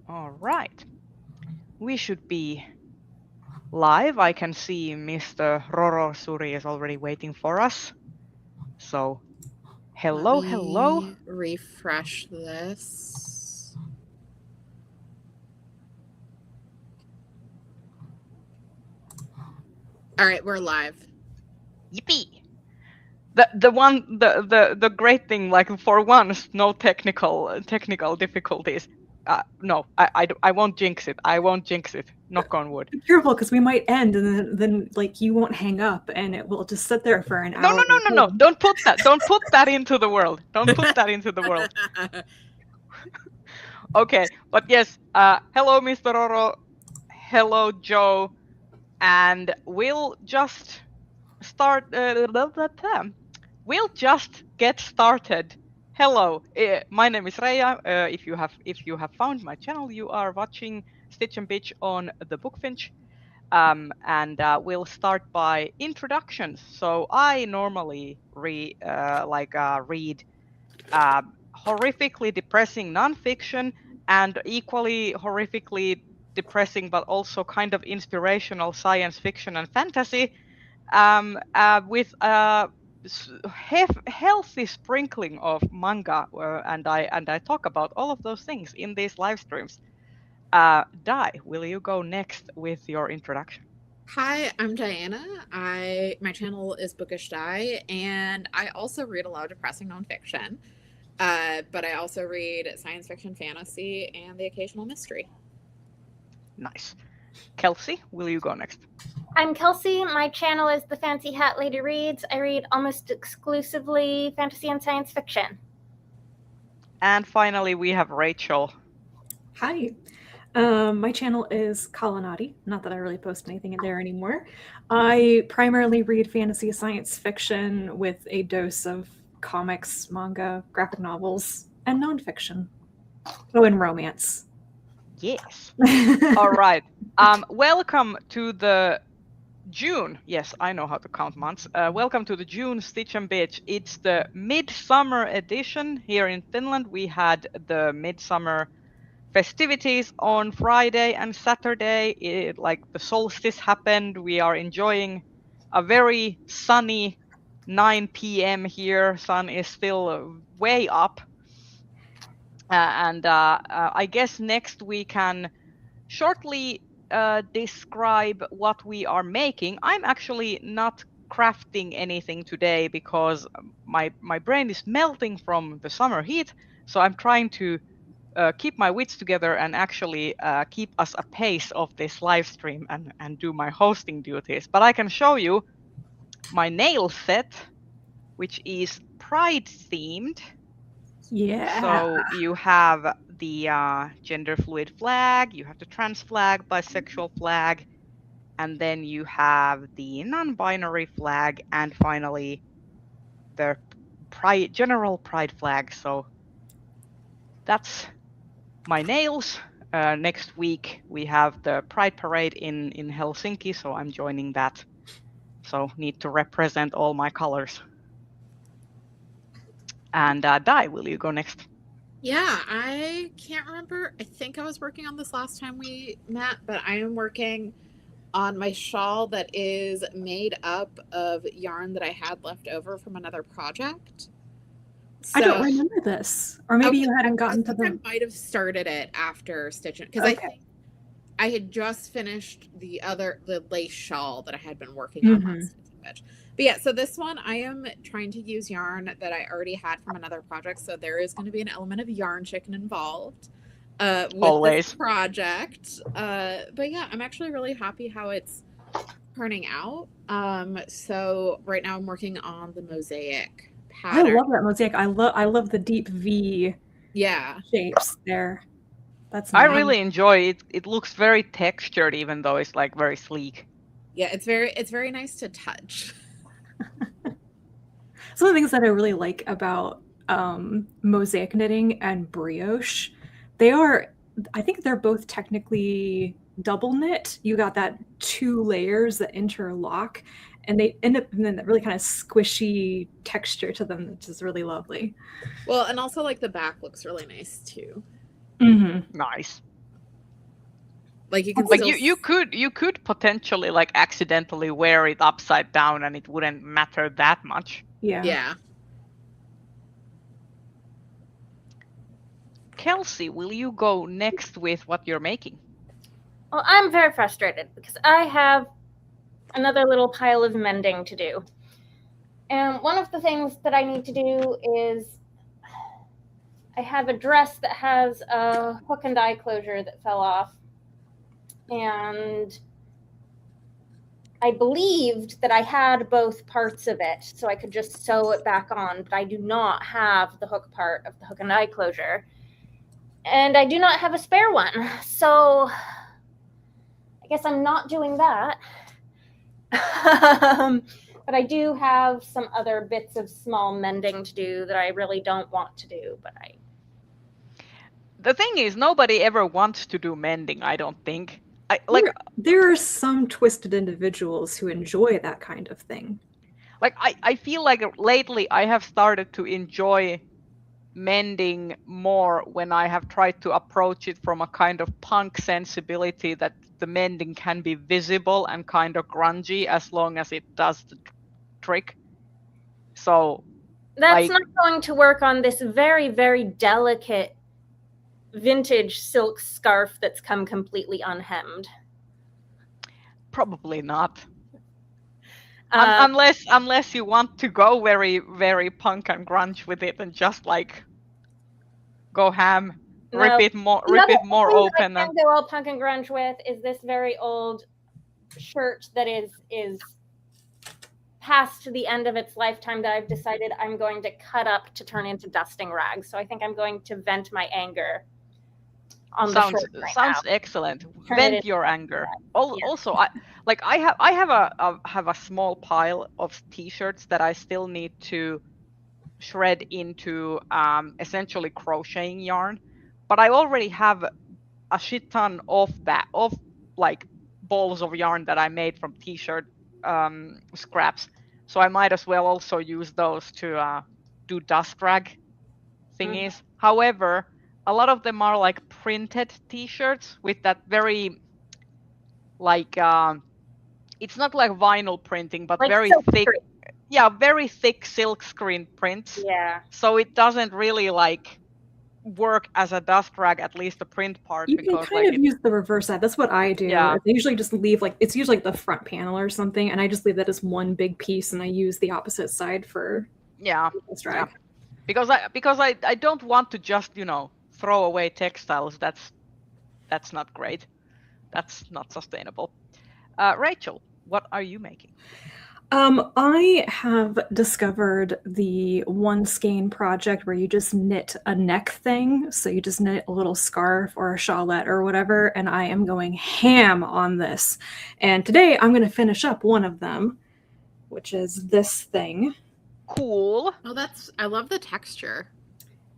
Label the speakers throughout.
Speaker 1: All right. We should be live. I can see Mr. Roro Suri is already waiting for us. So, hello,
Speaker 2: Let
Speaker 1: hello.
Speaker 2: me refresh this. All right, we're live.
Speaker 1: Yippee! The great thing, like for once, no technical difficulties. No, I won't jinx it. I won't jinx it. Knock on wood.
Speaker 3: Be careful, because we might end, and then like you won't hang up, and it will just sit there for an
Speaker 1: No, no,
Speaker 3: hour.
Speaker 1: no, no, no. Don't put that. Don't put that into the world. Don't put that into the world. Okay, but yes. Hello, Mr. Roro. Hello, Joe. And we'll just start. We'll just get started. Hello, my name is Reija. If you have found my channel, you are watching Stitch and Bitch on the Bookfinch. And we'll start by introductions. So I normally read horrifically depressing nonfiction and equally horrifically depressing, but also kind of inspirational science fiction and fantasy, with a healthy sprinkling of manga, and I talk about all of those things in these live streams. Dai, will you go next with your introduction?
Speaker 2: Hi, I'm Diana. My channel is Bookish Die, and I also read a lot of depressing nonfiction. But I also read science fiction, fantasy, and the occasional mystery.
Speaker 1: Nice. Kelsey, will you go next?
Speaker 4: I'm Kelsey. My channel is The Fancy Hat Lady Reads. I read almost exclusively fantasy and science fiction.
Speaker 1: And finally, we have Rachel.
Speaker 3: Hi. My channel is Kalanati. Not that I really post anything in there anymore. I primarily read fantasy science fiction with a dose of comics, manga, graphic novels, and nonfiction. Oh, and romance.
Speaker 1: Yes. All right. Welcome to the June. Yes, I know how to count months. Welcome to the June Stitch and Bitch. It's the midsummer edition here in Finland. We had the midsummer festivities on Friday and Saturday. Like the solstice happened. We are enjoying a very sunny 9 p.m. here. Sun is still way up. And I guess next we can shortly describe what we are making. I'm actually not crafting anything today because my brain is melting from the summer heat. So I'm trying to keep my wits together and actually keep us a pace of this live stream and do my hosting duties. But I can show you my nail set, which is Pride themed.
Speaker 3: Yeah.
Speaker 1: So you have the gender fluid flag, you have the trans flag, bisexual flag, and then you have the non-binary flag, and finally the general pride flag. So that's my nails. Next week we have the Pride Parade in Helsinki, so I'm joining that. So need to represent all my colors. And Dai, will you go next?
Speaker 2: Yeah, I can't remember. I think I was working on this last time we met, but I am working on my shawl that is made up of yarn that I had left over from another project.
Speaker 3: I don't remember this. Or maybe you hadn't gotten to
Speaker 2: I might have started it after Stitch because I think I had just finished the lace shawl that I had been working on last Stitch. But yeah, so this one I am trying to use yarn that I already had from another project. So there is going to be an element of yarn chicken involved with this project. But yeah, I'm actually really happy how it's turning out. So right now I'm working on the mosaic pattern.
Speaker 3: I love that mosaic. I love the deep V shapes there. That's
Speaker 1: nice. I really enjoy it. It looks very textured, even though it's like very sleek.
Speaker 2: Yeah, it's very nice to touch.
Speaker 3: Some of the things that I really like about mosaic knitting and brioche, I think they're both technically double knit. You got that 2 layers that interlock, and they end up in that really kind of squishy texture to them, which is really lovely.
Speaker 2: Well, and also like the back looks really nice too.
Speaker 1: Nice.
Speaker 2: Like you can
Speaker 1: Like
Speaker 2: still
Speaker 1: you could potentially like accidentally wear it upside down and it wouldn't matter that much.
Speaker 2: yeah.
Speaker 1: Kelsey, will you go next with what you're making?
Speaker 4: Well, I'm very frustrated because I have another little pile of mending to do. And one of the things that I need to do is I have a dress that has a hook and eye closure that fell off. And I believed that I had both parts of it, so I could just sew it back on, but I do not have the hook part of the hook and eye closure. And I do not have a spare one, so I guess I'm not doing that. But I do have some other bits of small mending to do that I really don't want to do, but
Speaker 1: The thing is, nobody ever wants to do mending, I don't think.
Speaker 3: There are some twisted individuals who enjoy that kind of thing.
Speaker 1: Like I feel like lately I have started to enjoy mending more when I have tried to approach it from a kind of punk sensibility that the mending can be visible and kind of grungy as long as it does the trick. So
Speaker 4: that's not going to work on this very, very delicate vintage silk scarf that's come completely unhemmed.
Speaker 1: Probably not. Unless you want to go very, very punk and grunge with it and just like go ham, rip it more open.
Speaker 4: I can go all punk and grunge with is this very old shirt that is past the end of its lifetime that I've decided I'm going to cut up to turn into dusting rags. So I think I'm going to vent my anger on the shirt right
Speaker 1: sounds
Speaker 4: now.
Speaker 1: Excellent. Vent your anger. Also, I have a small pile of t-shirts that I still need to shred into essentially crocheting yarn, but I already have a shit ton of like balls of yarn that I made from t-shirt scraps, so I might as well also use those to do dust rag thingies. However, a lot of them are like printed t-shirts with that very like it's not like vinyl printing, but like very thick screen. Yeah, very thick silk screen prints.
Speaker 4: Yeah.
Speaker 1: So it doesn't really like work as a dust rag, at least the print part.
Speaker 3: You can kind of use the reverse side. That's what I do.
Speaker 1: Yeah.
Speaker 3: I usually just leave it's usually like the front panel or something, and I just leave that as one big piece, and I use the opposite side for dust rag.
Speaker 1: Yeah. Because I don't want to just throw away textiles. That's not great. That's not sustainable. Rachel, what are you making?
Speaker 3: I have discovered the One Skein project where you just knit a neck thing. So you just knit a little scarf or a shawlette or whatever, and I am going ham on this. And today I'm going to finish up one of them, which is this thing.
Speaker 1: Cool.
Speaker 2: Oh, I love the texture.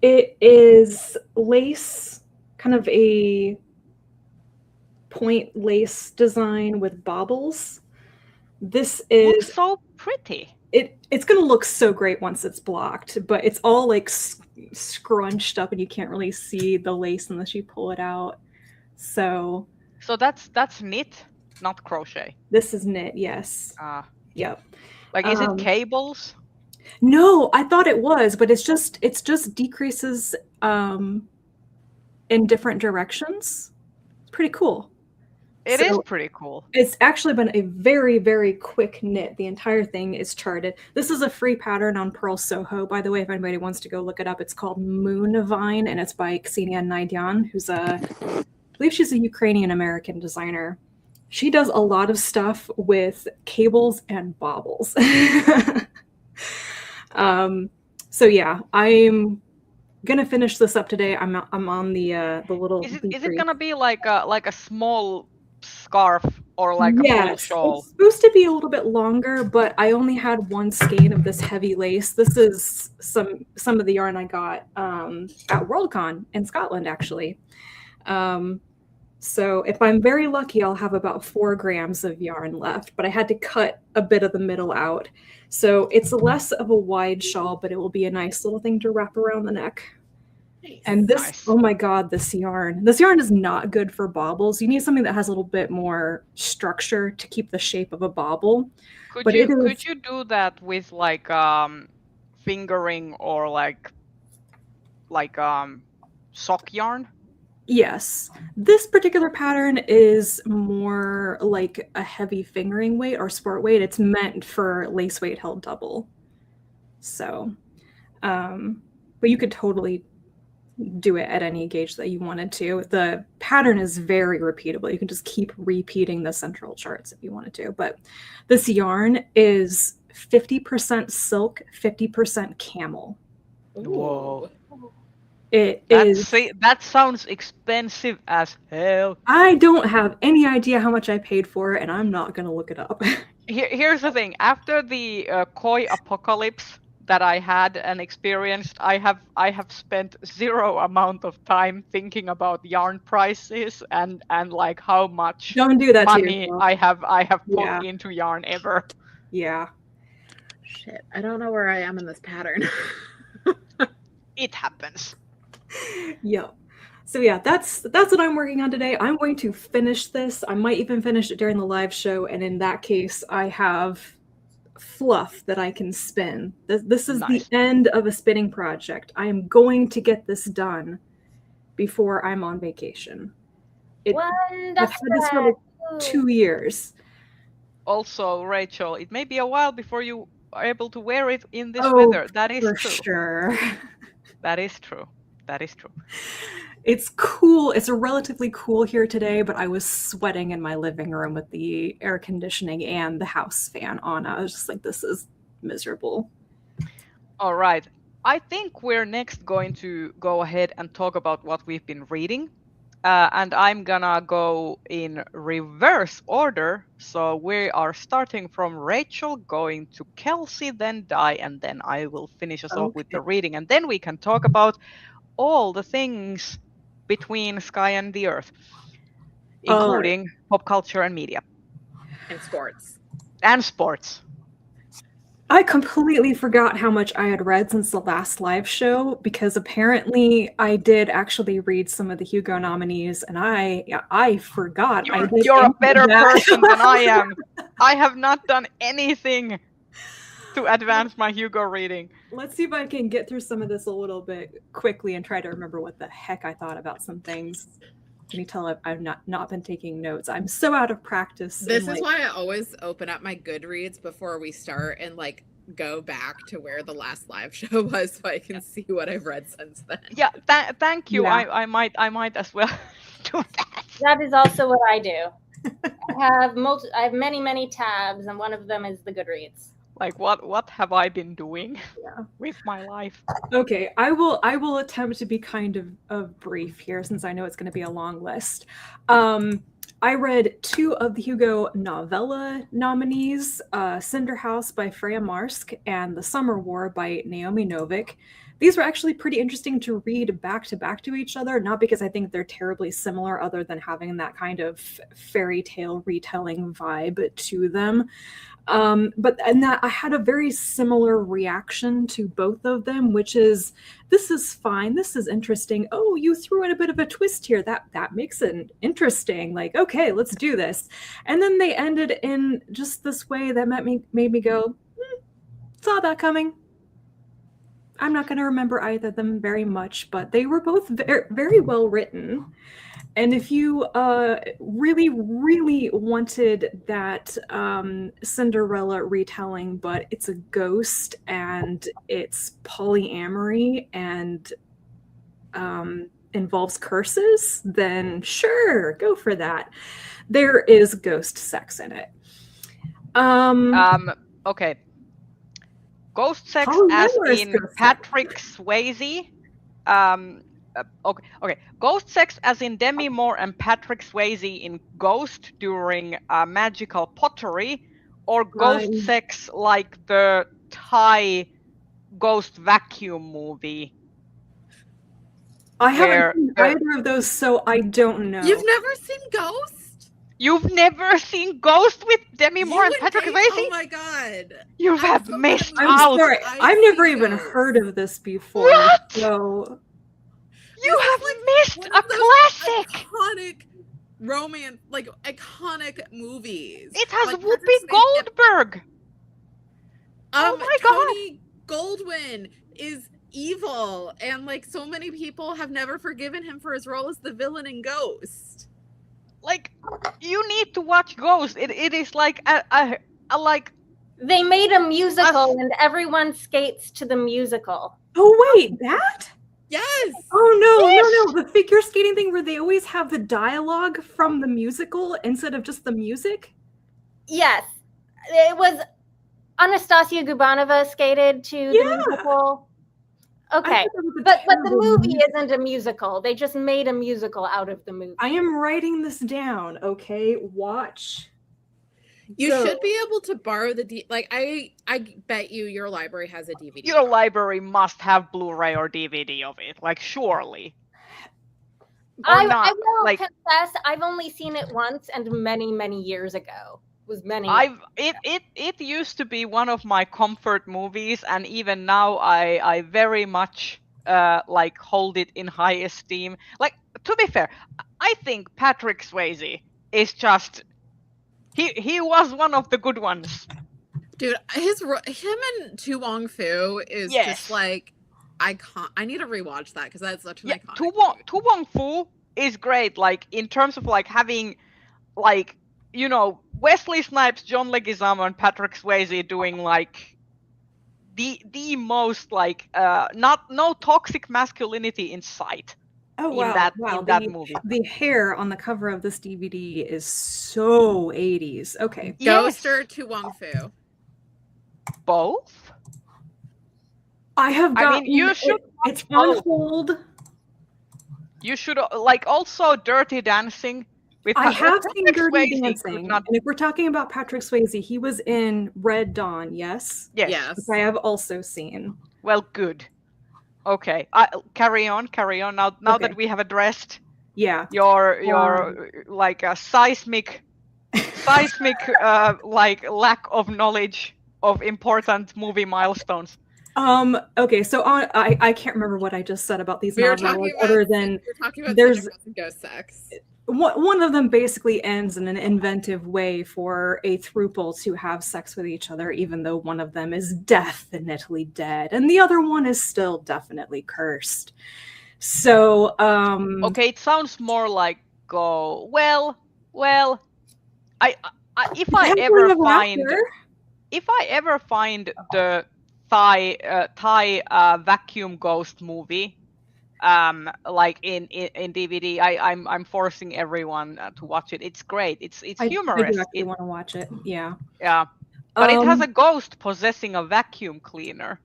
Speaker 3: It is lace, kind of a point lace design with baubles. This is
Speaker 1: looks so pretty.
Speaker 3: It's going to look so great once it's blocked, but it's all like scrunched up and you can't really see the lace unless you pull it out. So
Speaker 1: that's knit, not crochet.
Speaker 3: This is knit, yes. Yep.
Speaker 1: Like, is it cables?
Speaker 3: No, I thought it was, but it's just decreases in different directions. It's pretty cool.
Speaker 1: It is pretty cool.
Speaker 3: It's actually been a very, very quick knit. The entire thing is charted. This is a free pattern on Pearl Soho, by the way, if anybody wants to go look it up. It's called Moon Vine, and it's by Ksenia Naidyan, who's I believe she's a Ukrainian-American designer. She does a lot of stuff with cables and baubles. So yeah, I'm gonna finish this up today. I'm on the little.
Speaker 1: Is it gonna be like a small scarf or like a full shawl?
Speaker 3: It's supposed to be a little bit longer, but I only had one skein of this heavy lace. This is some of the yarn I got at Worldcon in Scotland, actually. So if I'm very lucky, I'll have about 4 grams of yarn left, but I had to cut a bit of the middle out. So it's less of a wide shawl, but it will be a nice little thing to wrap around the neck.
Speaker 2: Nice.
Speaker 3: And this,
Speaker 1: Nice.
Speaker 3: oh my god, this yarn. This yarn is not good for baubles. You need something that has a little bit more structure to keep the shape of a bauble.
Speaker 1: Could
Speaker 3: But
Speaker 1: you
Speaker 3: it is-
Speaker 1: could you do that with like fingering or like sock yarn?
Speaker 3: Yes. This particular pattern is more like a heavy fingering weight or sport weight. It's meant for lace weight held double. So, but you could totally do it at any gauge that you wanted to. The pattern is very repeatable. You can just keep repeating the central charts if you wanted to. But this yarn is 50% silk, 50% camel.
Speaker 1: Whoa.
Speaker 3: It is.
Speaker 1: That sounds expensive as hell.
Speaker 3: I don't have any idea how much I paid for it, and I'm not going to look it up.
Speaker 1: Here's the thing. After the koi apocalypse that I had and experienced, I have spent zero amount of time thinking about yarn prices and like how much
Speaker 3: Don't do that to
Speaker 1: money
Speaker 3: yourself.
Speaker 1: I have put
Speaker 3: Yeah.
Speaker 1: into yarn ever.
Speaker 3: Yeah.
Speaker 2: Shit, I don't know where I am in this pattern.
Speaker 1: It happens.
Speaker 3: Yeah. So yeah, that's what I'm working on today. I'm going to finish this. I might even finish it during the live show, and in that case, I have fluff that I can spin. This is
Speaker 1: Nice.
Speaker 3: the end of a spinning project. I am going to get this done before I'm on vacation. I've had this for like 2 years.
Speaker 1: Also, Rachel, it may be a while before you are able to wear it in this
Speaker 3: Oh,
Speaker 1: weather. That is
Speaker 3: For
Speaker 1: true.
Speaker 3: sure.
Speaker 1: That is true. That is true.
Speaker 3: It's cool. It's relatively cool here today, but I was sweating in my living room with the air conditioning and the house fan on. I was just like, this is miserable.
Speaker 1: All right. I think we're next going to go ahead and talk about what we've been reading. And I'm gonna go in reverse order. So we are starting from Rachel, going to Kelsey, then Di, and then I will finish us off with the reading. And then we can talk about all the things between sky and the earth, including pop culture and media.
Speaker 2: And sports.
Speaker 1: And sports.
Speaker 3: I completely forgot how much I had read since the last live show, because apparently I did actually read some of the Hugo nominees, and I forgot.
Speaker 1: You're a better person than I am. I have not done anything to advance my Hugo reading.
Speaker 3: Let's see if I can get through some of this a little bit quickly and try to remember what the heck I thought about some things. Can you tell I've not been taking notes? I'm so out of practice.
Speaker 2: This is why I always open up my Goodreads before we start and like go back to where the last live show was so I can see what I've read since then.
Speaker 1: Yeah, thank you.
Speaker 3: Yeah.
Speaker 1: I might as well do that.
Speaker 4: That is also what I do. I have many tabs, and one of them is the Goodreads.
Speaker 1: Like what have I been doing
Speaker 3: Yeah.
Speaker 1: with my life?
Speaker 3: Okay, I will attempt to be kind of brief here, since I know it's going to be a long list. I read 2 of the Hugo novella nominees, Cinder House by Freya Marsk and The Summer War by Naomi Novik. These were actually pretty interesting to read back to back to each other, not because I think they're terribly similar, other than having that kind of fairy tale retelling vibe to them. But that I had a very similar reaction to both of them, which is, this is fine, this is interesting. Oh, you threw in a bit of a twist here. That makes it interesting. Like, okay, let's do this. And then they ended in just this way that made me go, saw that coming. I'm not going to remember either of them very much, but they were both very, very well written. And if you really, really wanted that Cinderella retelling, but it's a ghost and it's polyamory and involves curses, then sure, go for that. There is ghost sex in it.
Speaker 1: Okay. Ghost sex
Speaker 3: Polyamorous
Speaker 1: as in
Speaker 3: ghost sex.
Speaker 1: Patrick Swayze. Okay. Ghost sex as in Demi Moore and Patrick Swayze in Ghost during Magical Pottery, or ghost
Speaker 3: Right.
Speaker 1: sex like the Thai Ghost Vacuum movie.
Speaker 3: I haven't
Speaker 1: Where-
Speaker 3: seen either of those, so I don't know.
Speaker 2: You've never seen Ghost?
Speaker 1: You've never seen Ghost with Demi Moore and
Speaker 2: You
Speaker 1: Patrick
Speaker 2: would
Speaker 1: Swayze?
Speaker 2: hate- Oh my god.
Speaker 1: You
Speaker 2: I'm
Speaker 1: have
Speaker 2: so
Speaker 1: missed
Speaker 2: glad
Speaker 3: I'm
Speaker 1: out.
Speaker 3: sorry,
Speaker 2: I've
Speaker 3: I've never
Speaker 2: seen
Speaker 3: even
Speaker 2: Ghost.
Speaker 3: heard of this before.
Speaker 1: What?
Speaker 3: So
Speaker 1: You
Speaker 2: This
Speaker 1: have
Speaker 2: is, like,
Speaker 1: missed
Speaker 2: one
Speaker 1: a
Speaker 2: of those
Speaker 1: classic.
Speaker 2: iconic romance, like iconic movies.
Speaker 1: It has
Speaker 2: Like,
Speaker 1: Whoopi
Speaker 2: Patrick Swayze and
Speaker 1: Goldberg. Oh my god.
Speaker 2: Tony Goldwyn is evil, and like so many people have never forgiven him for his role as the villain in Ghost.
Speaker 1: Like, you need to watch Ghost. It is like a like.
Speaker 4: They made a musical and everyone skates to the musical.
Speaker 3: Oh wait, that?
Speaker 2: Yes.
Speaker 3: Oh no,
Speaker 1: Yes!
Speaker 3: no, the figure skating thing where they always have the dialogue from the musical instead of just the music?
Speaker 4: Yes. It was Anastasia Gubanova skated to
Speaker 3: Yeah.
Speaker 4: the musical. Okay.
Speaker 3: I thought that was a
Speaker 4: But the
Speaker 3: terrible
Speaker 4: movie
Speaker 3: music.
Speaker 4: isn't a musical. They just made a musical out of the movie.
Speaker 3: I am writing this down, okay? Watch.
Speaker 2: You
Speaker 3: Go.
Speaker 2: should be able to borrow the like I bet you your library has a DVD.
Speaker 1: Your library must have Blu-ray or DVD of it. Like, surely. Or
Speaker 4: I
Speaker 1: not.
Speaker 4: will
Speaker 1: Like,
Speaker 4: confess, I've only seen it once and many, many years ago. It was many.
Speaker 1: it used to be one of my comfort movies, and even now I very much like hold it in high esteem. Like, to be fair, I think Patrick Swayze is just he was one of the good ones.
Speaker 2: Dude, him and Tu Wong Fu is
Speaker 1: Yes.
Speaker 2: just like icon. I need to rewatch that because that's such an
Speaker 1: Yeah,
Speaker 2: iconic.
Speaker 1: Tu Wong Fu is great. Like, in terms of like having, like, you know, Wesley Snipes, John Leguizamo, and Patrick Swayze doing like the most like no toxic masculinity in sight.
Speaker 3: Oh
Speaker 1: in
Speaker 3: wow,
Speaker 1: that
Speaker 3: wow.
Speaker 1: in that movie.
Speaker 3: The hair on the cover of this DVD is so 80s. Okay.
Speaker 2: Ghost
Speaker 1: Yes.
Speaker 2: or Tu Wong Fu?
Speaker 1: Both.
Speaker 3: I have
Speaker 1: I
Speaker 3: got
Speaker 1: mean, you should
Speaker 3: it's
Speaker 1: watch
Speaker 3: on
Speaker 1: both.
Speaker 3: hold.
Speaker 1: You should like also Dirty Dancing. With
Speaker 3: I have seen
Speaker 1: Patrick
Speaker 3: Dirty
Speaker 1: Swayze
Speaker 3: Dancing.
Speaker 1: could not-
Speaker 3: And if we're talking about Patrick Swayze, he was in Red Dawn, yes?
Speaker 1: Yes.
Speaker 2: Yes.
Speaker 3: Which I have also seen.
Speaker 1: Well, good. Okay. Carry on. Now
Speaker 3: Okay.
Speaker 1: that we have addressed
Speaker 3: Yeah.
Speaker 1: your like a seismic like lack of knowledge of important movie milestones.
Speaker 3: Okay, so I can't remember what I just said about these
Speaker 2: We were
Speaker 3: novels
Speaker 2: talking about
Speaker 3: other than
Speaker 2: we're talking about
Speaker 3: there's-
Speaker 2: Cinemas and Ghost Sex.
Speaker 3: one of them basically ends in an inventive way for a throuple to have sex with each other, even though one of them is definitely dead and the other one is still definitely cursed. So,
Speaker 1: Okay, it sounds more like go. Well. I if I
Speaker 3: Happily
Speaker 1: ever find the Thai vacuum ghost movie, like in DVD, I'm forcing everyone to watch it. It's great. It's
Speaker 3: I
Speaker 1: humorous.
Speaker 3: do actually want to watch it. Yeah.
Speaker 1: Yeah, but it has
Speaker 3: Um,
Speaker 1: a ghost possessing a vacuum cleaner,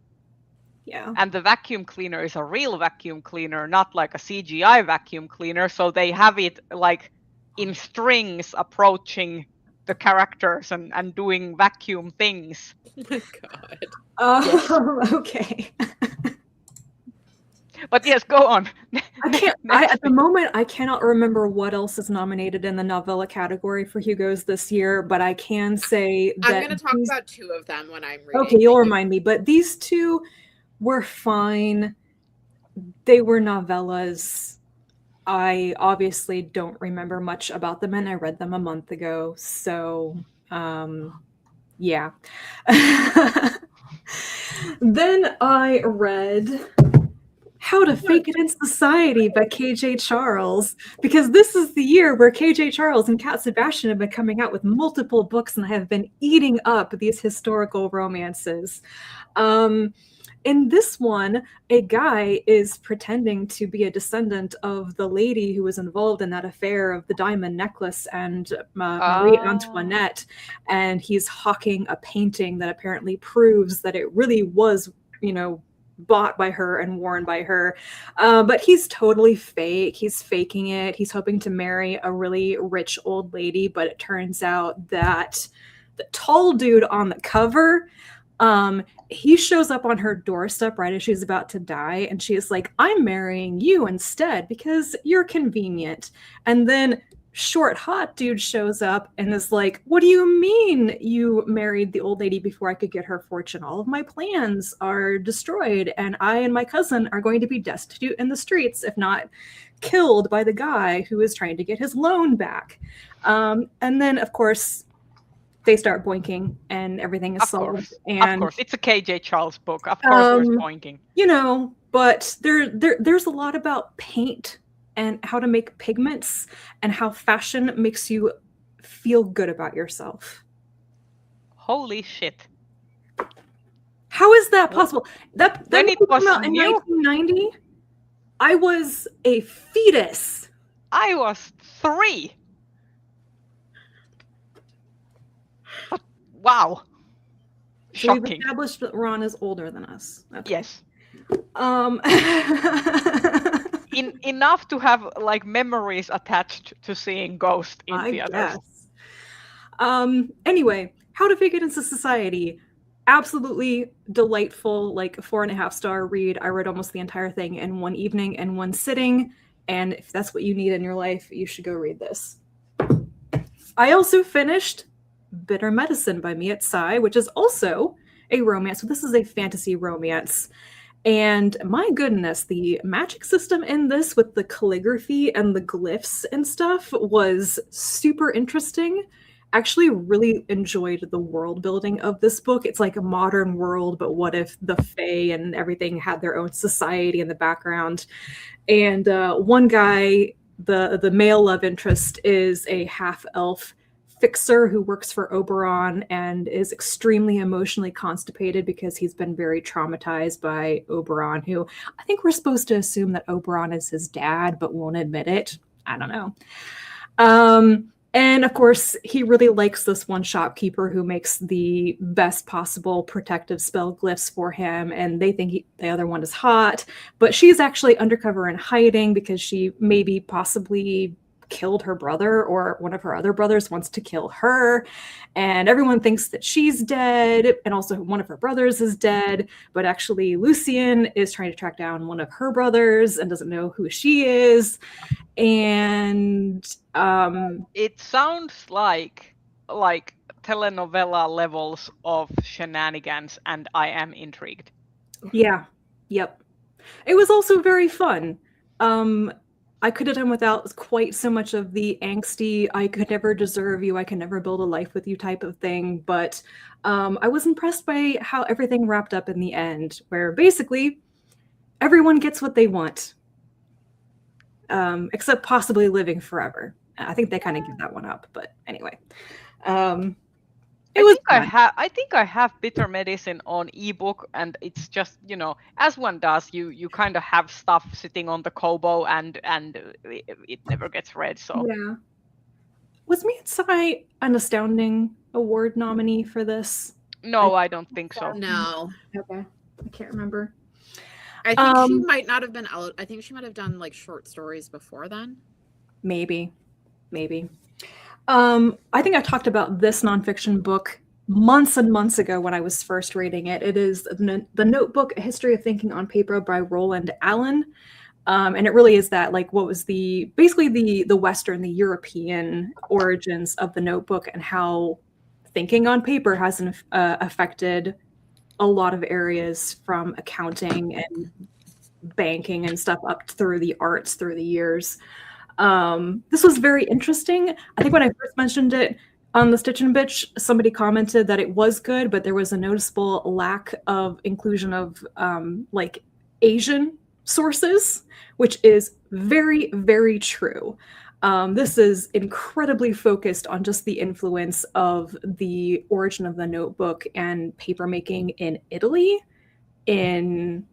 Speaker 3: yeah.
Speaker 1: and the vacuum cleaner is a real vacuum cleaner, not like a CGI vacuum cleaner. So they have it like in strings approaching the characters and doing vacuum things.
Speaker 2: Oh my god.
Speaker 3: Okay.
Speaker 1: But yes, go on.
Speaker 3: I can't. At the moment, I cannot remember what else is nominated in the novella category for Hugo's this year. But I can say that
Speaker 2: I'm going to talk
Speaker 3: these-
Speaker 2: about two of them when I'm reading.
Speaker 3: Okay, you'll remind me. But these two were fine. They were novellas. I obviously don't remember much about them, and I read them a month ago. So, yeah. Then I read How to Fake It in Society by KJ Charles, because this is the year where KJ Charles and Kat Sebastian have been coming out with multiple books and have been eating up these historical romances. In this one, a guy is pretending to be a descendant of the lady who was involved in that affair of the diamond necklace and Marie Antoinette, and he's hawking a painting that apparently proves that it really was, bought by her and worn by her. But he's totally fake. He's faking it. He's hoping to marry a really rich old lady, but it turns out that the tall dude on the cover, he shows up on her doorstep right as she's about to die, and she is like, I'm marrying you instead because you're convenient. And then short, hot dude shows up and is like, what do you mean you married the old lady before I could get her fortune? All of my plans are destroyed, and I and my cousin are going to be destitute in the streets, if not killed by the guy who is trying to get his loan back. And then, of course, they start boinking and everything is solved. And
Speaker 1: of course, it's a KJ Charles book. Of course, there's boinking.
Speaker 3: You know, but there's a lot about paint and how to make pigments and how fashion makes you feel good about yourself.
Speaker 1: Holy shit.
Speaker 3: How is that possible? That
Speaker 1: when it was
Speaker 3: came out in
Speaker 1: new?
Speaker 3: 1990, I was a fetus.
Speaker 1: I was 3. But, wow.
Speaker 3: So we've
Speaker 1: Shocking.
Speaker 3: established that Ron is older than us. Okay.
Speaker 1: Yes.
Speaker 3: Um,
Speaker 1: Enough to have like memories attached to seeing Ghost in theaters.
Speaker 3: Anyway, How to Fake It into Society. Absolutely delightful, like 4.5-star read. I read almost the entire thing in one evening and one sitting. And if that's what you need in your life, you should go read this. I also finished Bitter Medicine by Miet Sai, which is also a romance. So this is a fantasy romance. And my goodness, the magic system in this with the calligraphy and the glyphs and stuff was super interesting. Actually really enjoyed the world building of this book. It's like a modern world, but what if the Fae and everything had their own society in the background? And one guy, the male love interest, is a half-elf fixer who works for Oberon and is extremely emotionally constipated because he's been very traumatized by Oberon, who I think we're supposed to assume that Oberon is his dad, but won't admit it. I don't know. And of course, he really likes this one shopkeeper who makes the best possible protective spell glyphs for him. And they think the other one is hot, but she's actually undercover and hiding because she maybe possibly killed her brother, or one of her other brothers wants to kill her. And everyone thinks that she's dead. And also one of her brothers is dead. But actually Lucian is trying to track down one of her brothers and doesn't know who she is. And
Speaker 1: it sounds like telenovela levels of shenanigans, and I am intrigued.
Speaker 3: Yeah. Yep. It was also very fun. I could have done without quite so much of the angsty, I could never deserve you, I can never build a life with you type of thing. But I was impressed by how everything wrapped up in the end, where basically everyone gets what they want. Except possibly living forever. I think they kind of give that one up, but anyway.
Speaker 1: I think I have Bitter Medicine on ebook, and it's just, you know, as one does, you kind of have stuff sitting on the Kobo and it never gets read. So
Speaker 3: yeah. Was Miet Sai an Astounding Award nominee for this?
Speaker 1: No, I don't think so.
Speaker 2: No.
Speaker 3: Okay. I can't remember.
Speaker 2: I think she might not have been out. I think she might have done like short stories before then.
Speaker 3: Maybe. I think I talked about this nonfiction book months and months ago when I was first reading it. It is The Notebook, A History of Thinking on Paper by Roland Allen. And it really is that, like, what was basically the Western, the European origins of the Notebook and how thinking on paper has affected a lot of areas from accounting and banking and stuff up through the arts through the years. This was very interesting. I think when I first mentioned it on the Stitch and Bitch, somebody commented that it was good, but there was a noticeable lack of inclusion of like Asian sources, which is very, very true. This is incredibly focused on just the influence of the origin of the Notebook and papermaking in Italy in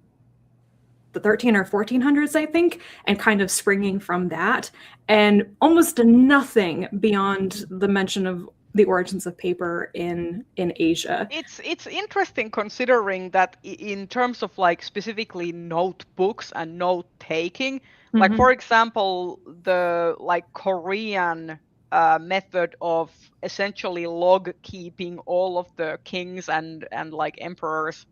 Speaker 3: the 13 or 1400s, I think, and kind of springing from that, and almost nothing beyond the mention of the origins of paper in Asia.
Speaker 1: It's interesting considering that in terms of like specifically notebooks and note taking, like for example, the like Korean method of essentially log keeping all of the kings and like emperors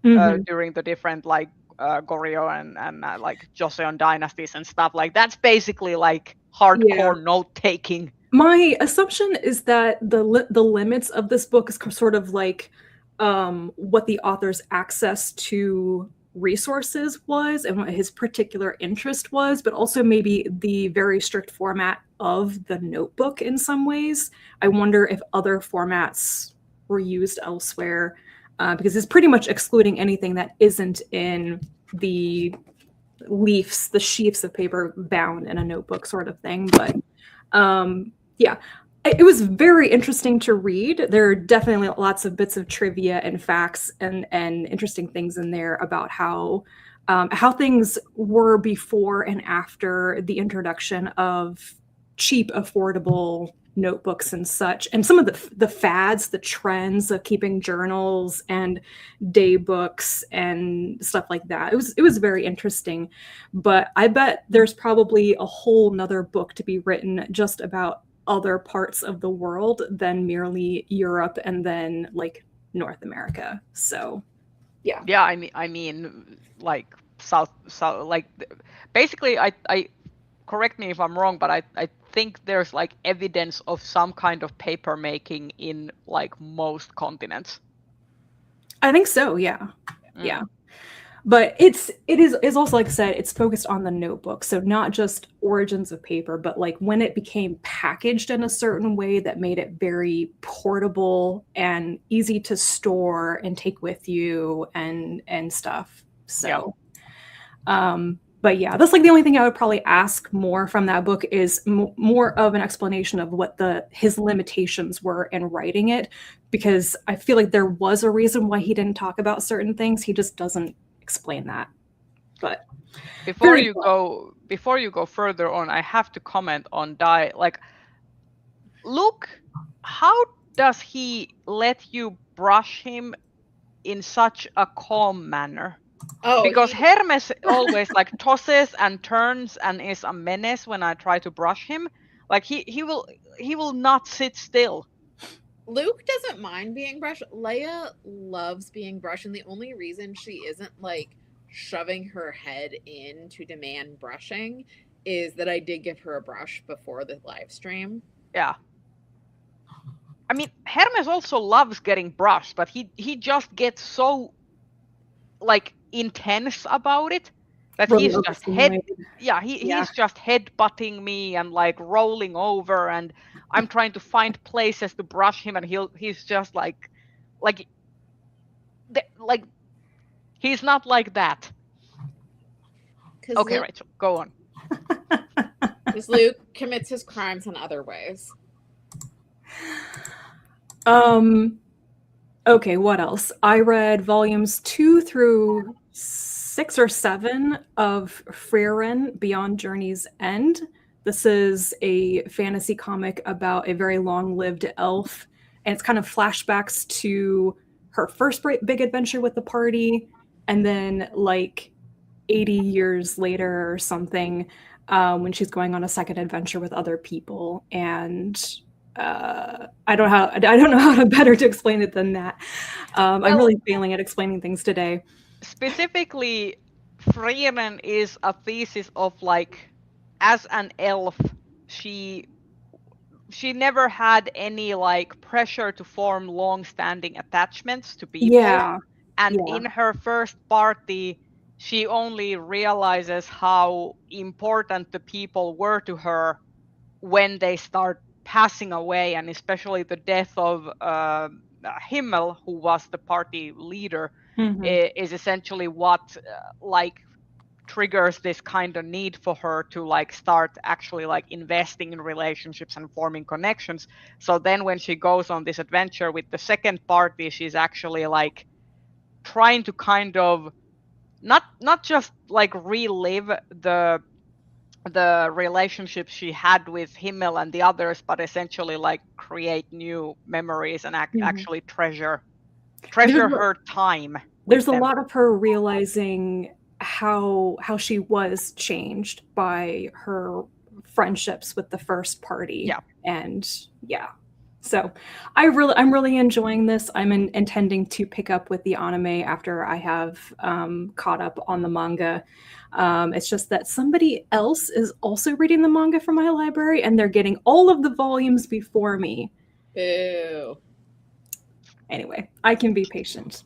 Speaker 1: during the different like Goryeo and like Joseon dynasties and stuff. Like that's basically like hardcore note taking.
Speaker 3: My assumption is that the limits of this book is sort of like what the author's access to resources was and what his particular interest was, but also maybe the very strict format of the notebook in some ways. I wonder if other formats were used elsewhere, because it's pretty much excluding anything that isn't in the leaves, the sheafs of paper bound in a notebook sort of thing. But yeah, it was very interesting to read. There are definitely lots of bits of trivia and facts and interesting things in there about how things were before and after the introduction of cheap, affordable notebooks and such, and some of the fads, the trends of keeping journals and day books and stuff like that. It was very interesting, but I bet there's probably a whole nother book to be written just about other parts of the world than merely Europe and then like North America. So yeah,
Speaker 1: I mean like south like basically I correct me if I'm wrong, but I think there's like evidence of some kind of paper making in like most continents.
Speaker 3: I think so, yeah. Yeah. But it is also, like I said, it's focused on the notebook. So not just origins of paper, but like when it became packaged in a certain way that made it very portable and easy to store and take with you and stuff. So, but yeah, that's like the only thing I would probably ask more from that book is more of an explanation of what his limitations were in writing it, because I feel like there was a reason why he didn't talk about certain things. He just doesn't explain that. But
Speaker 1: before you go further on, I have to comment on Dai. Like, Luke, how does he let you brush him in such a calm manner? Oh, because Hermes always like tosses and turns and is a menace when I try to brush him. Like he will not sit still.
Speaker 2: Luke doesn't mind being brushed. Leia loves being brushed, and the only reason she isn't like shoving her head in to demand brushing is that I did give her a brush before the live stream.
Speaker 1: Yeah. I mean, Hermes also loves getting brushed, but he just gets so like intense about it that he's just he's just headbutting me and like rolling over, and I'm trying to find places to brush him, and he's just like he's not like that. Okay, Luke, Rachel, go on.
Speaker 2: Because Luke commits his crimes in other ways.
Speaker 3: Okay, what else? I read volumes 2 through 6 or 7 of Frieren Beyond Journey's End. This is a fantasy comic about a very long-lived elf, and it's kind of flashbacks to her first big adventure with the party, and then like 80 years later or something, when she's going on a second adventure with other people. And I don't know how to better to explain it than that. I'm really failing at explaining things today.
Speaker 1: Specifically, Frieren is a thesis of like, as an elf, she never had any like pressure to form long-standing attachments to people. And in her first party, she only realizes how important the people were to her when they start passing away, and especially the death of Himmel, who was the party leader, is essentially what like triggers this kind of need for her to like start actually like investing in relationships and forming connections. So then when she goes on this adventure with the second party, she's actually like trying to kind of not just like relive the relationship she had with Himmel and the others, but essentially like create new memories and actually treasure her time.
Speaker 3: There's a lot of her realizing how she was changed by her friendships with the first party. So I'm really enjoying this. I'm intending to pick up with the anime after I have caught up on the manga. It's just that somebody else is also reading the manga from my library, and they're getting all of the volumes before me.
Speaker 2: Boo.
Speaker 3: Anyway, I can be patient.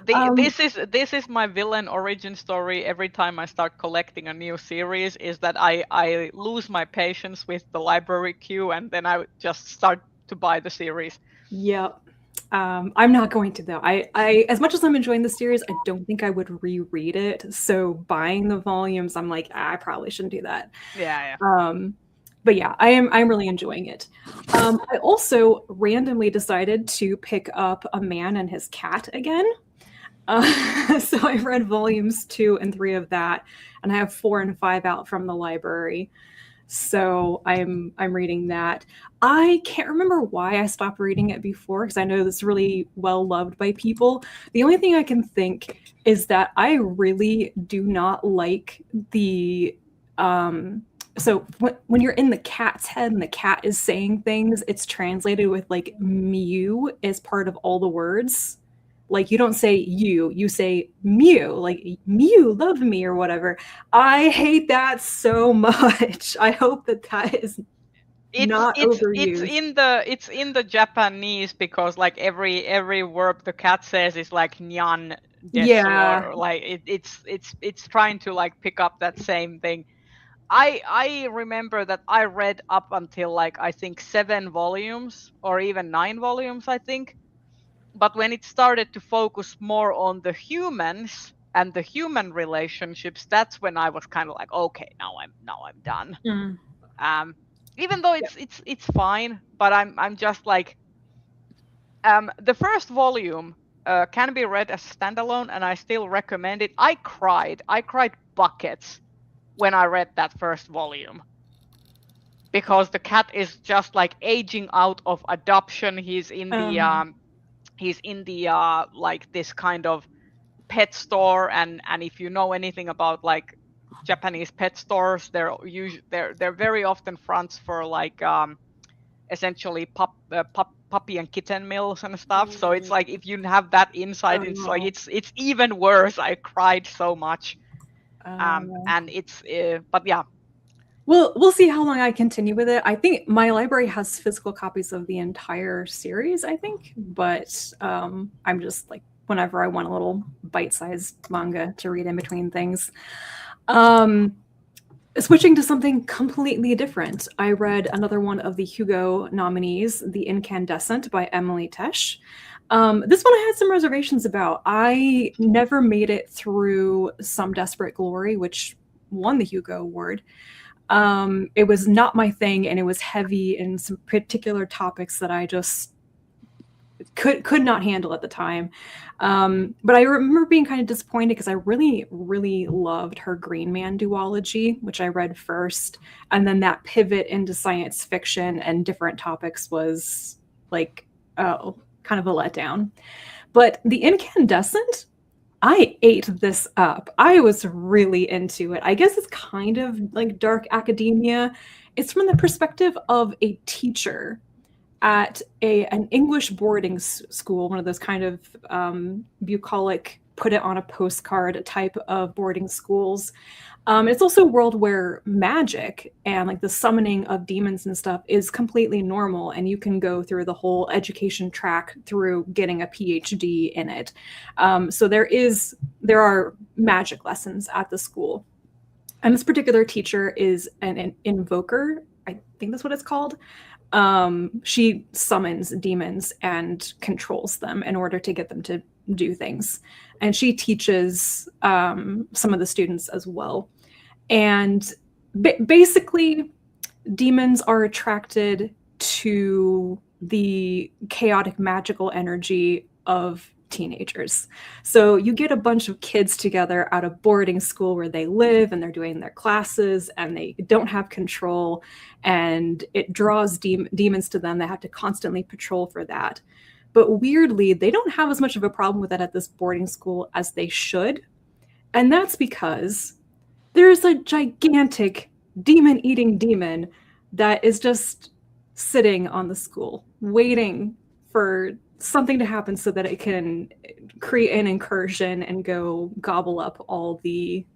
Speaker 1: This is my villain origin story. Every time I start collecting a new series, is that I lose my patience with the library queue, and then I just start to buy the series.
Speaker 3: Yep. I'm not going to though. I as much as I'm enjoying the series, I don't think I would reread it. So buying the volumes, I'm like, I probably shouldn't do that.
Speaker 1: Yeah.
Speaker 3: But yeah, I'm really enjoying it. I also randomly decided to pick up A Man and His Cat again. So I read volumes 2 and 3 of that, and I have 4 and 5 out from the library. So I'm reading that. I can't remember why I stopped reading it before, because I know it's really well loved by people. The only thing I can think is that I really do not like the so when you're in the cat's head and the cat is saying things, it's translated with like mew as part of all the words. Like you don't say you say mew, like mew, love me or whatever. I hate that so much. I hope that is not overused.
Speaker 1: It's in the Japanese, because like every verb the cat says is like nyan desu,
Speaker 3: Yeah.
Speaker 1: or like it's trying to like pick up that same thing. I remember that I read up until like I think 7 volumes or even 9 volumes, I think. But when it started to focus more on the humans and the human relationships, that's when I was kind of like, okay, now I'm done. Even though it's fine, but I'm just like, the first volume can be read as standalone, and I still recommend it. I cried buckets when I read that first volume, because the cat is just like aging out of adoption. He's in the like this kind of pet store, and if you know anything about like Japanese pet stores, they're very often fronts for like essentially puppy and kitten mills and stuff. So it's like, if you have that insight, it's like it's even worse. I cried so much. And it's but yeah.
Speaker 3: Well, we'll see how long I continue with it. I think my library has physical copies of the entire series, I think, but I'm just like, whenever I want a little bite-sized manga to read in between things. Switching to something completely different, I read another one of the Hugo nominees, The Incandescent by Emily Tesh. This one I had some reservations about. I never made it through Some Desperate Glory, which won the Hugo Award. It was not my thing, and it was heavy in some particular topics that I just could not handle at the time. But I remember being kind of disappointed because I really, really loved her Green Man duology, which I read first. And then that pivot into science fiction and different topics was like, kind of a letdown. But The Incandescent, I ate this up. I was really into it. I guess it's kind of like dark academia. It's from the perspective of a teacher at an English boarding school, one of those kind of bucolic, put it on a postcard type of boarding schools. It's also a world where magic and like the summoning of demons and stuff is completely normal, and you can go through the whole education track through getting a PhD in it. So there are magic lessons at the school. And this particular teacher is an invoker. I think that's what it's called. She summons demons and controls them in order to get them to do things. And she teaches some of the students as well. And basically, demons are attracted to the chaotic magical energy of teenagers. So you get a bunch of kids together at a boarding school where they live, and they're doing their classes, and they don't have control, and it draws demons to them. They have to constantly patrol for that. But weirdly, they don't have as much of a problem with that at this boarding school as they should. And that's because there's a gigantic demon-eating demon that is just sitting on the school, waiting for something to happen so that it can create an incursion and go gobble up all the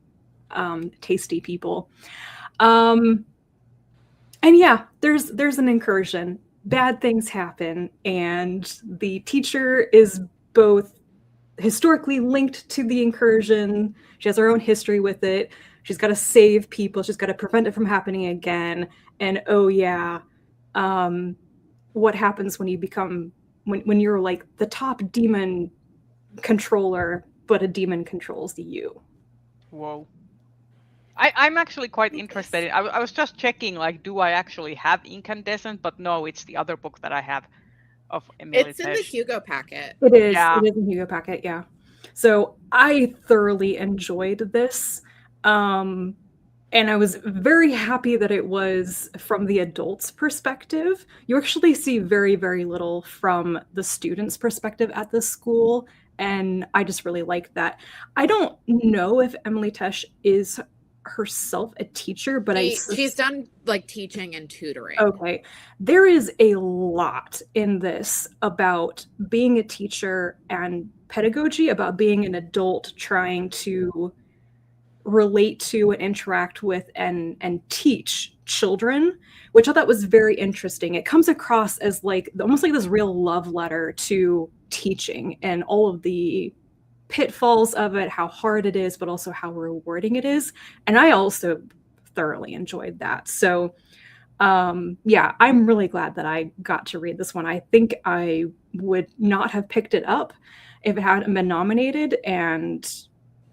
Speaker 3: tasty people. And yeah, there's an incursion. Bad things happen, and the teacher is both historically linked to the incursion. She has her own history with it. She's got to save people. She's got to prevent it from happening again. And oh yeah, what happens when you become when you're like the top demon controller, but a demon controls you?
Speaker 1: Whoa. I'm actually quite interested. I was just checking, like, do I actually have Incandescent? But no, it's the other book that I have of Emily
Speaker 2: It's in the
Speaker 1: Tesh.
Speaker 2: Hugo packet.
Speaker 3: It is.
Speaker 1: Yeah.
Speaker 3: It is in Hugo packet. Yeah. So I thoroughly enjoyed this, and I was very happy that it was from the adults' perspective. You actually see very, very little from the students' perspective at the school, and I just really like that. I don't know if Emily Tesh is herself a teacher, but
Speaker 2: she's done like teaching and tutoring.
Speaker 3: Okay. There is a lot in this about being a teacher and pedagogy, about being an adult trying to relate to and interact with and teach children, which I thought was very interesting. It comes across as like almost like this real love letter to teaching and all of the pitfalls of it, how hard it is, but also how rewarding it is. And I also thoroughly enjoyed that. So yeah, I'm really glad that I got to read this one. I think I would not have picked it up if it hadn't been nominated. And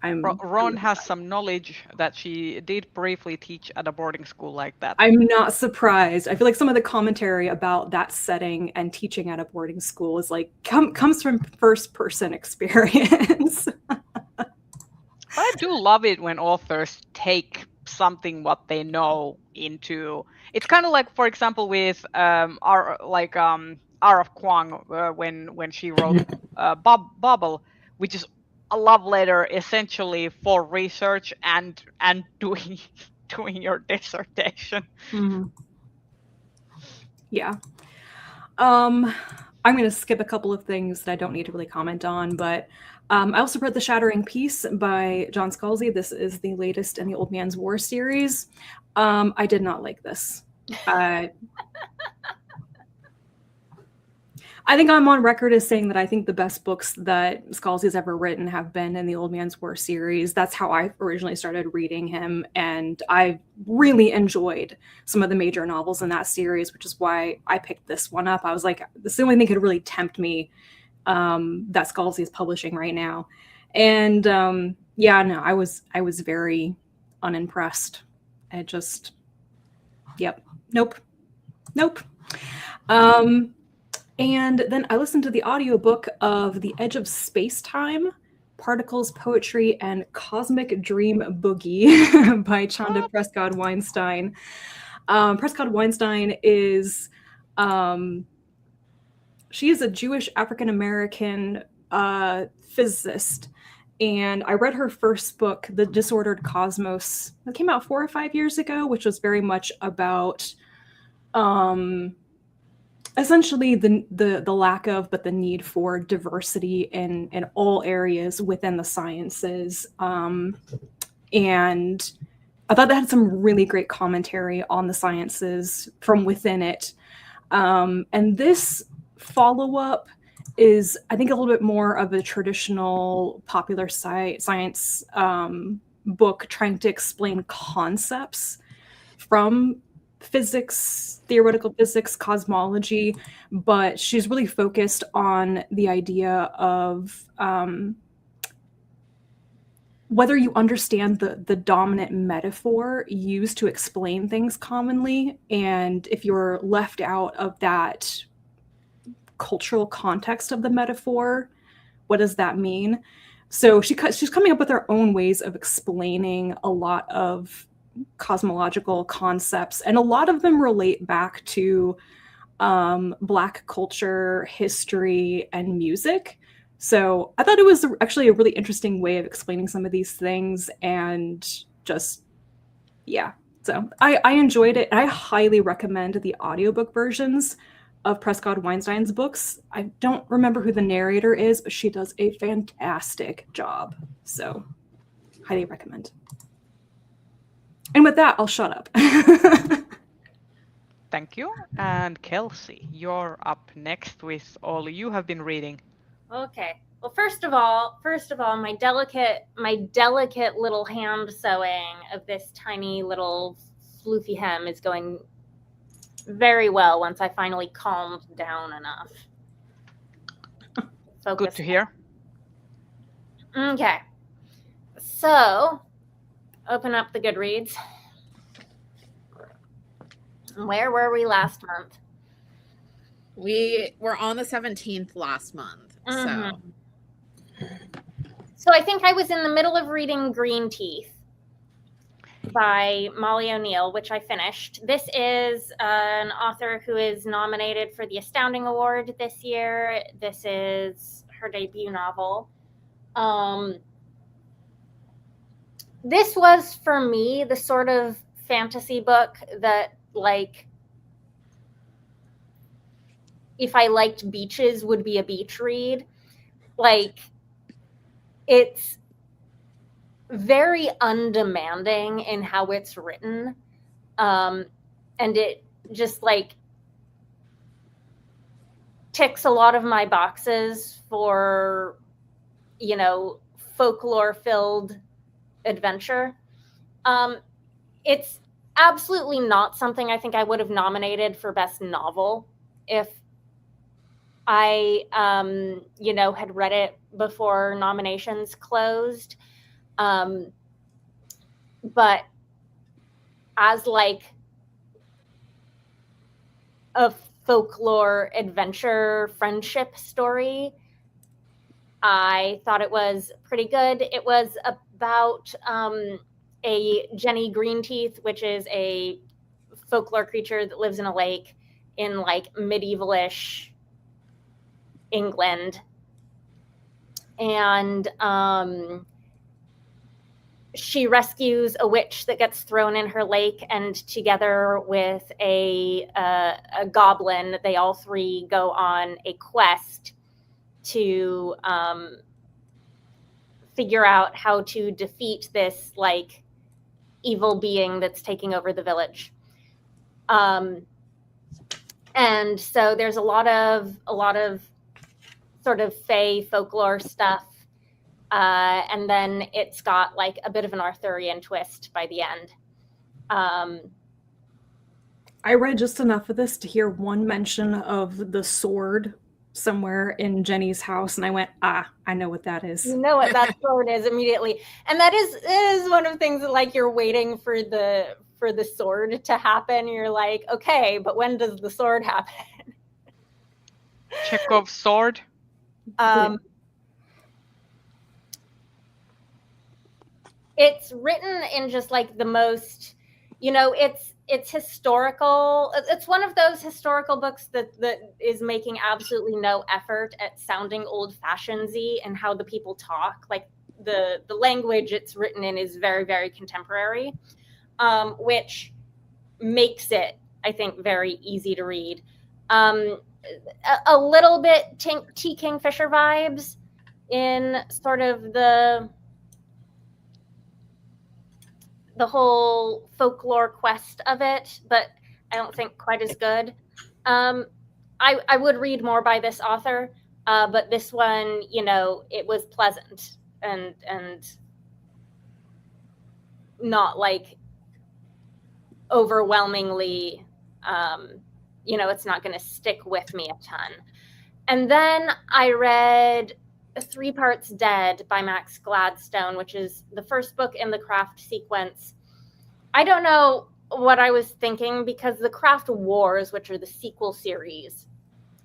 Speaker 1: Ron has some knowledge that she did briefly teach at a boarding school like that.
Speaker 3: I'm not surprised. I feel like some of the commentary about that setting and teaching at a boarding school is like comes from first person experience.
Speaker 1: But I do love it when authors take something what they know into. It's kind of like, for example, with R of Kwang when she wrote Bubble, which is a love letter essentially for research and doing your dissertation.
Speaker 3: Mm-hmm. Yeah. I'm going to skip a couple of things that I don't need to really comment on, but I also read The Shattering Peace by John Scalzi. This is the latest in the Old Man's War series. I did not like this. I think I'm on record as saying that I think the best books that Scalzi has ever written have been in the Old Man's War series. That's how I originally started reading him, and I really enjoyed some of the major novels in that series, which is why I picked this one up. I was like, this is the only thing that could really tempt me that Scalzi is publishing right now. And yeah, no, I was very unimpressed. I just, yep, nope. And then I listened to the audiobook of The Edge of Space-Time, Particles, Poetry, and Cosmic Dream Boogie by Chanda Prescott-Weinstein. Prescott-Weinstein is, she is a Jewish African-American physicist. And I read her first book, The Disordered Cosmos. It came out 4 or 5 years ago, which was very much about essentially the lack of, but the need for diversity in all areas within the sciences. And I thought that had some really great commentary on the sciences from within it. And this follow-up is, I think, a little bit more of a traditional popular science book trying to explain concepts from physics, theoretical physics, cosmology, but she's really focused on the idea of whether you understand the dominant metaphor used to explain things commonly, and if you're left out of that cultural context of the metaphor, what does that mean? So she's coming up with her own ways of explaining a lot of cosmological concepts, and a lot of them relate back to Black culture, history, and music. So I thought it was actually a really interesting way of explaining some of these things, and just, yeah. So I enjoyed it. I highly recommend the audiobook versions of Prescott Weinstein's books. I don't remember who the narrator is, but she does a fantastic job. So highly recommend. And with that, I'll shut up.
Speaker 1: Thank you. And Kelsey, you're up next with all you have been reading.
Speaker 4: Okay. Well, first of all, my delicate little hand sewing of this tiny little floofy hem is going very well once I finally calmed down enough.
Speaker 1: Good to hear.
Speaker 4: Okay. So, open up the Goodreads. Where were we last month?
Speaker 2: We were on the 17th last month.
Speaker 4: So I think I was in the middle of reading Green Teeth by Molly O'Neill, which I finished. This is an author who is nominated for the Astounding Award this year. This is her debut novel. This was, for me, the sort of fantasy book that, like, if I liked beaches, would be a beach read. Like, it's very undemanding in how it's written. And it just, like, ticks a lot of my boxes for, you know, folklore-filled adventure. It's absolutely not something I think I would have nominated for Best Novel if I, you know, had read it before nominations closed. But as, like, a folklore adventure friendship story, I thought it was pretty good. It was about a Jenny Greenteeth, which is a folklore creature that lives in a lake in, like, medievalish England. And she rescues a witch that gets thrown in her lake, and together with a goblin, they all three go on a quest to figure out how to defeat this, like, evil being that's taking over the village. And so there's a lot of sort of fae folklore stuff. And then it's got, like, a bit of an Arthurian twist by the end.
Speaker 3: I read just enough of this to hear one mention of the sword somewhere in Jenny's house, and I went, I know what that is.
Speaker 4: You know what that sword is immediately. And that is one of the things that, like, you're waiting for the sword to happen. You're like, okay, but when does the sword happen?
Speaker 1: Chekhov's sword.
Speaker 4: It's written in just, like, the most, you know, it's historical. It's one of those historical books that is making absolutely no effort at sounding old-fashioned-y and how the people talk. Like, the language it's written in is very, very contemporary, which makes it, I think, very easy to read. A little bit T. Kingfisher vibes in sort of the whole folklore quest of it, but I don't think quite as good. I would read more by this author, but this one, you know, it was pleasant and not, like, overwhelmingly, you know, it's not going to stick with me a ton. And then I read 3 Parts Dead by Max Gladstone, which is the first book in the Craft sequence. I don't know what I was thinking, because the Craft Wars, which are the sequel series,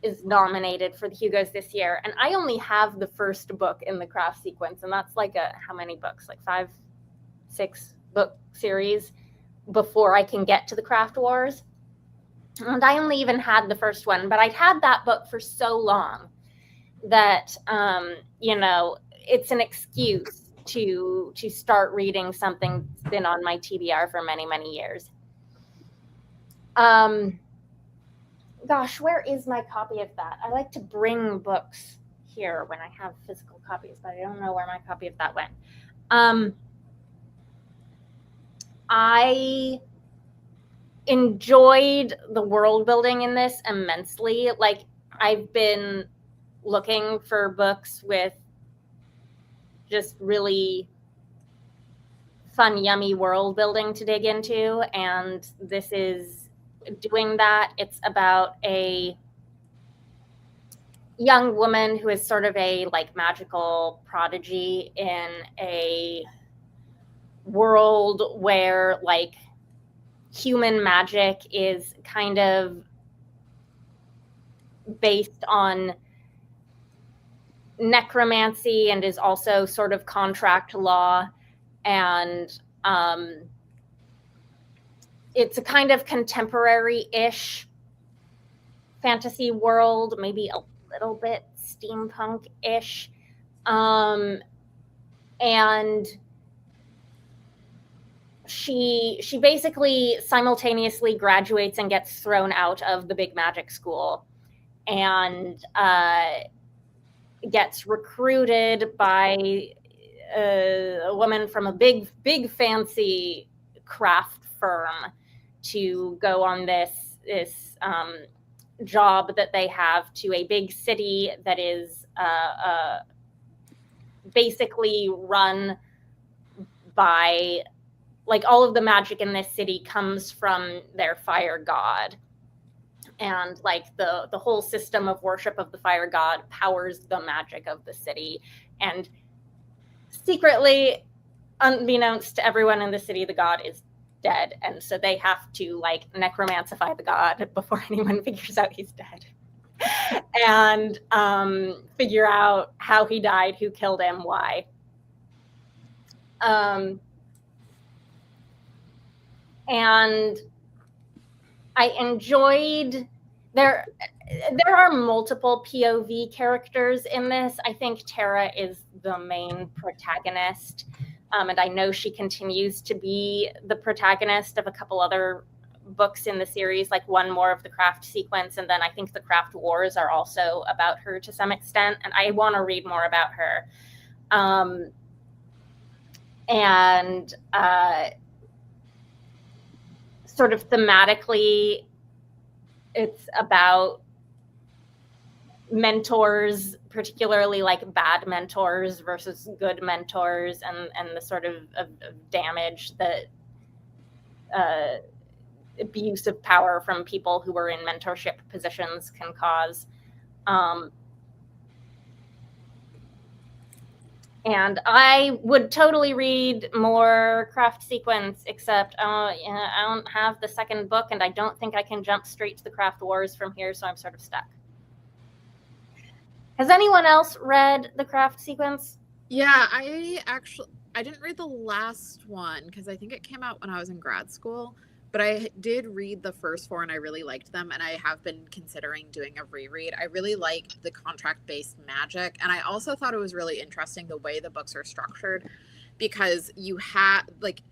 Speaker 4: is nominated for the Hugos this year. And I only have the first book in the Craft sequence. And that's like how many books? Like 5, 6 book series before I can get to the Craft Wars. And I only even had the first one, but I'd had that book for so long that, you know, it's an excuse to start reading something that's been on my TBR for many, many years. Gosh, where is my copy of that? I like to bring books here when I have physical copies, but I don't know where my copy of that went. I enjoyed the world building in this immensely. Like, I've been looking for books with just really fun, yummy world building to dig into, and this is doing that. It's about a young woman who is sort of a like magical prodigy in a world where like human magic is kind of based on necromancy and is also sort of contract law, and it's a kind of contemporary-ish fantasy world, maybe a little bit steampunk-ish. And she basically simultaneously graduates and gets thrown out of the big magic school, and gets recruited by a woman from a big fancy craft firm to go on this job that they have to a big city that is basically run by, like, all of the magic in this city comes from their fire god, and like the whole system of worship of the fire god powers the magic of the city. And secretly, unbeknownst to everyone in the city, the god is dead, and so they have to like necromancify the god before anyone figures out he's dead, and figure out how he died, who killed him, why. And I enjoyed there are multiple POV characters in this. I think Tara is the main protagonist. And I know she continues to be the protagonist of a couple other books in the series, like one more of the Craft sequence. And then I think the Craft Wars are also about her to some extent. And I want to read more about her. Sort of thematically, it's about mentors, particularly like bad mentors versus good mentors, and the sort of damage that abuse of power from people who are in mentorship positions can cause. And I would totally read more Craft sequence, except I don't have the second book, and I don't think I can jump straight to the Craft Wars from here, so I'm sort of stuck. Has anyone else read the Craft sequence?
Speaker 2: Yeah, I didn't read the last one because I think it came out when I was in grad school, but I did read the first four and I really liked them, and I have been considering doing a reread. I really liked the contract-based magic, and I also thought it was really interesting the way the books are structured, because you have, like,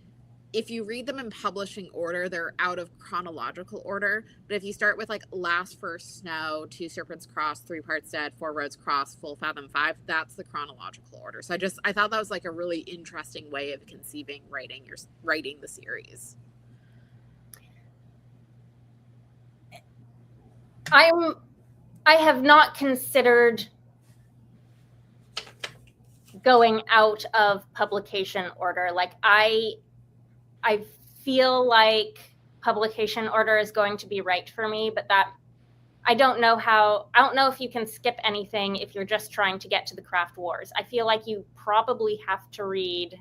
Speaker 2: if you read them in publishing order, they're out of chronological order. But if you start with like Last First Snow, Two Serpents Crossed, Three Parts Dead, Four Roads Crossed, Full Fathom 5, that's the chronological order. So I thought that was like a really interesting way of conceiving writing the series.
Speaker 4: I have not considered going out of publication order. Like I feel like publication order is going to be right for me, but that I don't know if you can skip anything if you're just trying to get to the Craft Wars. I feel like you probably have to read,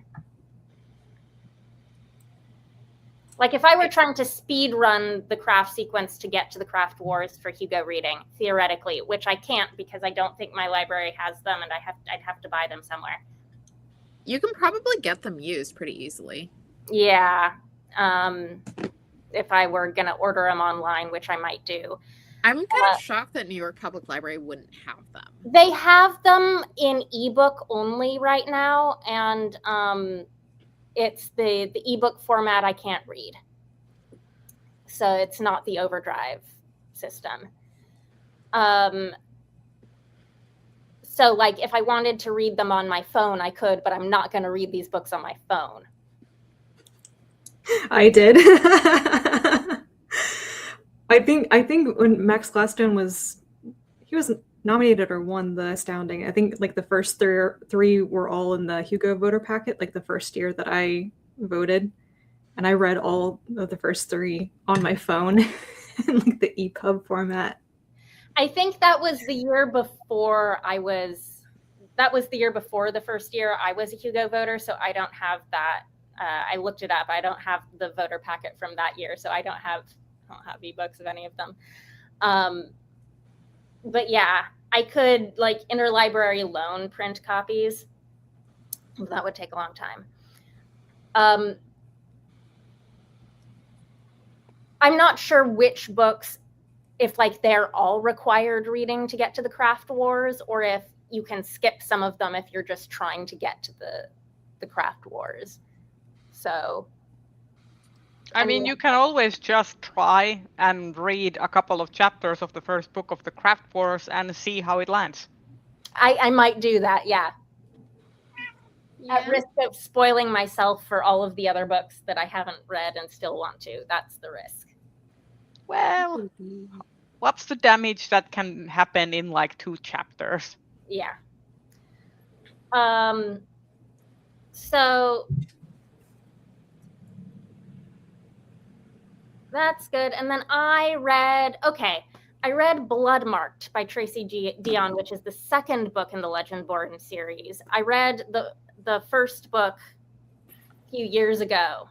Speaker 4: like if I were trying to speed run the Craft sequence to get to the Craft Wars for Hugo reading, theoretically, which I can't because I don't think my library has them, and I'd have to buy them somewhere.
Speaker 2: You can probably get them used pretty easily.
Speaker 4: Yeah, if I were going to order them online, which I might do.
Speaker 2: I'm kind of shocked that New York Public Library wouldn't have them.
Speaker 4: They have them in ebook only right now, and it's the ebook format I can't read. So it's not the Overdrive system. So like if I wanted to read them on my phone, I could, but I'm not going to read these books on my phone.
Speaker 3: I did. I think when Max Gladstone was nominated or won the Astounding, I think like the first three were all in the Hugo voter packet, like the first year that I voted. And I read all of the first three on my phone in like the EPUB format.
Speaker 4: I think that was the year before the first year I was a Hugo voter, so I don't have that. I looked it up. I don't have the voter packet from that year, so I don't have ebooks of any of them. But yeah, I could like interlibrary loan print copies. That would take a long time. I'm not sure which books, if like they're all required reading to get to the Craft Wars, or if you can skip some of them if you're just trying to get to the Craft Wars. So
Speaker 1: I mean, you can always just try and read a couple of chapters of the first book of the Craft Wars and see how it lands.
Speaker 4: I might do that, yeah. At risk of spoiling myself for all of the other books that I haven't read and still want to. That's the risk.
Speaker 1: Well, what's the damage that can happen in like 2 chapters?
Speaker 4: Yeah. So that's good. And then I read Bloodmarked by Tracy Dion, which is the second book in the Legendborn series. I read the first book a few years ago.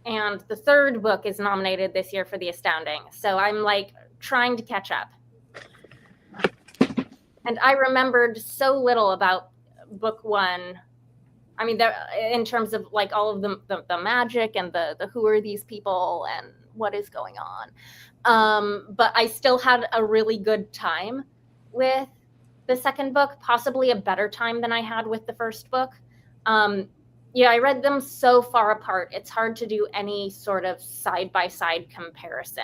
Speaker 4: And the third book is nominated this year for the Astounding. So I'm like trying to catch up. And I remembered so little about book 1. I mean, in terms of like all of the magic and the who are these people and what is going on. But I still had a really good time with the second book, possibly a better time than I had with the first book. Yeah, I read them so far apart. It's hard to do any sort of side-by-side comparison.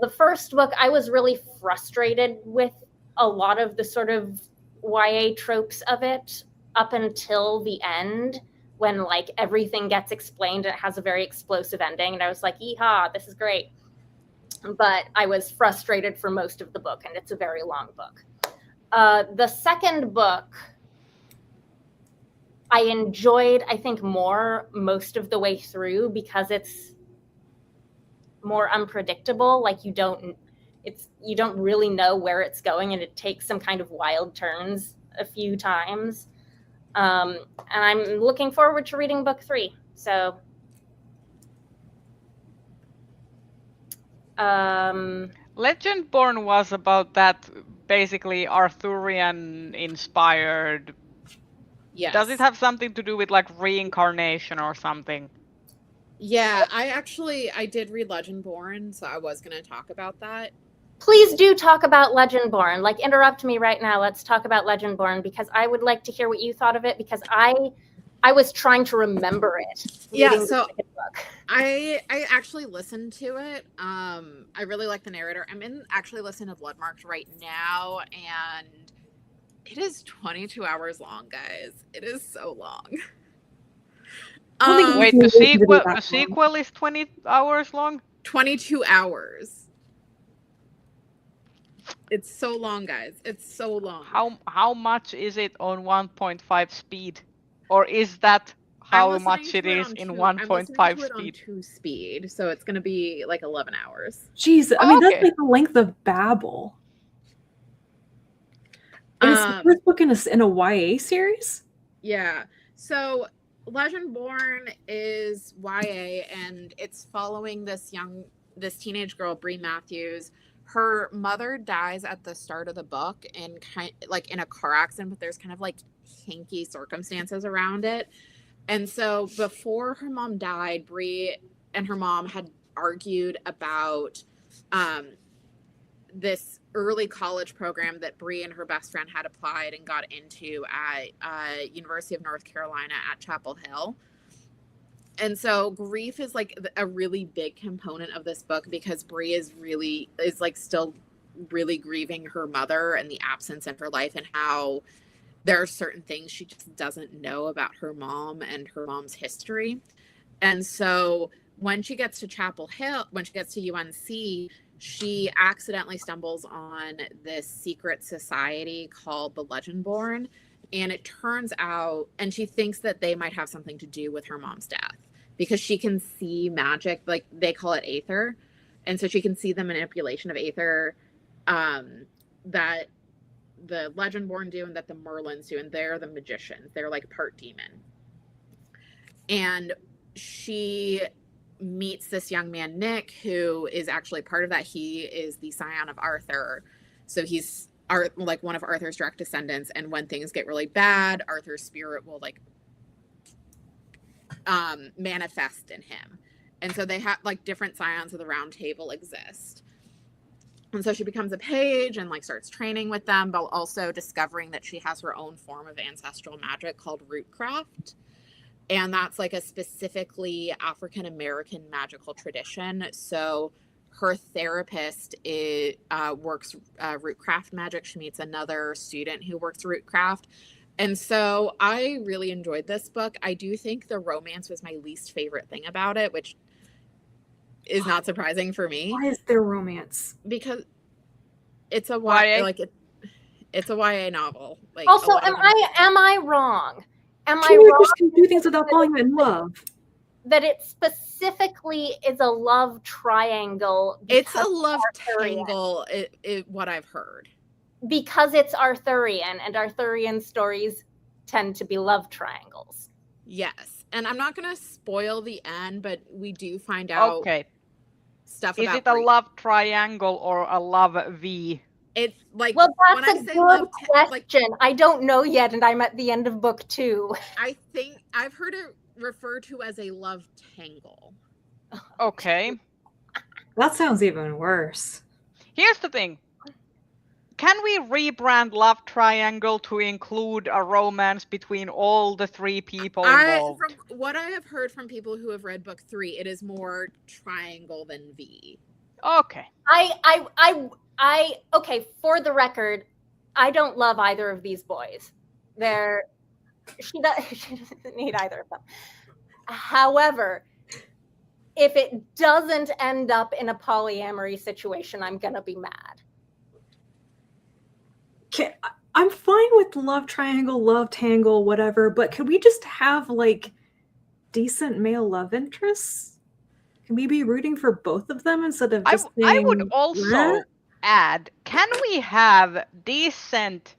Speaker 4: The first book, I was really frustrated with a lot of the sort of YA tropes of it up until the end, when like everything gets explained and it has a very explosive ending. And I was like, yeehaw, this is great. But I was frustrated for most of the book, and it's a very long book. The second book, I enjoyed, I think, more most of the way through because it's more unpredictable. Like you don't really know where it's going, and it takes some kind of wild turns a few times. And I'm looking forward to reading book 3. So,
Speaker 1: Legendborn was about that basically Arthurian inspired.
Speaker 2: Yes.
Speaker 1: Does it have something to do with like reincarnation or something?
Speaker 2: Yeah, I did read Legendborn, so I was going to talk about that.
Speaker 4: Please do talk about Legendborn. Like, interrupt me right now. Let's talk about Legendborn, because I would like to hear what you thought of it, because I was trying to remember it.
Speaker 2: Yeah, so I actually listened to it. I really like the narrator. I'm actually listening to Bloodmarked right now, and it is 22 hours long, guys. It is so long.
Speaker 1: Wait, the sequel is 20 hours long?
Speaker 2: 22 hours. It's so long, guys. It's so long.
Speaker 1: How much is it on 1.5 speed? Or is that how much it is in 1.5 speed?
Speaker 2: On 2 speed, so it's going to be like 11 hours.
Speaker 3: Jeez, I mean, that's like the length of Babel. Is the first book in a YA series?
Speaker 2: Yeah. So Legendborn is YA, and it's following this teenage girl, Bree Matthews. Her mother dies at the start of the book in in a car accident, but there's kind of like hinky circumstances around it. And so before her mom died, Bree and her mom had argued about this early college program that Bree and her best friend had applied and got into at University of North Carolina at Chapel Hill. And so grief is like a really big component of this book because Bree is like still really grieving her mother and the absence in her life, and how there are certain things she just doesn't know about her mom and her mom's history. And so when she gets to Chapel Hill, when she gets to UNC, she accidentally stumbles on this secret society called the Legendborn. And it turns out, and she thinks that they might have something to do with her mom's death because she can see magic, like they call it Aether. And so she can see the manipulation of Aether that the Legendborn do and that the Merlins do. And they're the magicians. They're like part demon. And she meets this young man, Nick, who is actually part of that. He is the scion of Arthur. So he's like one of Arthur's direct descendants. And when things get really bad, Arthur's spirit will like manifest in him. And so they have like different scions of the Round Table exist. And so she becomes a page and like starts training with them, but also discovering that she has her own form of ancestral magic called Rootcraft. And that's like a specifically African-American magical tradition. So her therapist works Rootcraft magic. She meets another student who works Rootcraft. And so I really enjoyed this book. I do think the romance was my least favorite thing about it, which is not surprising for me.
Speaker 3: Why is there romance?
Speaker 2: Because it's a YA, like it's a YA novel. Like
Speaker 4: also, am I wrong? Am I
Speaker 3: Teenagers can do things without falling in love.
Speaker 4: That it specifically is a love triangle.
Speaker 2: It's a love triangle, what I've heard.
Speaker 4: Because it's Arthurian, and Arthurian stories tend to be love triangles.
Speaker 2: Yes. And I'm not going to spoil the end, but we do find out stuff about...
Speaker 1: Is it a love triangle or a love V?
Speaker 2: It's like,
Speaker 4: well, that's
Speaker 2: when
Speaker 4: a good question. I don't know yet, and I'm at the end of book 2.
Speaker 2: I think I've heard it referred to as a love tangle.
Speaker 1: Okay.
Speaker 3: That sounds even worse.
Speaker 1: Here's the thing. Can we rebrand love triangle to include a romance between all the 3 people involved?
Speaker 2: From what I have heard from people who have read book 3, it is more triangle than V.
Speaker 1: Okay.
Speaker 4: Okay, for the record, I don't love either of these boys. She doesn't need either of them. However, if it doesn't end up in a polyamory situation, I'm gonna be mad.
Speaker 3: I'm fine with love triangle, love tangle, whatever, but could we just have like decent male love interests? Can we be rooting for both of them instead of just
Speaker 1: I would also add, can we have decent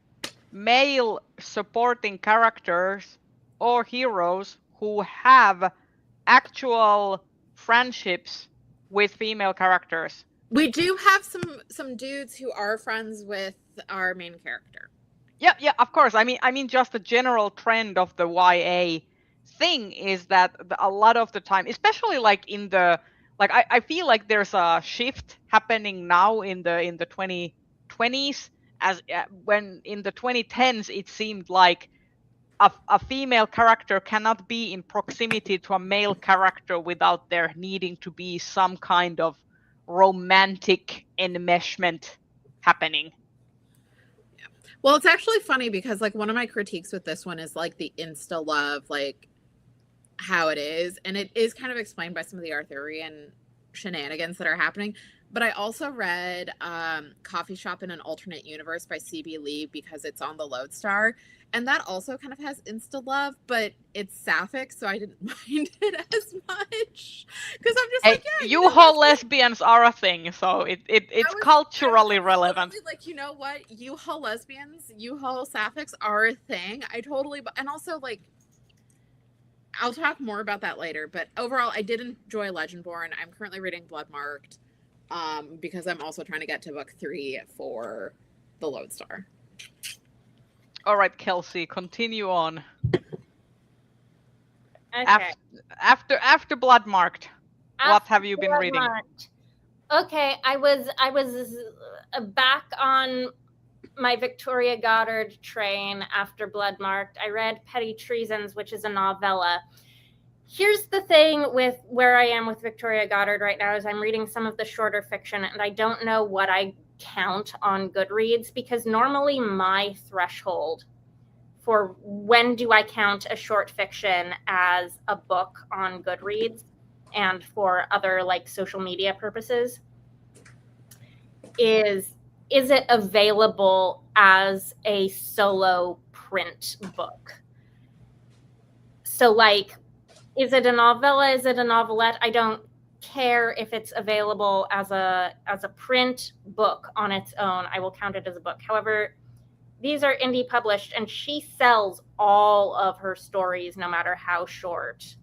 Speaker 1: male supporting characters or heroes who have actual friendships with female characters?
Speaker 2: We do have some dudes who are friends with our main character.
Speaker 1: Yeah, of course. I mean, just the general trend of the YA thing is that a lot of the time, especially like in the I feel like there's a shift happening now in the 2020s, as when in the 2010s it seemed like a female character cannot be in proximity to a male character without there needing to be some kind of romantic enmeshment happening.
Speaker 2: Well, it's actually funny because like one of my critiques with this one is like the insta love, like how it is, and it is kind of explained by some of the Arthurian shenanigans that are happening. But I also read Coffee Shop in an Alternate Universe by C.B. Lee because it's on the Lodestar, and that also kind of has insta love, but it's sapphic, so I didn't mind it as much because I'm just like, yeah,
Speaker 1: U-Haul lesbians are a thing, so it's culturally relevant.
Speaker 2: Like, you know what, U-Haul lesbians, U-Haul sapphics are a thing. I totally, and also like, I'll talk more about that later. But overall, I did enjoy Legendborn. I'm currently reading Bloodmarked because I'm also trying to get to book 3 for the Lodestar.
Speaker 1: All right, Kelsey, continue on.
Speaker 4: Okay.
Speaker 1: After Bloodmarked, what have you been reading?
Speaker 4: Okay, I was back on my Victoria Goddard train after Bloodmarked. I read Petty Treasons, which is a novella. Here's the thing with where I am with Victoria Goddard right now is I'm reading some of the shorter fiction, and I don't know what I count on Goodreads, because normally my threshold for when do I count a short fiction as a book on Goodreads and for other like social media purposes is it available as a solo print book? So like, is it a novella? Is it a novelette? I don't care if it's available as a print book on its own. I will count it as a book. However, these are indie published, and she sells all of her stories, no matter how short,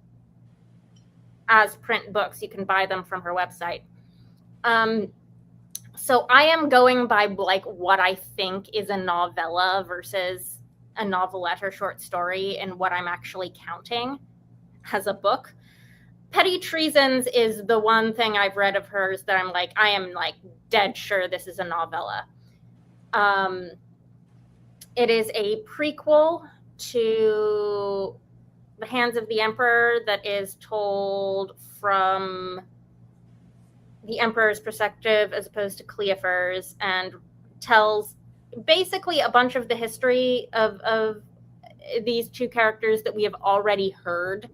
Speaker 4: as print books. You can buy them from her website. So I am going by like what I think is a novella versus a novelette or short story, and what I'm actually counting as a book. Petty Treasons is the one thing I've read of hers that I'm like, I am like dead sure this is a novella. It is a prequel to The Hands of the Emperor that is told from the Emperor's perspective as opposed to Cleopher's, and tells basically a bunch of the history of these two characters that we have already heard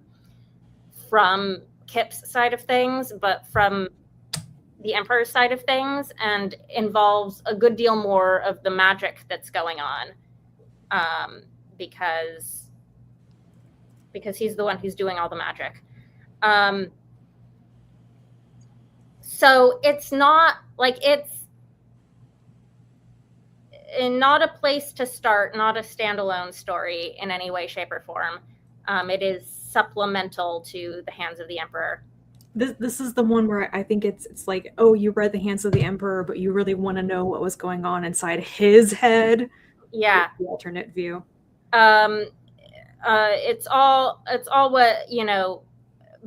Speaker 4: from Kip's side of things, but from the Emperor's side of things, and involves a good deal more of the magic that's going on, because he's the one who's doing all the magic. So it's not like, it's not a place to start, not a standalone story in any way, shape, or form. It is supplemental to The Hands of the Emperor.
Speaker 3: This is the one where I think it's like, oh, you read The Hands of the Emperor, but you really want to know what was going on inside his head.
Speaker 4: Yeah.
Speaker 3: The alternate view.
Speaker 4: It's all what, you know,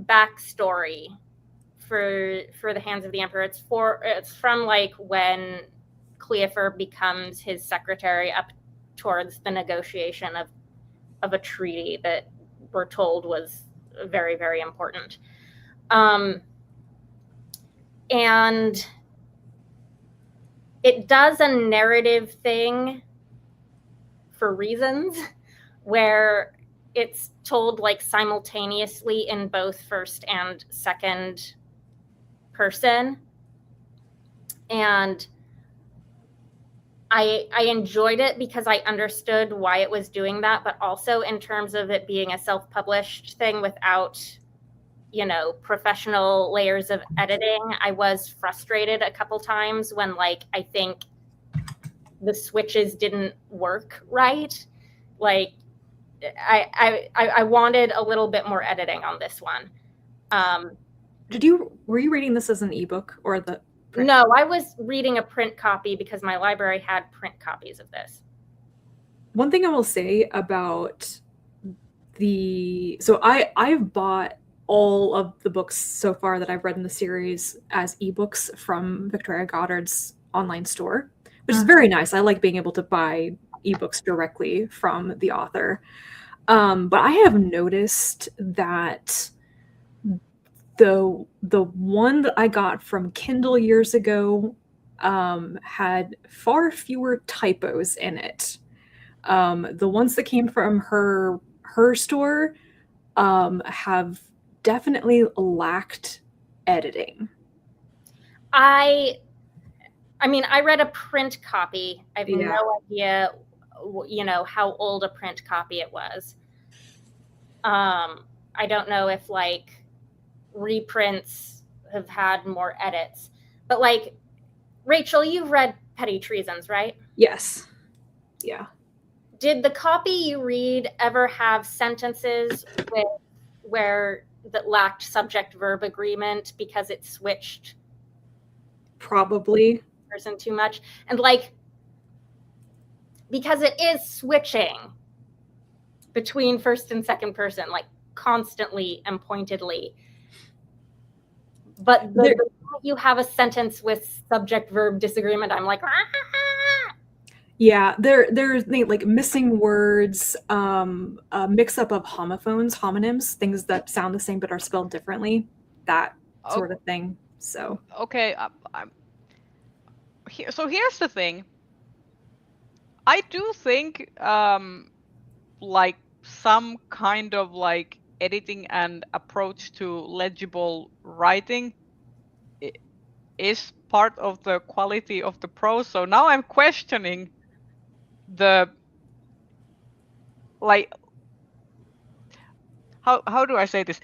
Speaker 4: backstory for The Hands of the Emperor. It's from like when Cleopher becomes his secretary up towards the negotiation of a treaty that we're told was very, very important. And it does a narrative thing for reasons where it's told like simultaneously in both first and second person. And I enjoyed it because I understood why it was doing that, but also in terms of it being a self-published thing without, you know, professional layers of editing, I was frustrated a couple times when like I think the switches didn't work right. Like I wanted a little bit more editing on this one.
Speaker 3: Were you reading this as an ebook or the print?
Speaker 4: No, I was reading a print copy because my library had print copies of this.
Speaker 3: One thing I will say about so I've bought all of the books so far that I've read in the series as ebooks from Victoria Goddard's online store, which is very nice. I like being able to buy ebooks directly from the author. But I have noticed that the one that I got from Kindle years ago had far fewer typos in it. The ones that came from her store have definitely lacked editing.
Speaker 4: I mean, I read a print copy. I have no idea, you know, how old a print copy it was. I don't know if like reprints have had more edits, but like, Rachel, you've read Petty Treasons, right?
Speaker 3: Yes. Yeah.
Speaker 4: Did the copy you read ever have sentences that lacked subject-verb agreement because it switched?
Speaker 3: Probably.
Speaker 4: Person too much. And like, because it is switching between first and second person, like constantly and pointedly. But the moment you have a sentence with subject-verb disagreement, I'm like,
Speaker 3: yeah, there's like missing words, a mix-up of homonyms, things that sound the same but are spelled differently, that sort of thing. So
Speaker 1: okay, so here's the thing. I do think like some kind of like editing and approach to legible writing is part of the quality of the prose. So now I'm questioning the like how do I say this?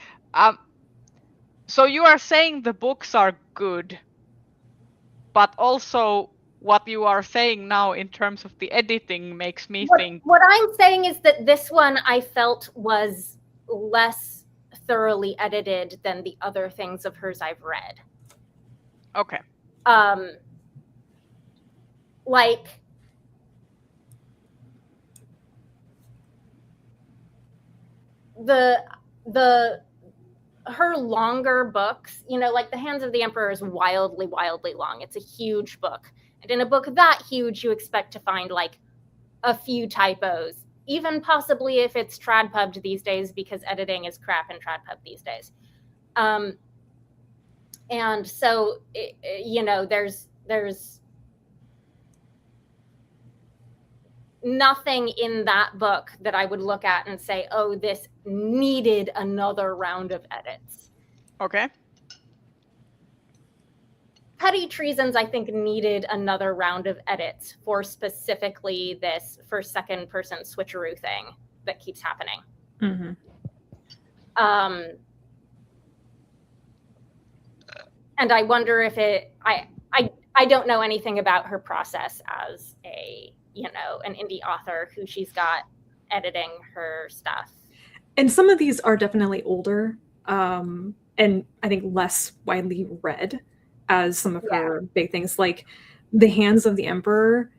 Speaker 1: So you are saying the books are good, but also what you are saying now in terms of the editing makes me think.
Speaker 4: What I'm saying is that this one I felt was less thoroughly edited than the other things of hers I've read.
Speaker 1: Okay.
Speaker 4: Like her longer books, you know, like The Hands of the Emperor is wildly long. It's a huge book. And in a book that huge, you expect to find like a few typos, even possibly if it's tradpubbed these days, because editing is crap in tradpub these days. And so, you know, there's nothing in that book that I would look at and say, oh, this needed another round of edits.
Speaker 1: Okay.
Speaker 4: Petty Treasons, I think, needed another round of edits for specifically this first-second person switcheroo thing that keeps happening.
Speaker 3: Mm-hmm.
Speaker 4: And I wonder if I don't know anything about her process as a, you know, an indie author who she's got editing her stuff.
Speaker 3: And some of these are definitely older, and I think less widely read as some of her big things, like The Hands of the Emperor,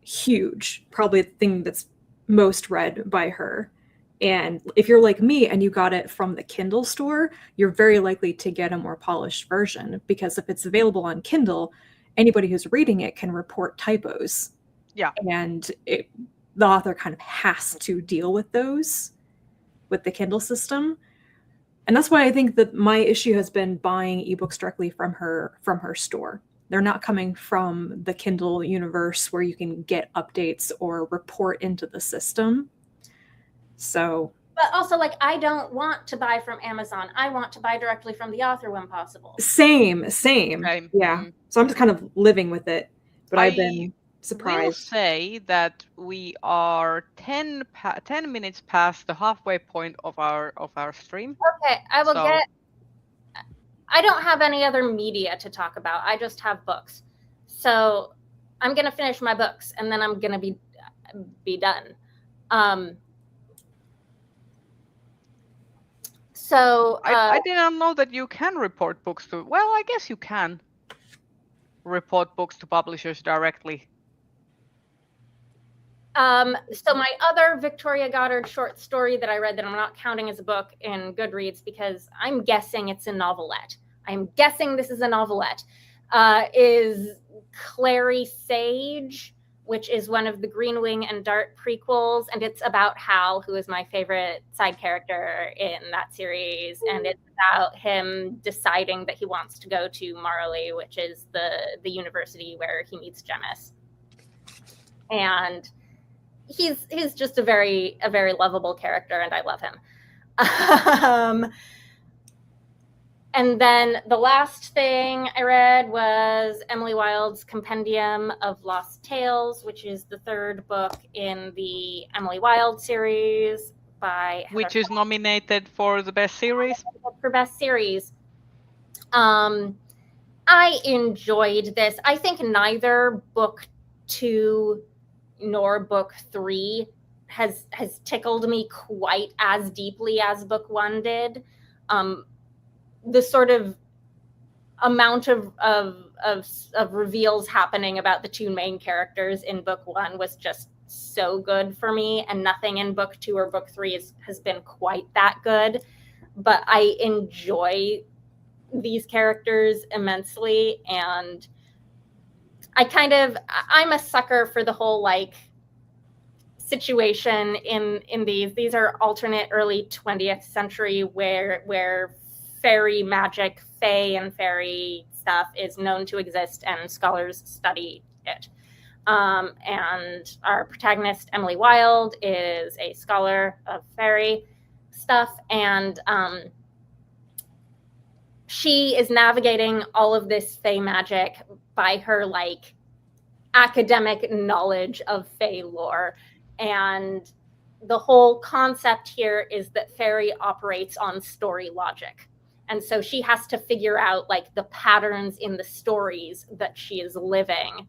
Speaker 3: huge, probably the thing that's most read by her. And if you're like me and you got it from the Kindle store, you're very likely to get a more polished version, because if it's available on Kindle, anybody who's reading it can report typos.
Speaker 1: Yeah.
Speaker 3: And the author kind of has to deal with those with the Kindle system. And that's why I think that my issue has been buying ebooks directly from her store. They're not coming from the Kindle universe where you can get updates or report into the system. So,
Speaker 4: but also, like, I don't want to buy from Amazon. I want to buy directly from the author when possible.
Speaker 3: Same.
Speaker 1: Right.
Speaker 3: Yeah. So I'm just kind of living with it, but I've been surprised.
Speaker 1: I will say that we are 10 minutes past the halfway point of our stream.
Speaker 4: Okay, I don't have any other media to talk about. I just have books. So I'm going to finish my books and then I'm going to be done. So
Speaker 1: I did not know that you can report books to, well, I guess you can report books to publishers directly.
Speaker 4: So my other Victoria Goddard short story that I read that I'm not counting as a book in Goodreads because I'm guessing it's a novelette. I'm guessing this is a novelette, is Clary Sage, which is one of the Green Wing and Dart prequels. And it's about Hal, who is my favorite side character in that series. And it's about him deciding that he wants to go to Marley, which is the university where he meets Gemmis. And he's just a very lovable character, and I love him. And then the last thing I read was Emily Wilde's Compendium of Lost Tales, which is the third book in the Emily Wilde series by Heather
Speaker 1: which is nominated for the best series.
Speaker 4: For best series. I enjoyed this. I think neither book 2 nor book 3 has tickled me quite as deeply as book 1 did. The sort of amount of reveals happening about the 2 main characters in book 1 was just so good for me, and nothing in book 2 or book 3 has been quite that good. But I enjoy these characters immensely, and I'm a sucker for the whole like situation in these are alternate early 20th century where fairy magic, fae and fairy stuff is known to exist and scholars study it. And our protagonist, Emily Wilde, is a scholar of fairy stuff, and she is navigating all of this fae magic by her like academic knowledge of fae lore. And the whole concept here is that fairy operates on story logic. And so she has to figure out like the patterns in the stories that she is living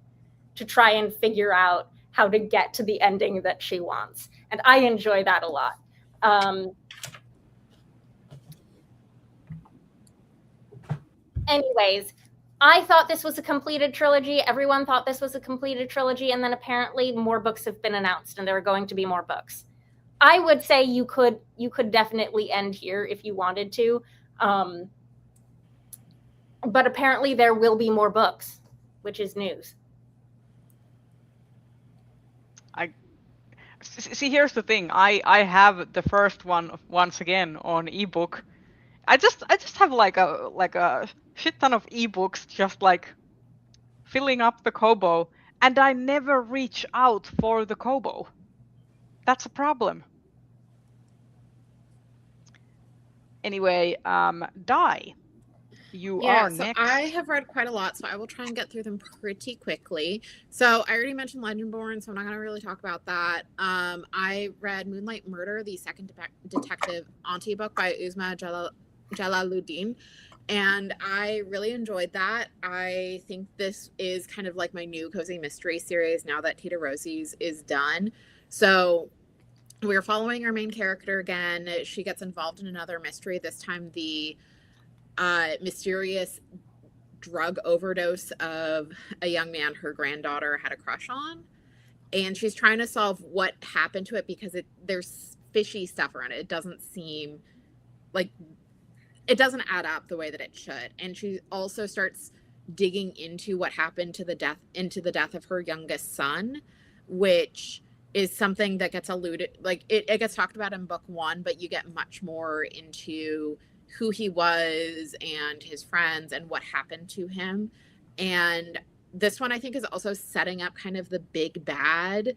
Speaker 4: to try and figure out how to get to the ending that she wants. And I enjoy that a lot. Anyways, I thought this was a completed trilogy. Everyone thought this was a completed trilogy. And then apparently more books have been announced and there are going to be more books. I would say you could definitely end here if you wanted to. But apparently there will be more books, which is news.
Speaker 1: See, here's the thing. I have the first one once again on ebook. I just have like a shit ton of ebooks just like filling up the Kobo, and I never reach out for the Kobo. That's a problem. Anyway, Dai, you are
Speaker 2: so
Speaker 1: next.
Speaker 2: I have read quite a lot, so I will try and get through them pretty quickly. So I already mentioned Legendborn, so I'm not going to really talk about that. I read Moonlight Murder, the second detective auntie book by Uzma Jalaluddin, and I really enjoyed that. I think this is kind of like my new cozy mystery series now that Tita Rosie's is done. So we're following our main character again. She gets involved in another mystery, this time the mysterious drug overdose of a young man her granddaughter had a crush on, and she's trying to solve what happened to it because there's fishy stuff around it. It doesn't seem like it doesn't add up the way that it should. And she also starts digging into what happened to the death of her youngest son, which is something that gets alluded, like it gets talked about in book 1, but you get much more into who he was and his friends and what happened to him. And this one I think is also setting up kind of the big bad,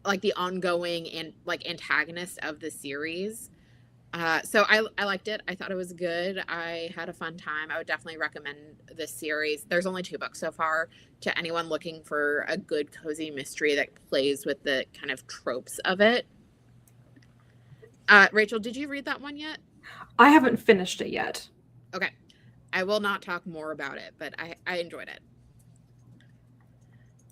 Speaker 2: like the ongoing and like antagonist of the series. So I liked it. I thought it was good. I had a fun time. I would definitely recommend this series. There's only 2 books so far to anyone looking for a good cozy mystery that plays with the kind of tropes of it. Rachel, did you read that one yet?
Speaker 3: I haven't finished it yet.
Speaker 2: Okay. I will not talk more about it, but I enjoyed it.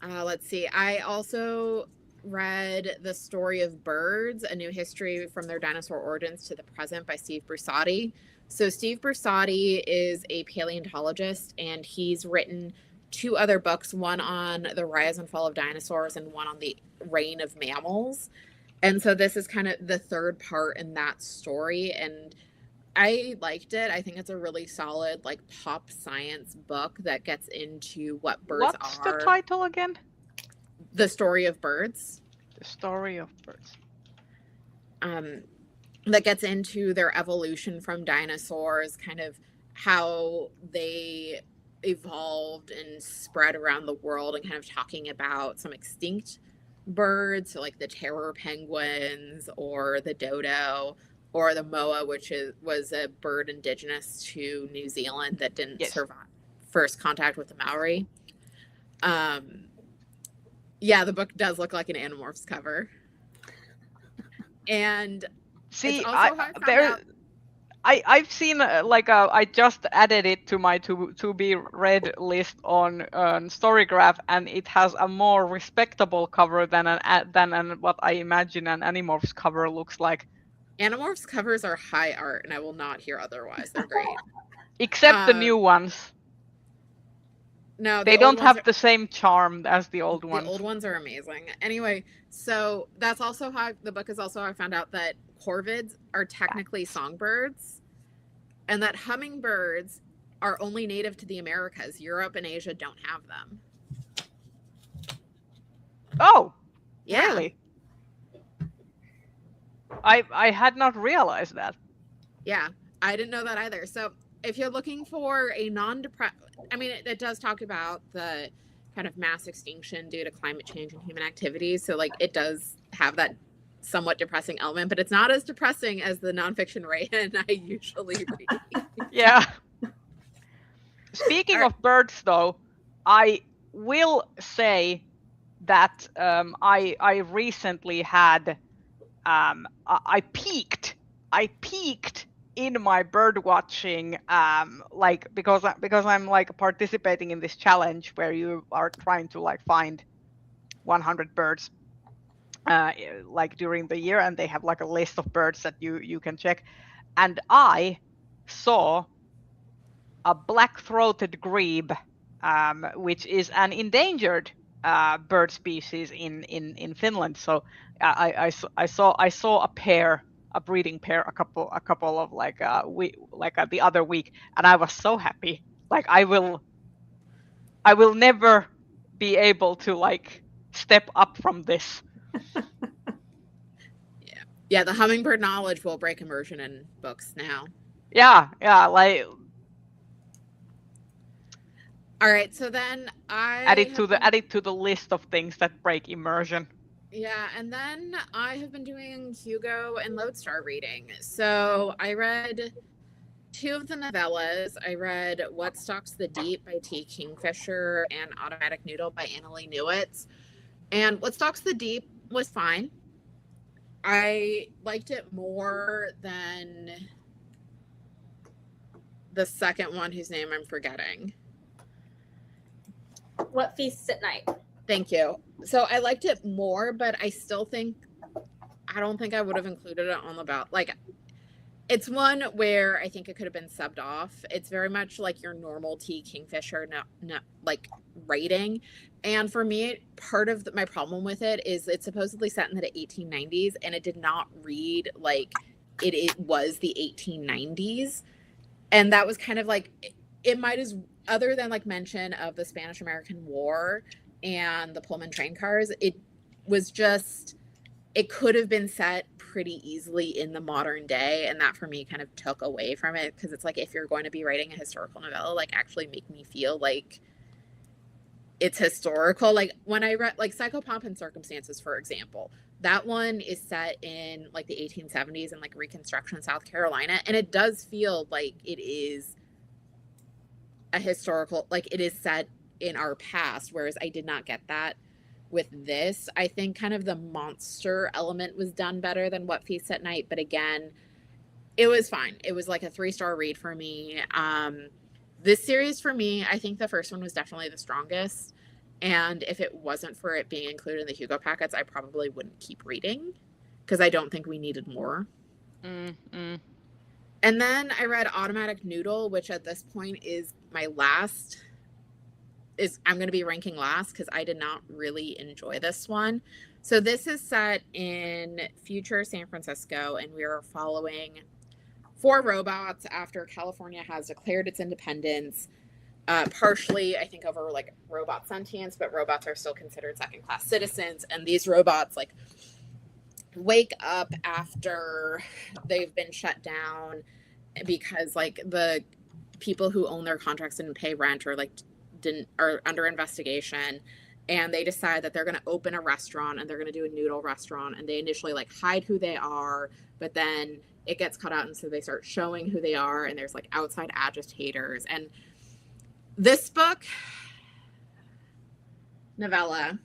Speaker 2: Let's see. I also read The Story of Birds, A New History from Their Dinosaur Origins to the Present by Steve Brusatte. So Steve Brusatte is a paleontologist, and he's written 2 other books, one on the rise and fall of dinosaurs and one on the reign of mammals. And so this is kind of the third part in that story, and I liked it. I think it's a really solid, like, pop science book that gets into what birds are.
Speaker 1: What's the title again?
Speaker 2: The Story of Birds.
Speaker 1: The Story of Birds.
Speaker 2: That gets into their evolution from dinosaurs, kind of how they evolved and spread around the world, and kind of talking about some extinct birds, so like the terror penguins or the dodo or the moa, which was a bird indigenous to New Zealand that didn't survive first contact with the Maori. Yeah, the book does look like an Animorphs cover. And
Speaker 1: see,
Speaker 2: I've
Speaker 1: seen I just added it to my to be read list on Storygraph, and it has a more respectable cover than what I imagine an Animorphs cover looks like.
Speaker 2: Animorphs covers are high art, and I will not hear otherwise. They're great.
Speaker 1: Except the new ones.
Speaker 2: No,
Speaker 1: they don't have the same charm as the old ones.
Speaker 2: The old ones are amazing. Anyway, so that's also how the book is also how I found out that corvids are technically songbirds, and that hummingbirds are only native to the Americas. Europe and Asia don't have them.
Speaker 1: Oh,
Speaker 2: Yeah.
Speaker 1: really? I had not realized that.
Speaker 2: Yeah, I didn't know that either. So if you're looking for a I mean, it does talk about the kind of mass extinction due to climate change and human activities. So like it does have that somewhat depressing element, but it's not as depressing as the nonfiction Rayan I usually read.
Speaker 1: Yeah. Speaking of birds, though, I will say that I recently had I peaked in my bird watching like because I'm like participating in this challenge where you are trying to like find 100 birds like during the year, and they have like a list of birds that you can check, and I saw a black-throated grebe, which is an endangered bird species in Finland. So I saw a pair, a breeding pair, a couple of like the other week, and I was so happy. Like I will never be able to like step up from this.
Speaker 2: Yeah, the hummingbird knowledge will break immersion in books now.
Speaker 1: Yeah, like.
Speaker 2: All right, so then I
Speaker 1: add it to the list of things that break immersion.
Speaker 2: Yeah, and then I have been doing Hugo and Lodestar reading. So I read 2 of the novellas. I read What Stalks the Deep by T. Kingfisher and Automatic Noodle by Annalee Newitz. And What Stalks the Deep was fine. I liked it more than the second one, whose name I'm forgetting.
Speaker 4: What Feasts at Night.
Speaker 2: Thank you. So I liked it more, but I don't think I would have included it on the ballot. Like, it's one where I think it could have been subbed off. It's very much like your normal T. Kingfisher, not like writing. And for me, part of my problem with it is it's supposedly set in the 1890s, and it did not read like it was the 1890s. And that was kind of like, it might as, other than like mention of the Spanish-American War and the Pullman train cars, it was just, it could have been set pretty easily in the modern day, and that for me kind of took away from it, because it's like, if you're going to be writing a historical novella, like actually make me feel like it's historical. Like when I read like Psychopomp and Circumstances, for example, that one is set in like the 1870s in like Reconstruction, South Carolina, and it does feel like it is a historical, like it is set in our past, whereas I did not get that with this. I think kind of the monster element was done better than What Feasts at Night, but again, it was fine. It was like a 3-star read for me. This series for me, I think the first one was definitely the strongest, and if it wasn't for it being included in the Hugo packets, I probably wouldn't keep reading, because I don't think we needed more. And then I read Automatic Noodle, which at this point is my last, I'm going to be ranking last because I did not really enjoy this one. So this is set in future San Francisco, and we are following 4 robots after California has declared its independence, partially, I think, over like robot sentience, but robots are still considered second-class citizens. And these robots like wake up after they've been shut down because like the people who own their contracts didn't pay rent, or like are under investigation, and they decide that they're going to open a restaurant, and they're going to do a noodle restaurant, and they initially like hide who they are, but then it gets cut out, and so they start showing who they are, and there's like outside agitators. And this book, novella,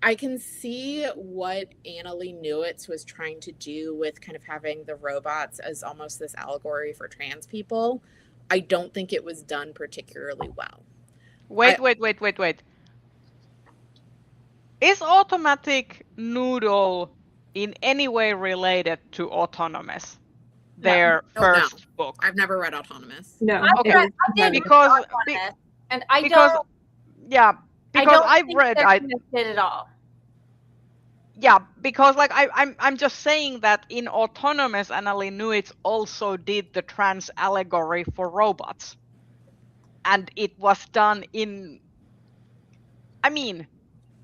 Speaker 2: I can see what Annalee Newitz was trying to do with kind of having the robots as almost this allegory for trans people. I don't think it was done particularly well.
Speaker 1: Wait. Is Automatic Noodle in any way related to Autonomous? Their first book.
Speaker 2: I've never read Autonomous.
Speaker 3: No.
Speaker 1: Okay.
Speaker 4: I did
Speaker 1: Because
Speaker 4: Autonomous, and I
Speaker 1: don't
Speaker 4: don't
Speaker 1: I've read
Speaker 4: they're connected at all.
Speaker 1: yeah, because like I'm just saying that in Autonomous, Annalee Newitz also did the trans allegory for robots, and it was done in, I mean,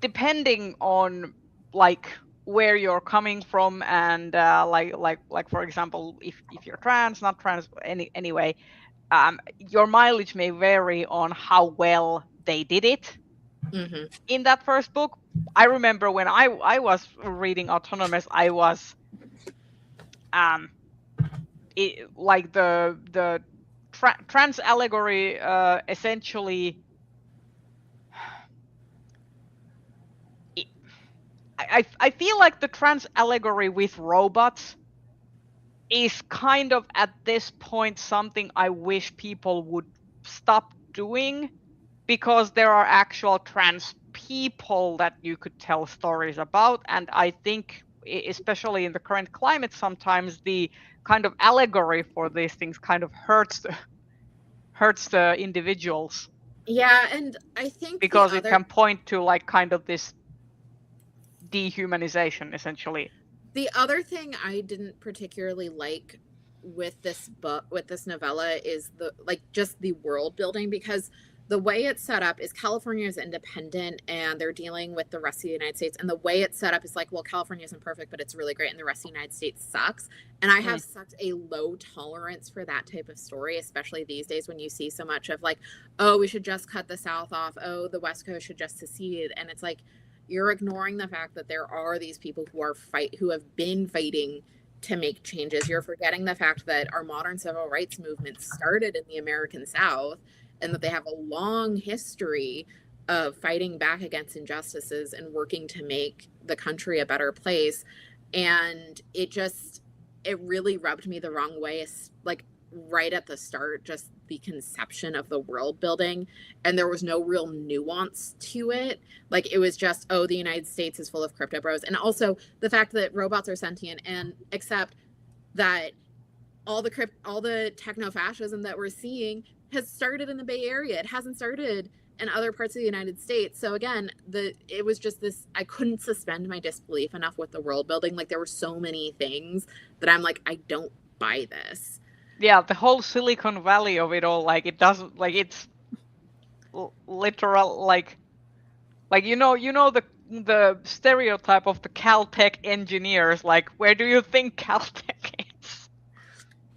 Speaker 1: depending on like where you're coming from, and like for example, if you're trans, not trans, anyway, your mileage may vary on how well they did it
Speaker 2: Mm-hmm.
Speaker 1: in that first book. I remember when I was reading Autonomous, I was like the trans allegory essentially. I feel like the trans allegory with robots is kind of at this point something I wish people would stop doing, because there are actual trans people that you could tell stories about. And I think, especially in the current climate, sometimes the kind of allegory for these things kind of hurts the individuals,
Speaker 2: Yeah, and I think
Speaker 1: because it can point to like kind of this dehumanization, essentially.
Speaker 2: the other thing I didn't particularly like with this book, with this novella, is just the world building, because the way it's set up is California is independent and they're dealing with the rest of the United States. And the way it's set up is like, well, California isn't perfect, but it's really great. And the rest of the United States sucks. And I have such a low tolerance for that type of story, especially these days when you see so much of like, oh, we should just cut the South off. Oh, the West Coast should just secede. And it's like, you're ignoring the fact that there are these people who have been fighting to make changes. You're forgetting the fact that our modern civil rights movement started in the American South, and that they have a long history of fighting back against injustices and working to make the country a better place. And it really rubbed me the wrong way, like right at the start, just the conception of the world building. And there was no real nuance to it. Like, it was just, oh, the United States is full of crypto bros. And also the fact that robots are sentient, and except that all the techno-fascism that we're seeing has started in the Bay Area. It hasn't started in other parts of the United States. So again, it was just this, I couldn't suspend my disbelief enough with the world building. Like, there were so many things that I'm like, I don't buy this.
Speaker 1: Yeah, the whole Silicon Valley of it all, like, it doesn't, like, it's literal, like you know the stereotype of the Caltech engineers. Like, where do you think Caltech is?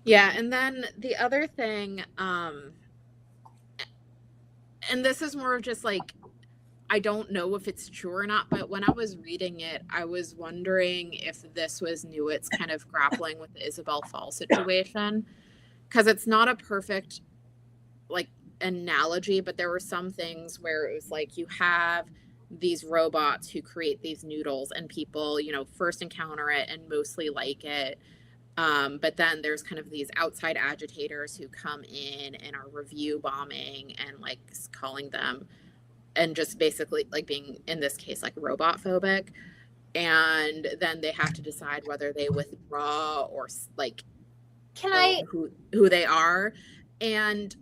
Speaker 2: Yeah, and then the other thing, and this is more of just like, I don't know if it's true or not, but when I was reading it, I was wondering if this was Newitz kind of grappling with the Isabel Fall situation, because it's not a perfect like analogy, but there were some things where it was like, you have these robots who create these noodles, and people, first encounter it and mostly like it. But then there's kind of these outside agitators who come in and are review bombing and like calling them, and just basically like being, in this case, like robot phobic. And then they have to decide whether they withdraw or like who they are. And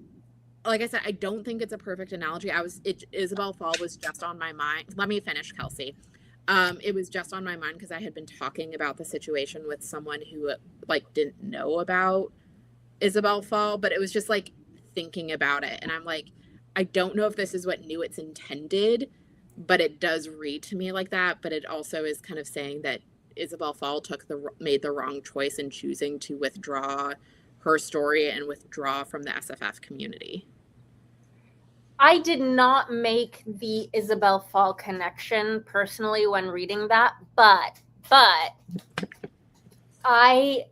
Speaker 2: like I said, I don't think it's a perfect analogy. Isabel Fall was just on my mind. Let me finish, Kelsey. It was just on my mind because I had been talking about the situation with someone who like didn't know about Isabel Fall, but it was just like thinking about it. And I'm like, I don't know if this is what Newitz intended, but it does read to me like that. But it also is kind of saying that Isabel Fall made the wrong choice in choosing to withdraw her story and withdraw from the SFF community.
Speaker 4: I did not make the Isabel Fall connection personally when reading that, but I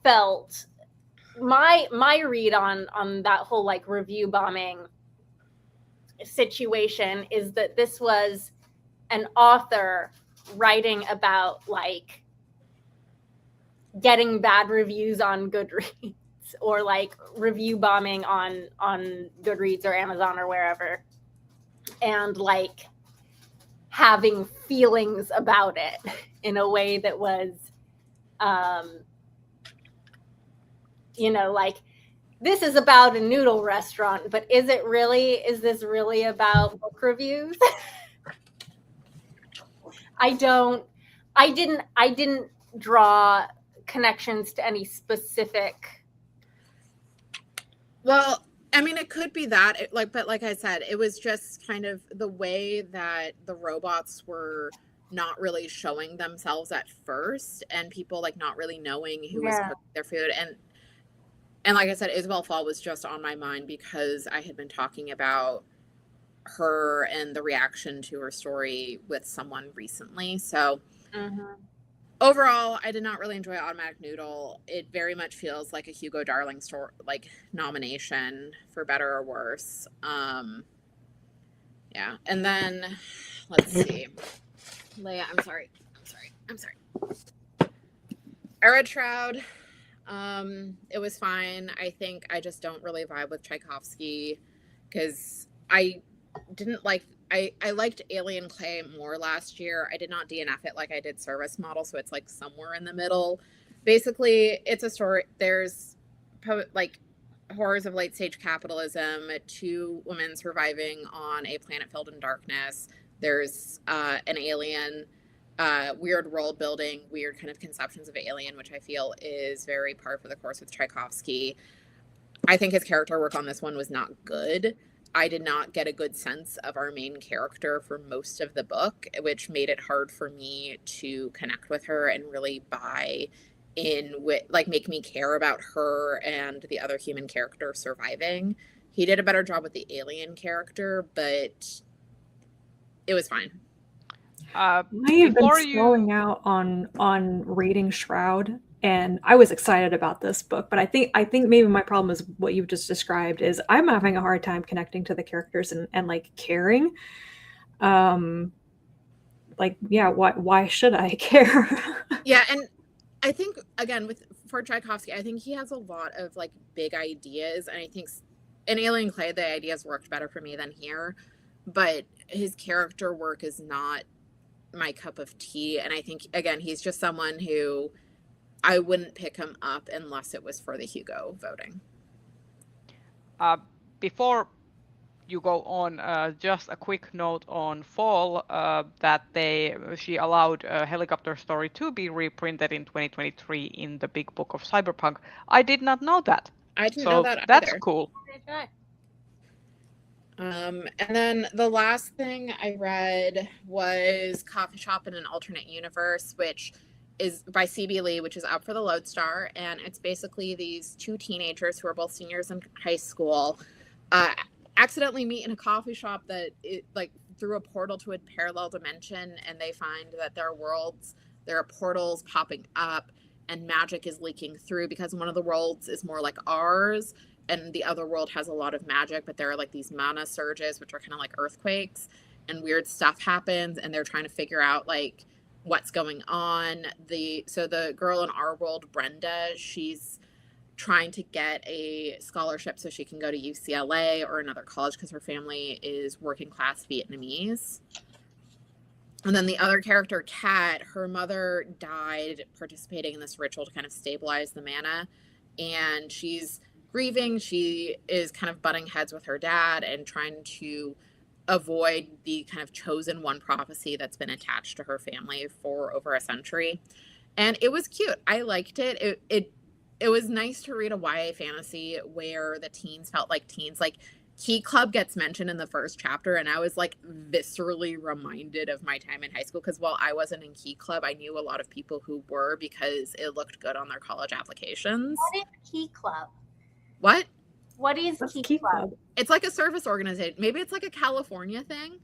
Speaker 4: felt my read on that whole like review bombing situation is that this was an author writing about like getting bad reviews on Goodreads, or like review bombing on Goodreads or Amazon or wherever, and like having feelings about it in a way that was, like, this is about a noodle restaurant, but is this really about book reviews? I didn't draw connections to any specific.
Speaker 2: Well, I mean, it could be that, but like I said, it was just kind of the way that the robots were not really showing themselves at first, and people like not really knowing who was cooking their food. And like I said, Isabel Fall was just on my mind because I had been talking about her and the reaction to her story with someone recently. So overall, I did not really enjoy Automatic Noodle. It very much feels like a Hugo Darling story, like nomination for better or worse. Yeah. And then let's see. Leia, I'm sorry. I read Shroud. It was fine. I think I just don't really vibe with Tchaikovsky because I didn't like, I liked Alien Clay more last year. I did not DNF it like I did Service Model, so it's like somewhere in the middle. Basically, it's a story. There's like horrors of late stage capitalism, 2 women surviving on a planet filled in darkness. There's an alien, weird world building, weird kind of conceptions of Alien, which I feel is very par for the course with Tchaikovsky. I think his character work on this one was not good. I did not get a good sense of our main character for most of the book, which made it hard for me to connect with her and really buy in with, like, make me care about her and the other human character surviving. He did a better job with the alien character, but it was fine.
Speaker 3: I have been scrolling out on reading Shroud, and I was excited about this book, but I think maybe my problem is what you've just described is I'm having a hard time connecting to the characters and like caring. Like, yeah, why should I care?
Speaker 2: Yeah, and I think again for Tchaikovsky, I think he has a lot of like big ideas, and I think in Alien Clay the ideas worked better for me than here, but his character work is not my cup of tea. And I think again he's just someone who I wouldn't pick him up unless it was for the Hugo voting.
Speaker 1: Before you go on, just a quick note on Fall, that she allowed Helicopter Story to be reprinted in 2023 in the Big Book of Cyberpunk. I did not know that.
Speaker 2: I didn't know that either.
Speaker 1: That's cool.
Speaker 2: And then the last thing I read was Coffee Shop in an Alternate Universe, which is by C.B. Lee, which is out for the Lodestar. And it's basically these 2 teenagers who are both seniors in high school accidentally meet in a coffee shop that like through a portal to a parallel dimension, and they find that there are portals popping up and magic is leaking through because one of the worlds is more like ours and the other world has a lot of magic, but there are like these mana surges, which are kind of like earthquakes, and weird stuff happens, and they're trying to figure out like what's going on. So the girl in our world, Brenda, she's trying to get a scholarship so she can go to UCLA or another college because her family is working class Vietnamese. And then the other character, Kat, her mother died participating in this ritual to kind of stabilize the mana, and she's grieving. She is kind of butting heads with her dad and trying to avoid the kind of chosen one prophecy that's been attached to her family for over a century. And it was cute. I liked it. It was nice to read a YA fantasy where the teens felt like teens. Like Key Club gets mentioned in the first chapter, and I was like viscerally reminded of my time in high school, because while I wasn't in Key Club, I knew a lot of people who were because it looked good on their college applications.
Speaker 4: What is Key Club?
Speaker 2: What?
Speaker 4: What is Key Club?
Speaker 2: It's like a service organization. Maybe it's like a California thing.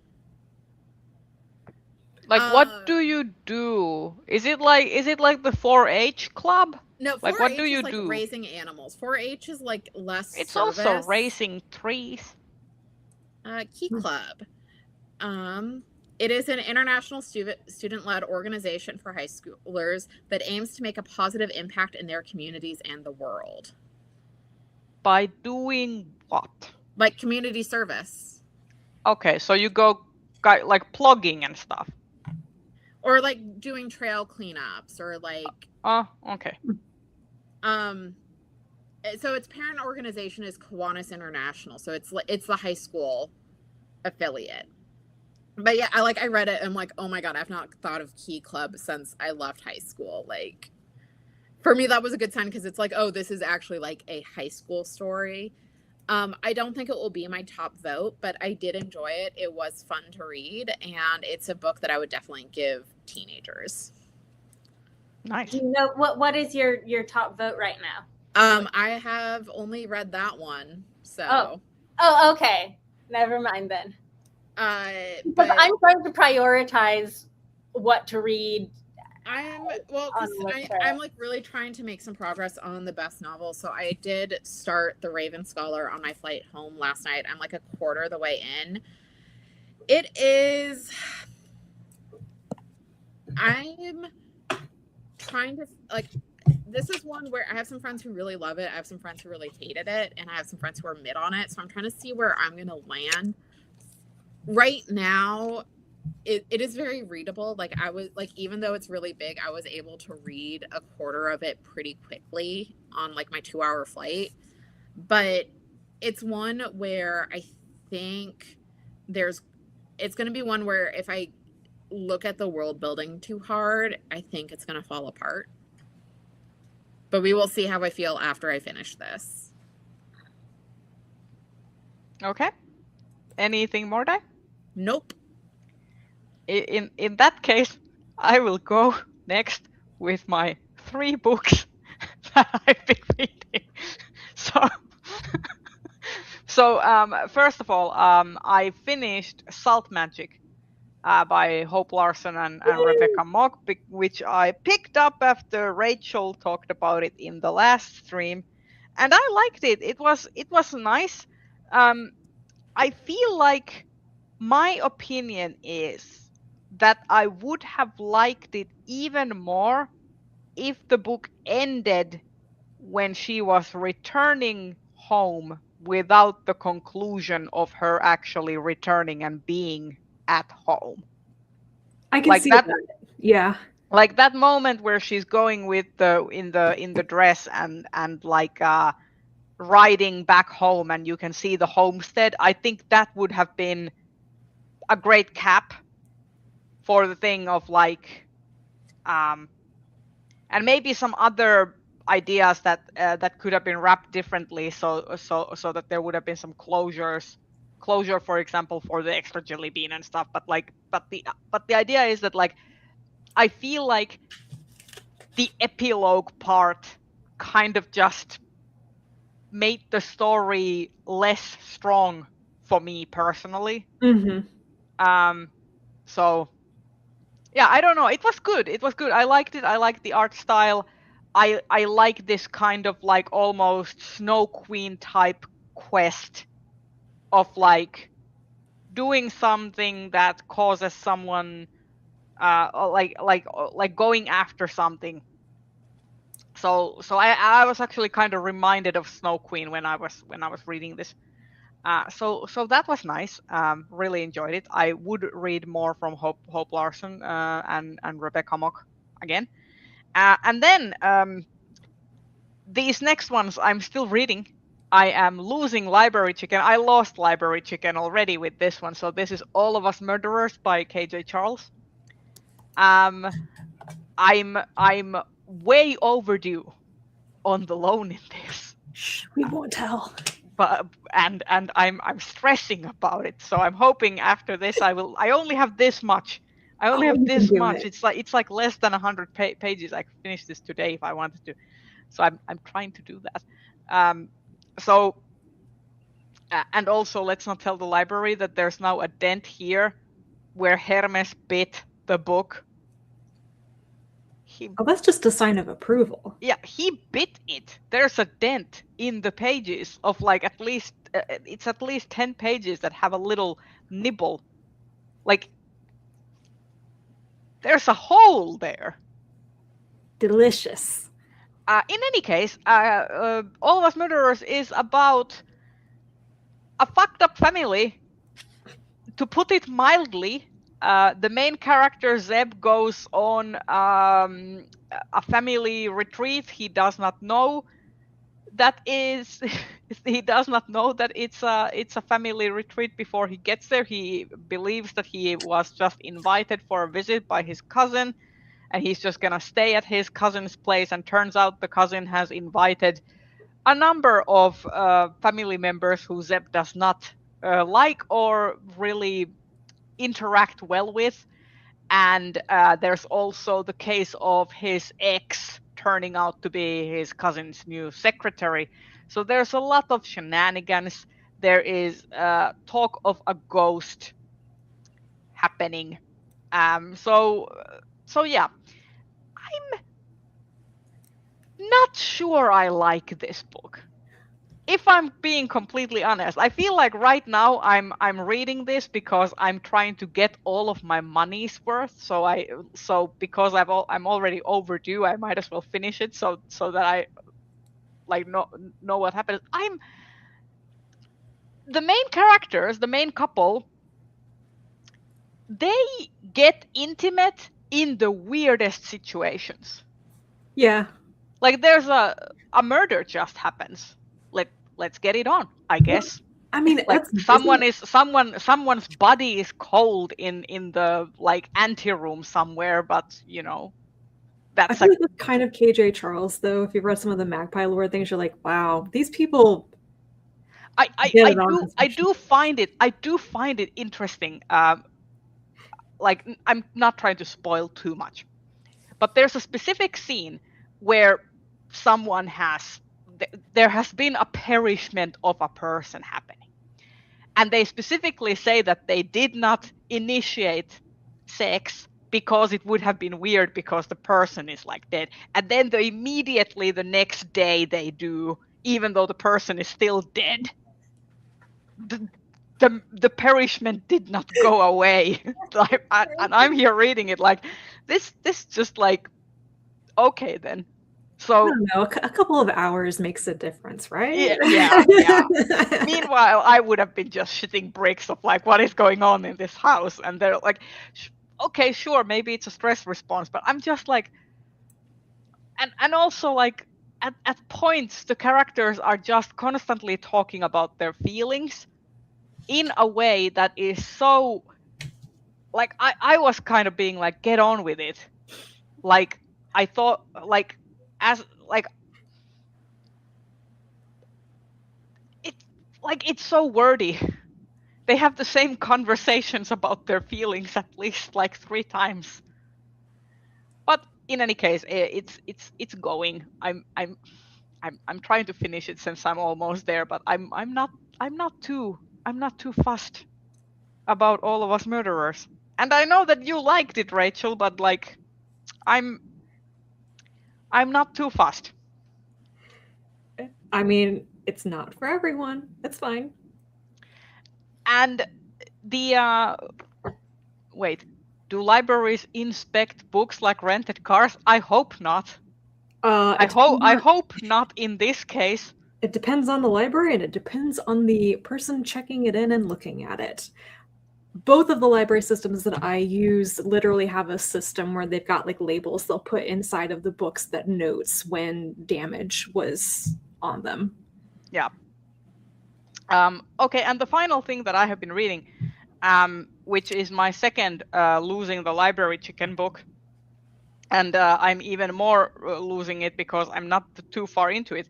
Speaker 1: Like, what do you do? Is it like the 4-H club?
Speaker 2: No, 4-H
Speaker 1: like what do you
Speaker 2: is like
Speaker 1: do?
Speaker 2: raising animals. 4-H is like less.
Speaker 1: It's
Speaker 2: service.
Speaker 1: also raising trees.
Speaker 2: Key Club. It is an international student-led organization for high schoolers that aims to make a positive impact in their communities and the world.
Speaker 1: By doing what?
Speaker 2: Like community service.
Speaker 1: Okay, so you go like plugging and stuff.
Speaker 2: Or like doing trail cleanups, or like.
Speaker 1: Oh, okay.
Speaker 2: So its parent organization is Kiwanis International. So it's the high school affiliate. But yeah, I read it and I'm like, oh my god, I've not thought of Key Club since I left high school. Like, for me, that was a good sign because it's like, oh, this is actually like a high school story. I don't think it will be my top vote, but I did enjoy it. It was fun to read, and it's a book that I would definitely give teenagers.
Speaker 1: Nice.
Speaker 4: Do you know what is your top vote right now?
Speaker 2: I have only read that one, so.
Speaker 4: Oh, okay. Never mind then.
Speaker 2: But
Speaker 4: But I'm trying to prioritize what to read.
Speaker 2: I'm like really trying to make some progress on the best novel. So I did start The Raven Scholar on my flight home last night. I'm like a quarter of the way in. It is. I'm trying to like. This is one where I have some friends who really love it. I have some friends who really hated it, and I have some friends who are mid on it. So I'm trying to see where I'm gonna land. Right now, it is very readable. Like I was like, even though it's really big, I was able to read a quarter of it pretty quickly on like my 2-hour flight. But it's one where I think it's going to be one where if I look at the world building too hard, I think it's going to fall apart. But we will see how I feel after I finish this.
Speaker 1: Okay. Anything more, Dai?
Speaker 2: Nope.
Speaker 1: In that case, I will go next with my 3 books that I've been reading. So first of all, I finished Salt Magic by Hope Larson and Rebecca Mock, which I picked up after Rachel talked about it in the last stream, and I liked it. It was nice. I feel like my opinion is that I would have liked it even more if the book ended when she was returning home without the conclusion of her actually returning and being at home.
Speaker 3: I can see that. Yeah.
Speaker 1: Like that moment where she's going with in the dress and like riding back home and you can see the homestead. I think that would have been a great cap for the thing of like and maybe some other ideas that could have been wrapped differently so that there would have been some closure, for example, for the extra jelly bean and stuff. But the idea is that like I feel like the epilogue part kind of just made the story less strong for me personally. So yeah, I don't know. It was good. I liked it. I liked the art style. I like this kind of like almost Snow Queen type quest of like doing something that causes someone like going after something. So I was actually kind of reminded of Snow Queen when I was reading this. So that was nice. Really enjoyed it. I would read more from Hope Larson and Rebecca Mock again. And then these next ones I'm still reading. I am losing Library Chicken. I lost Library Chicken already with this one. So this is All of Us Murderers by KJ Charles. I'm way overdue on the loan in this.
Speaker 3: Shh, we won't tell.
Speaker 1: But and I'm stressing about it. So I'm hoping after this I only have this much. I only have this much. It's like less than 100 pages. I could finish this today if I wanted to. So I'm trying to do that. So and also let's not tell the library that there's now a dent here where Hermes bit the book.
Speaker 3: That's just a sign of approval.
Speaker 1: Yeah, he bit it. There's a dent in the pages of like at least 10 pages that have a little nibble. Like there's a hole there.
Speaker 3: Delicious.
Speaker 1: In any case, All of Us Murderers is about a fucked up family. To put it mildly, the main character Zeb goes on a family retreat he does not know. that is, he does not know that it's a family retreat before he gets there. He believes that he was just invited for a visit by his cousin, and he's just gonna stay at his cousin's place. And turns out the cousin has invited a number of family members who Zeb does not like or really interact well with. And there's also the case of his ex turning out to be his cousin's new secretary. So there's a lot of shenanigans. There is talk of a ghost happening. So yeah, I'm not sure I like this book. If I'm being completely honest, I feel like right now I'm reading this because I'm trying to get all of my money's worth. So because I'm already overdue, I might as well finish it so that I like know what happens. The main characters, the main couple, they get intimate in the weirdest situations.
Speaker 3: Yeah.
Speaker 1: Like there's a murder just happens. Let's get it on, I guess.
Speaker 3: I mean,
Speaker 1: like someone's body is cold in the like anteroom somewhere, but you know,
Speaker 3: I
Speaker 1: that's
Speaker 3: feel like that's kind of KJ Charles though. If you've read some of the Magpie lore things, you're like, wow, these people. I
Speaker 1: do find it interesting. Like I'm not trying to spoil too much, but there's a specific scene where there has been a perishment of a person happening. And they specifically say that they did not initiate sex because it would have been weird because the person is like dead. And then immediately the next day they do, even though the person is still dead. The perishment did not go away. And I'm here reading it like this just like, okay then. So
Speaker 3: I don't know, a couple of hours makes a difference, right?
Speaker 1: Yeah. Meanwhile, I would have been just shitting bricks of like, what is going on in this house? And they're like, okay, sure, maybe it's a stress response, but I'm just like, and also like at points the characters are just constantly talking about their feelings in a way that is so like I was kind of being like, get on with it. Like I thought like as like it's so wordy. They have the same conversations about their feelings at least like 3 times. But in any case, it's going. I'm trying to finish it since I'm almost there, but I'm not too fussed about All of Us Murderers. And I know that you liked it, Rachel, but like I'm not too fussed.
Speaker 3: I mean, it's not for everyone. That's fine.
Speaker 1: And the wait, do libraries inspect books like rented cars? I hope not. I hope not in this case.
Speaker 3: It depends on the library and it depends on the person checking it in and looking at it. Both of the library systems that I use literally have a system where they've got like labels they'll put inside of the books that notes when damage was on them.
Speaker 1: Yeah. Okay, and the final thing that I have been reading, which is my second Losing the Library Chicken book, and I'm even more losing it because I'm not too far into it,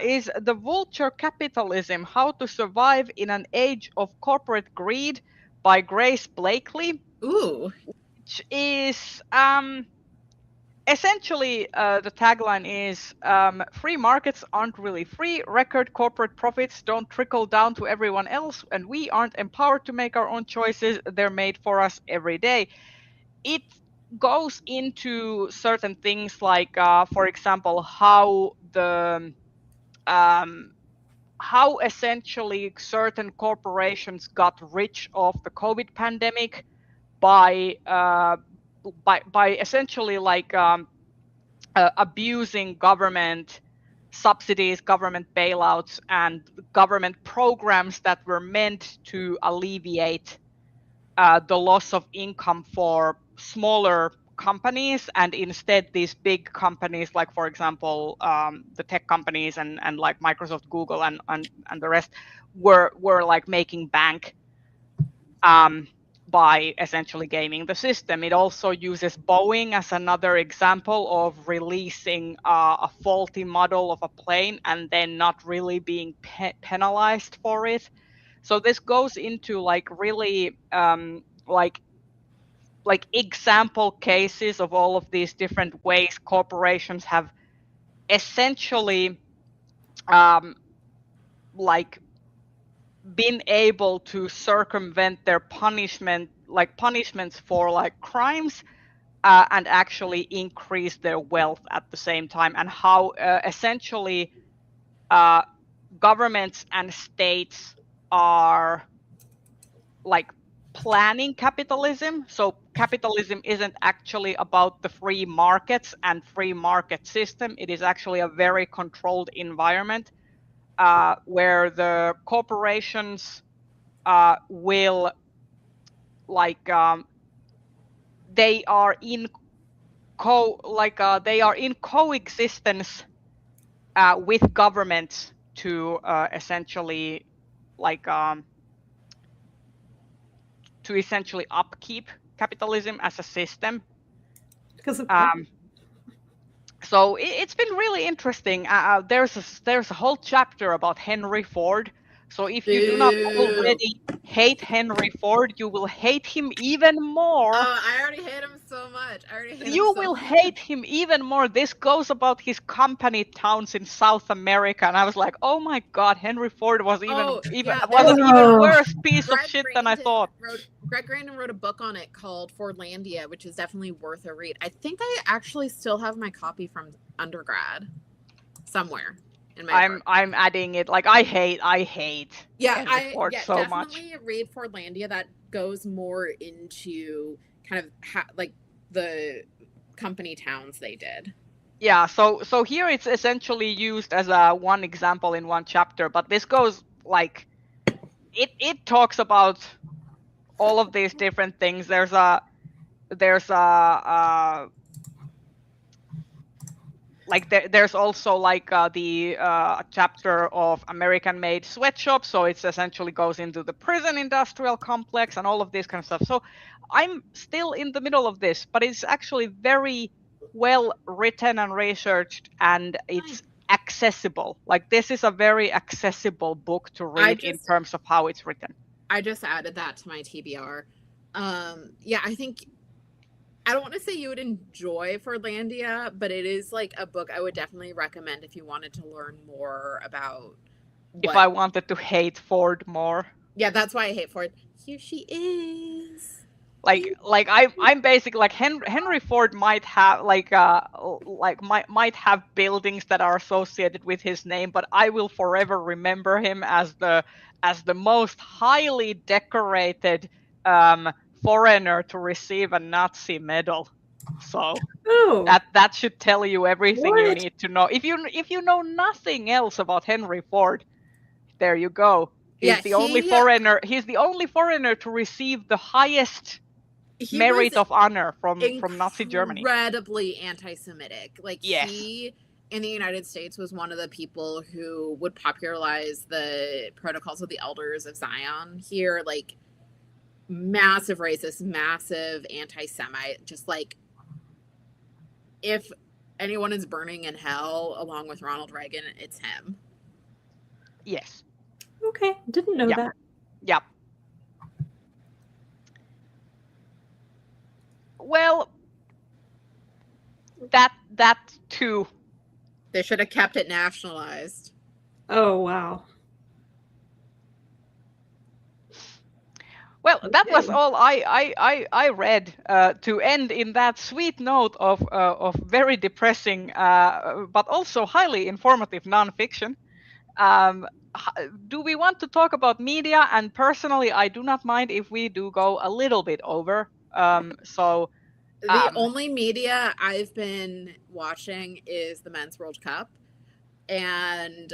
Speaker 1: is The Vulture Capitalism, How to Survive in an Age of Corporate Greed by Grace Blakely.
Speaker 2: Ooh.
Speaker 1: Which is essentially the tagline is free markets aren't really free, record corporate profits don't trickle down to everyone else, and we aren't empowered to make our own choices, they're made for us every day. It goes into certain things like for example how essentially certain corporations got rich off the COVID pandemic by essentially like abusing government subsidies, government bailouts, and government programs that were meant to alleviate the loss of income for smaller companies, and instead these big companies, like for example the tech companies and like Microsoft, Google, and the rest were like making bank by essentially gaming the system. It also uses Boeing as another example of releasing a faulty model of a plane and then not really being penalized for it. So this goes into like really like example cases of all of these different ways corporations have essentially like been able to circumvent their punishments for like crimes and actually increase their wealth at the same time, and how essentially governments and states are like planning capitalism. So capitalism isn't actually about the free markets and free market system. It is actually a very controlled environment where the corporations will like they are in coexistence with governments to essentially like to essentially upkeep capitalism as a system.
Speaker 3: Because of
Speaker 1: So it's been really interesting. There's a whole chapter about Henry Ford. So if you do not already hate Henry Ford, you will hate him even more.
Speaker 2: Oh, I already hate him so much.
Speaker 1: You will hate him even more. This goes about his company towns in South America, and I was like, oh my god, Henry Ford was even worse piece of shit than I thought.
Speaker 2: Greg Grandin wrote a book on it called Fordlandia, which is definitely worth a read. I think I actually still have my copy from undergrad somewhere.
Speaker 1: I'm adding it. Like I hate Henry Ford so much.
Speaker 2: Definitely read Fordlandia. That goes more into kind of like the company towns they did.
Speaker 1: Yeah, so here it's essentially used as a one example in one chapter, but this goes like it talks about all of these different things. There's a there's also like the chapter of American-made sweatshops, so it essentially goes into the prison industrial complex and all of this kind of stuff. So I'm still in the middle of this, but it's actually very well written and researched, and it's accessible. Like this is a very accessible book to read in terms of how it's written.
Speaker 2: I just added that to my TBR. Yeah, I think I don't want to say you would enjoy Fordlandia, but it is like a book I would definitely recommend if you wanted to learn more about
Speaker 1: if I wanted to hate Ford more.
Speaker 2: Yeah, that's why I hate Ford. Here she is.
Speaker 1: Like I'm basically like Henry Ford might have might have buildings that are associated with his name, but I will forever remember him as the most highly decorated foreigner to receive a Nazi medal. So that should tell you everything you need to know. If you know nothing else about Henry Ford, there you go. He's the only foreigner. He's the only foreigner to receive the highest merit of honor from Nazi Germany.
Speaker 2: Incredibly anti-Semitic. Like he in the United States was one of the people who would popularize the Protocols of the Elders of Zion here. Like massive racist, massive anti-Semite. Just like if anyone is burning in hell along with Ronald Reagan, it's him.
Speaker 1: Yes.
Speaker 3: Okay, didn't know that.
Speaker 1: Yep. Well, that too.
Speaker 2: They should have kept it nationalized.
Speaker 3: Oh wow.
Speaker 1: Well, that was all I read to end in that sweet note of very depressing but also highly informative nonfiction. Do we want to talk about media? And personally, I do not mind if we do go a little bit over.
Speaker 2: The only media I've been watching is the Men's World Cup, and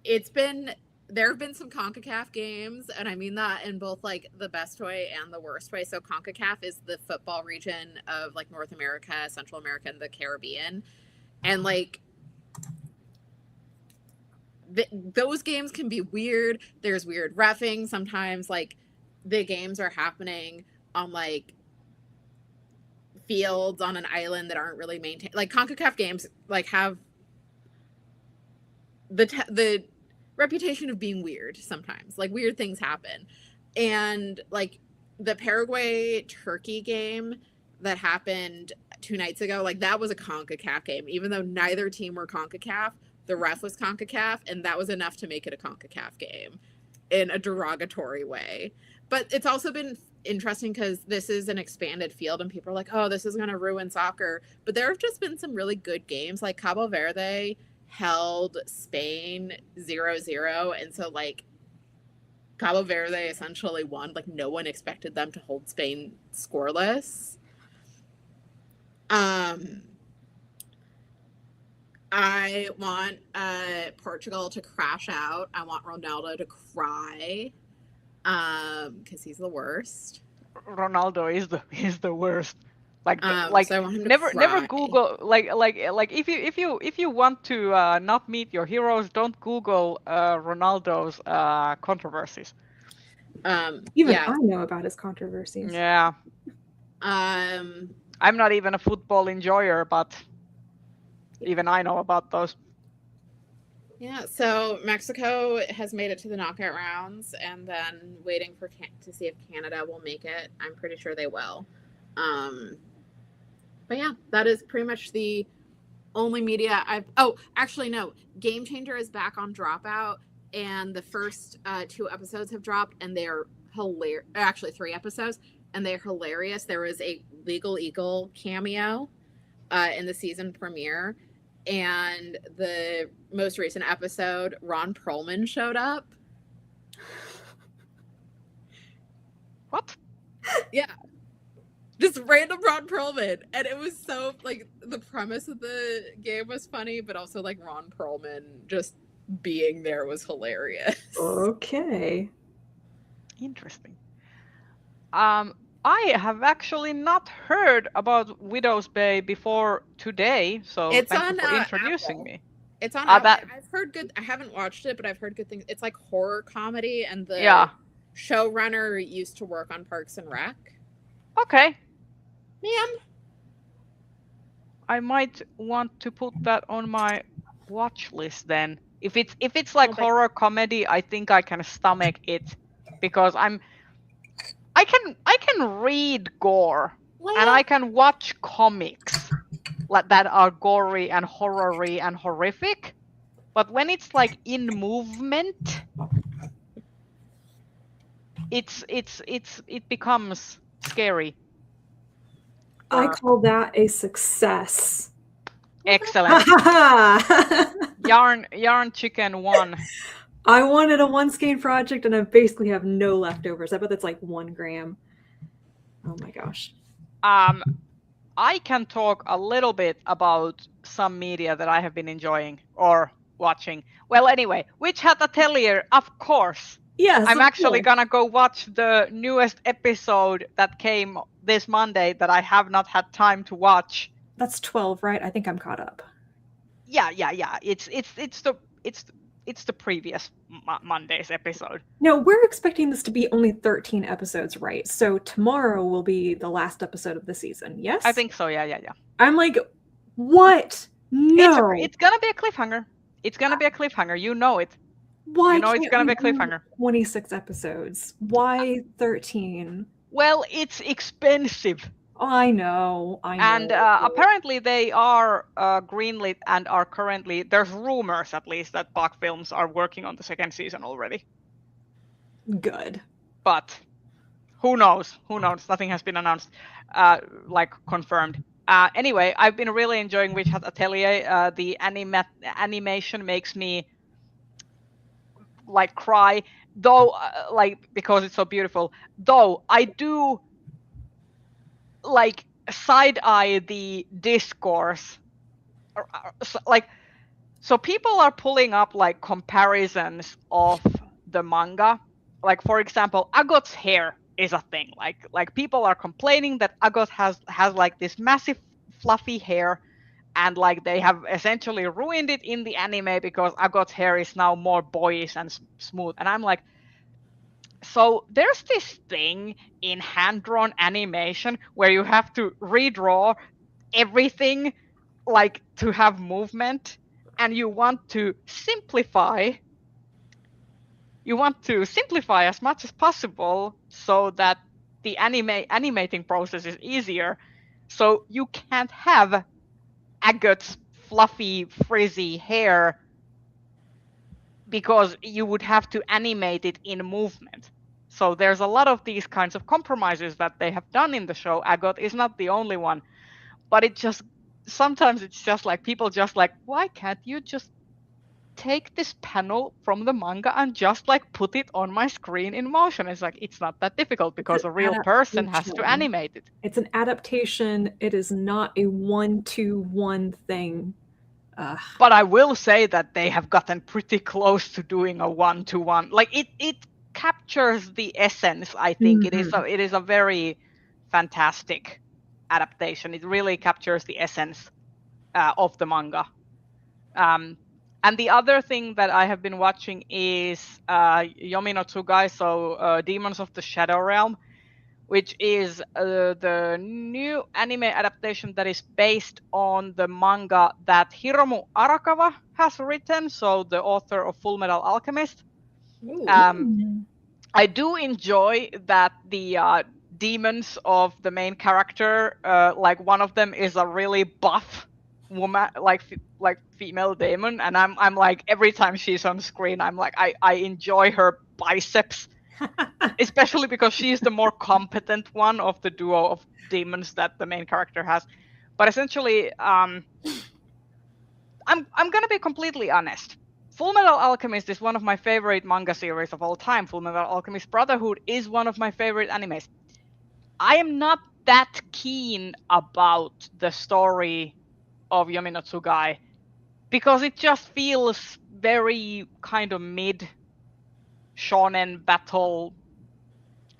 Speaker 2: it's been there have been some CONCACAF games, and I mean that in both like the best way and the worst way. So CONCACAF is the football region of like North America, Central America, and the Caribbean. And like those games can be weird. There's weird reffing. Sometimes like the games are happening on like fields on an island that aren't really maintained. Like CONCACAF games like have the reputation of being weird sometimes. Like weird things happen. And like the Paraguay-Turkey game that happened 2 nights ago, like that was a CONCACAF game. Even though neither team were CONCACAF, the ref was CONCACAF, and that was enough to make it a CONCACAF game in a derogatory way. But it's also been interesting because this is an expanded field and people are like, oh, this is going to ruin soccer. But there have just been some really good games. Like Cabo Verde held Spain 0-0. And so like Cabo Verde essentially won. Like no one expected them to hold Spain scoreless. I want Portugal to crash out. I want Ronaldo to cry because he's the worst.
Speaker 1: Ronaldo is the worst. Like
Speaker 2: So I want him to
Speaker 1: never
Speaker 2: cry.
Speaker 1: Google like if you want to not meet your heroes, don't Google Ronaldo's controversies.
Speaker 3: Even
Speaker 2: yeah.
Speaker 3: I know about his controversies.
Speaker 1: Yeah, I'm not even a football enjoyer, but even I know about those.
Speaker 2: Yeah, so Mexico has made it to the knockout rounds, and then waiting for to see if Canada will make it. I'm pretty sure they will. But yeah, that is pretty much the only media I've. Oh, actually, no. Game Changer is back on Dropout, and the first 2 episodes have dropped, and they're hilarious. Actually, 3 episodes, and they're hilarious. There was a Legal Eagle cameo in the season premiere. And the most recent episode, Ron Perlman showed up.
Speaker 1: What?
Speaker 2: Yeah. Just random Ron Perlman. And it was so, like, the premise of the game was funny, but also, like, Ron Perlman just being there was hilarious.
Speaker 3: Okay.
Speaker 1: Interesting. I have actually not heard about Widow's Bay before today, so
Speaker 2: It's
Speaker 1: thank you
Speaker 2: on,
Speaker 1: for introducing
Speaker 2: Apple.
Speaker 1: me.
Speaker 2: It's on
Speaker 1: That-
Speaker 2: Apple. I've heard good. I haven't watched it, but I've heard good things. It's like horror comedy, and the
Speaker 1: Yeah.
Speaker 2: showrunner used to work on Parks and Rec.
Speaker 1: Okay.
Speaker 2: Man.
Speaker 1: I might want to put that on my watch list then. If it's like
Speaker 4: Okay.
Speaker 1: horror comedy, I think I can stomach it because I can read gore and I can watch comics like that are gory and horror-y and horrific. But when it's like in movement, it becomes scary.
Speaker 3: I call that a success.
Speaker 1: Excellent.
Speaker 3: I
Speaker 1: Yarn Chicken won.
Speaker 3: wanted a 1 skein project and I basically have no leftovers. I bet that's like 1 gram. Oh my gosh.
Speaker 1: I can talk a little bit about some media that I have been enjoying or watching. Well, anyway, Witch Hat Atelier, of course.
Speaker 3: Yes.
Speaker 1: I'm
Speaker 3: of
Speaker 1: actually
Speaker 3: course.
Speaker 1: gonna go watch the newest episode that came this Monday that I have not had time to watch.
Speaker 3: That's 12, right? I think I'm caught up.
Speaker 1: Yeah. It's the previous Monday's episode.
Speaker 3: No, we're expecting this to be only 13 episodes, right? So tomorrow will be the last episode of the season, yes?
Speaker 1: I think so. Yeah.
Speaker 3: I'm like, what? No.
Speaker 1: It's gonna be a cliffhanger. It's gonna be a cliffhanger. You know it.
Speaker 3: Why
Speaker 1: You know it's
Speaker 3: can't
Speaker 1: gonna
Speaker 3: we
Speaker 1: be a
Speaker 3: do
Speaker 1: cliffhanger.
Speaker 3: 26 episodes. Why 13?
Speaker 1: Well, it's expensive.
Speaker 3: Oh, I know.
Speaker 1: And apparently they are greenlit and are currently, there's rumors at least that Bach Films are working on the 2nd season already.
Speaker 3: Good.
Speaker 1: But who knows? Nothing has been announced, like confirmed. Anyway, I've been really enjoying Witch Hat Atelier. The animation makes me like cry, though, like because it's so beautiful. Though I do like side eye the discourse, like, so people are pulling up like comparisons of the manga. Like, for example, Agot's hair is a thing. Like people are complaining that Agot has like this massive fluffy hair, and like they have essentially ruined it in the anime because Agot's hair is now more boyish and smooth. And I'm like, so there's this thing in hand-drawn animation where you have to redraw everything like to have movement, and you want to simplify as much as possible so that the animating process is easier. So you can't have Agot's fluffy, frizzy hair because you would have to animate it in movement. So there's a lot of these kinds of compromises that they have done in the show. Agot is not the only one, but sometimes it's just like people just like, why can't you just take this panel from the manga and just like put it on my screen in motion? It's like, it's not that difficult because a real person has to animate it.
Speaker 3: It's an adaptation. It is not a 1-to-1 thing.
Speaker 1: But I will say that they have gotten pretty close to doing a 1-to-1. Like it captures the essence. I think it is a very fantastic adaptation. It really captures the essence of the manga. And the other thing that I have been watching is Yomi no Tsugai, so Demons of the Shadow Realm, which is the new anime adaptation that is based on the manga that Hiromu Arakawa has written, so the author of Full Metal Alchemist. I do enjoy that the demons of the main character, like one of them is a really buff woman, like female demon, and I'm like, every time she's on screen, I'm like, I enjoy her biceps. Especially because she's the more competent one of the duo of demons that the main character has. But essentially, I'm gonna be completely honest. Full Metal Alchemist is one of my favorite manga series of all time. Full Metal Alchemist Brotherhood is one of my favorite animes. I am not that keen about the story of Yomi no Tsugai because it just feels very kind of mid shonen battle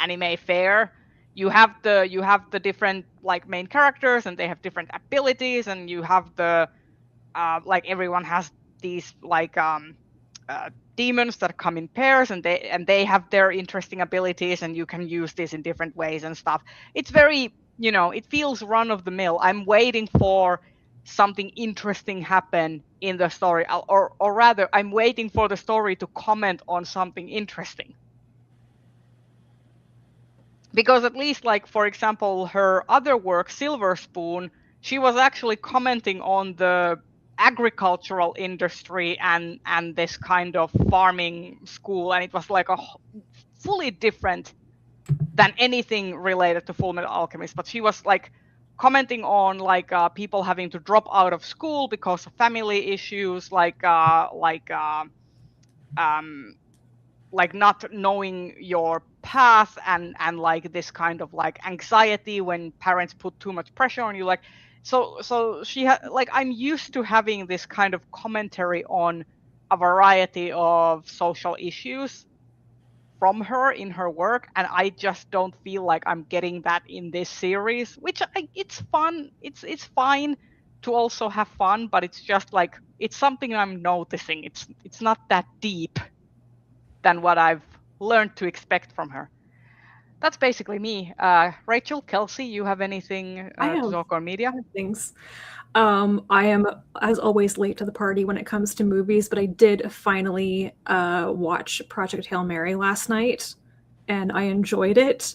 Speaker 1: anime fare. You have the different like main characters and they have different abilities, and you have the like everyone has these like demons that come in pairs, and they have their interesting abilities, and you can use this in different ways and stuff. It's very, it feels run of the mill. I'm waiting for something interesting happen in the story, or rather I'm waiting for the story to comment on something interesting. Because at least, like, for example, her other work, Silver Spoon, she was actually commenting on the agricultural industry and this kind of farming school, and it was like a fully different than anything related to Full Metal Alchemist. But she was like commenting on like people having to drop out of school because of family issues, like not knowing your path, and like this kind of like anxiety when parents put too much pressure on you. Like, so she like, I'm used to having this kind of commentary on a variety of social issues from her in her work, and I just don't feel like I'm getting that in this series, which it's fun. It's fine to also have fun, but it's just like, it's something I'm noticing. It's not that deep than what I've learned to expect from her. That's basically me. Rachel, Kelsey, you have anything to talk on media?
Speaker 3: Things. I am, as always, late to the party when it comes to movies, but I did finally watch Project Hail Mary last night, and I enjoyed it.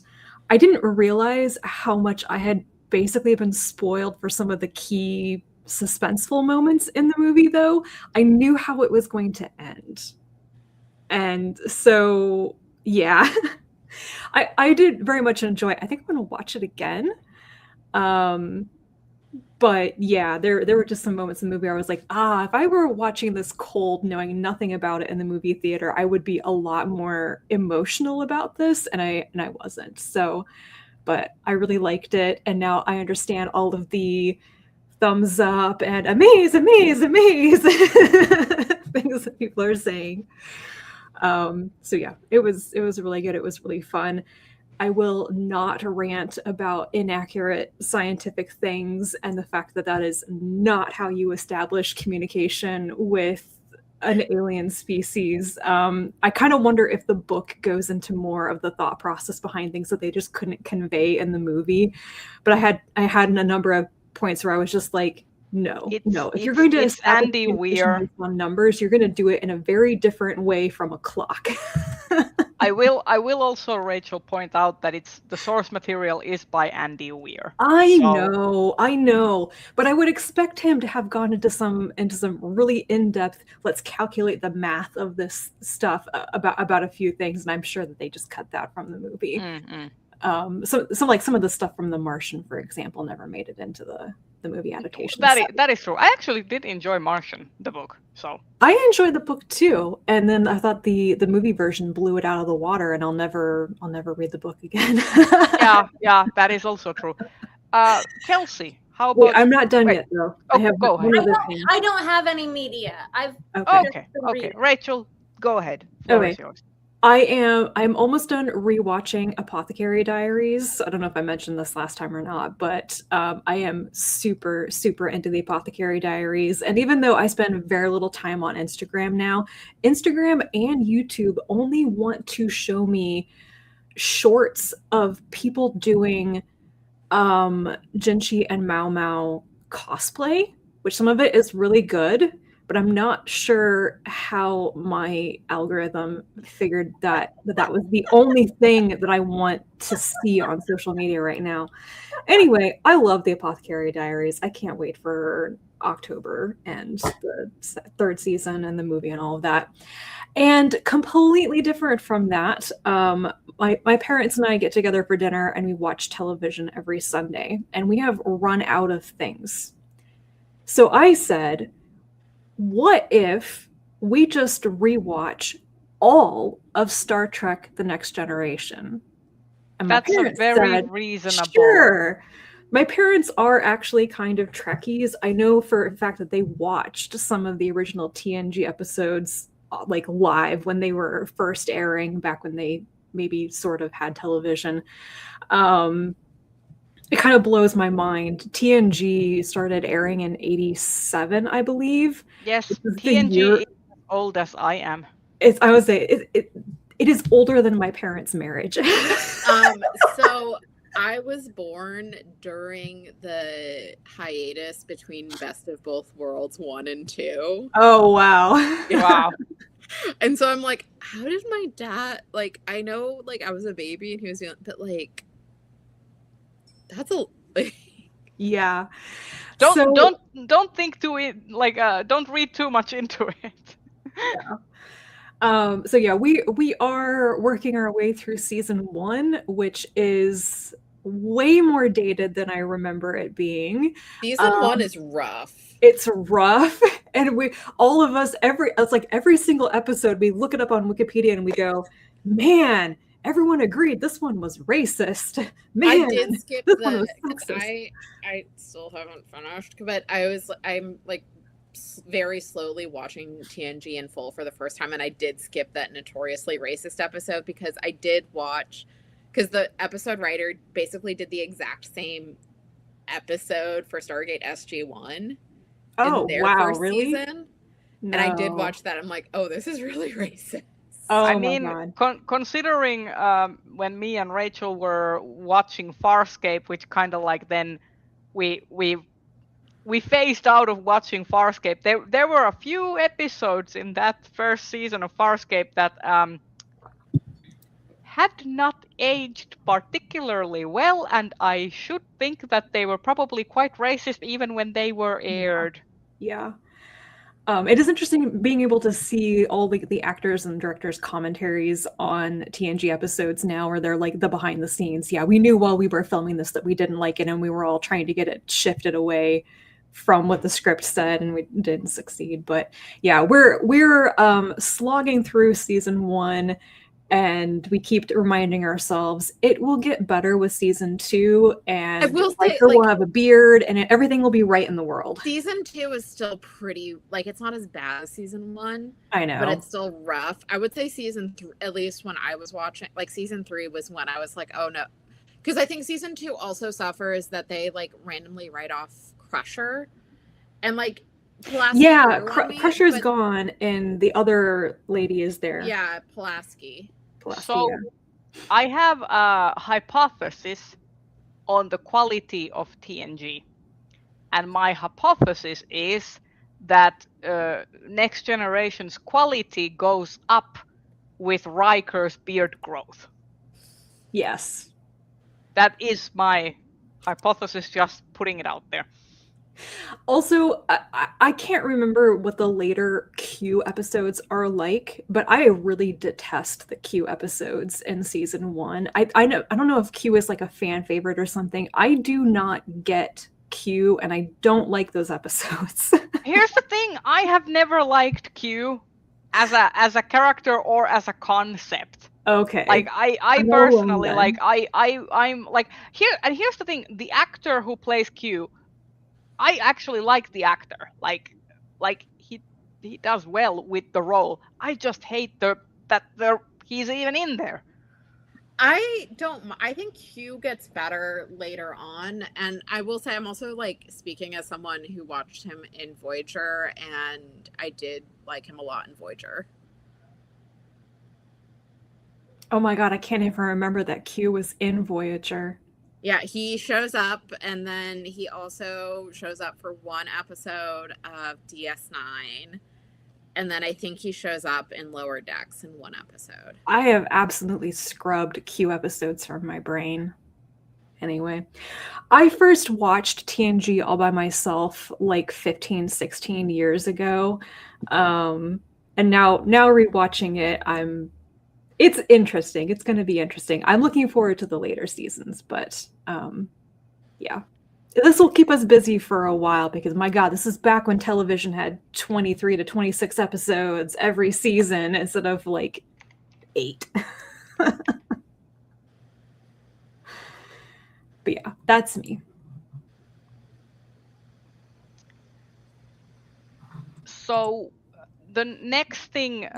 Speaker 3: I didn't realize how much I had basically been spoiled for some of the key suspenseful moments in the movie, though. I knew how it was going to end. And so, yeah, I did very much enjoy it. I think I'm going to watch it again. But yeah, there were just some moments in the movie where I was like, if I were watching this cold, knowing nothing about it in the movie theater, I would be a lot more emotional about this, and I wasn't. So, but I really liked it, and now I understand all of the thumbs up and amaze things that people are saying. So yeah, it was really good. It was really fun. I will not rant about inaccurate scientific things and the fact that that is not how you establish communication with an alien species. I kind of wonder if the book goes into more of the thought process behind things that they just couldn't convey in the movie. But I had a number of points where I was just like, no. If you're going to establish
Speaker 1: Andy Weir
Speaker 3: based on numbers, you're going to do it in a very different way from a clock.
Speaker 1: I will also, Rachel, point out that the source material is by Andy Weir.
Speaker 3: I know, but I would expect him to have gone into some really in-depth, let's calculate the math of this stuff about a few things, and I'm sure that they just cut that from the movie. Some of the stuff from The Martian, for example, never made it into the movie adaptation.
Speaker 1: That is true. I actually did enjoy Martian, the book. So
Speaker 3: I enjoyed the book too, and then I thought the movie version blew it out of the water, and I'll never read the book again.
Speaker 1: yeah, that is also true. Kelsey, how about?
Speaker 3: Wait, I'm not done yet though.
Speaker 1: Go ahead.
Speaker 4: I don't have any media.
Speaker 1: Okay. Rachel, go ahead. Floor is yours.
Speaker 3: I'm almost done rewatching Apothecary Diaries. I don't know if I mentioned this last time or not, but I am super, super into the Apothecary Diaries. And even though I spend very little time on Instagram now, Instagram and YouTube only want to show me shorts of people doing Jinchi and Mao Mao cosplay, which some of it is really good. But I'm not sure how my algorithm figured that was the only thing that I want to see on social media right now. Anyway, I love the Apothecary Diaries. I can't wait for October and the third season and the movie and all of that. And completely different from that, my parents and I get together for dinner and we watch television every Sunday, and we have run out of things. So I said, what if we just rewatch all of Star Trek The Next Generation? And
Speaker 1: that's a very reasonable.
Speaker 3: Sure. My parents are actually kind of Trekkies. I know for a fact that they watched some of the original TNG episodes like live when they were first airing, back when they maybe sort of had television. It kind of blows my mind. TNG started airing in 1987, I believe.
Speaker 1: Yes, TNG is as old as I am.
Speaker 3: I would say it is older than my parents' marriage.
Speaker 2: So I was born during the hiatus between Best of Both Worlds 1 and 2.
Speaker 3: Oh, wow.
Speaker 1: Wow.
Speaker 2: And so I'm like, how did my dad, like, I know, like, I was a baby and he was young, but, like, that's a
Speaker 3: yeah.
Speaker 1: Don't think too like don't read too much into it.
Speaker 3: Yeah. So yeah, we are working our way through season 1, which is way more dated than I remember it being.
Speaker 2: Season 1 is rough.
Speaker 3: It's rough, and it's like every single episode we look it up on Wikipedia and we go, man, everyone agreed this one was racist. Man,
Speaker 2: I did skip I still haven't finished, but I'm like very slowly watching TNG in full for the first time, and I did skip that notoriously racist episode because the episode writer basically did the exact same episode for Stargate SG-1 in their first season. No. And I did watch that. I'm like, oh, this is really racist.
Speaker 3: Oh,
Speaker 1: I mean, considering when me and Rachel were watching Farscape, which kind of like then we phased out of watching Farscape. There were a few episodes in that first season of Farscape that had not aged particularly well, and I should think that they were probably quite racist even when they were aired.
Speaker 3: Yeah. It is interesting being able to see all the actors and directors' commentaries on TNG episodes now, where they're like the behind the scenes. Yeah, we knew while we were filming this that we didn't like it, and we were all trying to get it shifted away from what the script said, and we didn't succeed. But yeah, we're slogging through season 1, and we keep reminding ourselves it will get better with season 2, and
Speaker 2: I will say,
Speaker 3: Riker will have a beard, and everything will be right in the world.
Speaker 2: Season 2 is still pretty, like, it's not as bad as season 1.
Speaker 3: I know,
Speaker 2: but it's still rough. I would say season 3, at least when I was watching, like season 3 was when I was like, oh no, because I think season 2 also suffers that they like randomly write off Crusher, and like Pulaski
Speaker 3: Crusher's gone, and the other lady is there.
Speaker 2: Yeah, Pulaski.
Speaker 1: So I have a hypothesis on the quality of TNG, and my hypothesis is that Next Generation's quality goes up with Riker's beard growth.
Speaker 3: Yes.
Speaker 1: That is my hypothesis, just putting it out there.
Speaker 3: Also, I can't remember what the later Q episodes are like, but I really detest the Q episodes in season 1. I don't know if Q is like a fan favorite or something. I do not get Q, and I don't like those episodes.
Speaker 1: Here's the thing: I have never liked Q as a character or as a concept.
Speaker 3: Okay.
Speaker 1: Like I personally like I'm like here, and here's the thing: the actor who plays Q, I actually like the actor. Like he does well with the role. I just hate that he's even in there.
Speaker 2: I think Q gets better later on, and I will say I'm also like speaking as someone who watched him in Voyager, and I did like him a lot in Voyager.
Speaker 3: Oh my god, I can't even remember that Q was in Voyager.
Speaker 2: Yeah, he shows up, and then he also shows up for one episode of DS9. And then I think he shows up in Lower Decks in one episode.
Speaker 3: I have absolutely scrubbed Q episodes from my brain. Anyway, I first watched TNG all by myself like 15, 16 years ago. And now rewatching it, it's interesting. It's going to be interesting. I'm looking forward to the later seasons, but yeah. This will keep us busy for a while because, my God, this is back when television had 23 to 26 episodes every season instead of like 8. But yeah, that's me.
Speaker 1: So the next thing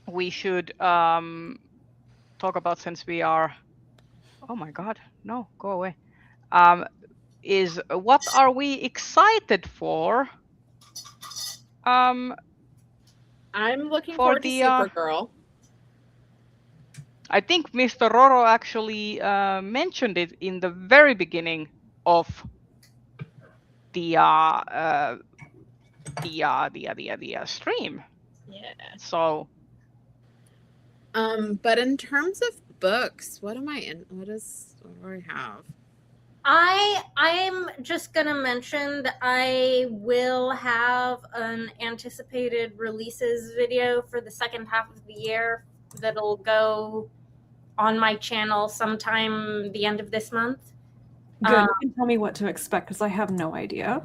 Speaker 1: we should talk about, since we are... Oh my God, no, go away. Is what are we excited for?
Speaker 2: I'm looking forward to Supergirl.
Speaker 1: I think Mr. Roro actually mentioned it in the very beginning of the stream.
Speaker 2: Yeah.
Speaker 1: So.
Speaker 2: But in terms of books, what do I have?
Speaker 4: I'm just gonna mention that I will have an anticipated releases video for the second half of the year that'll go on my channel sometime the end of this month.
Speaker 3: Good. You can tell me what to expect because I have no idea.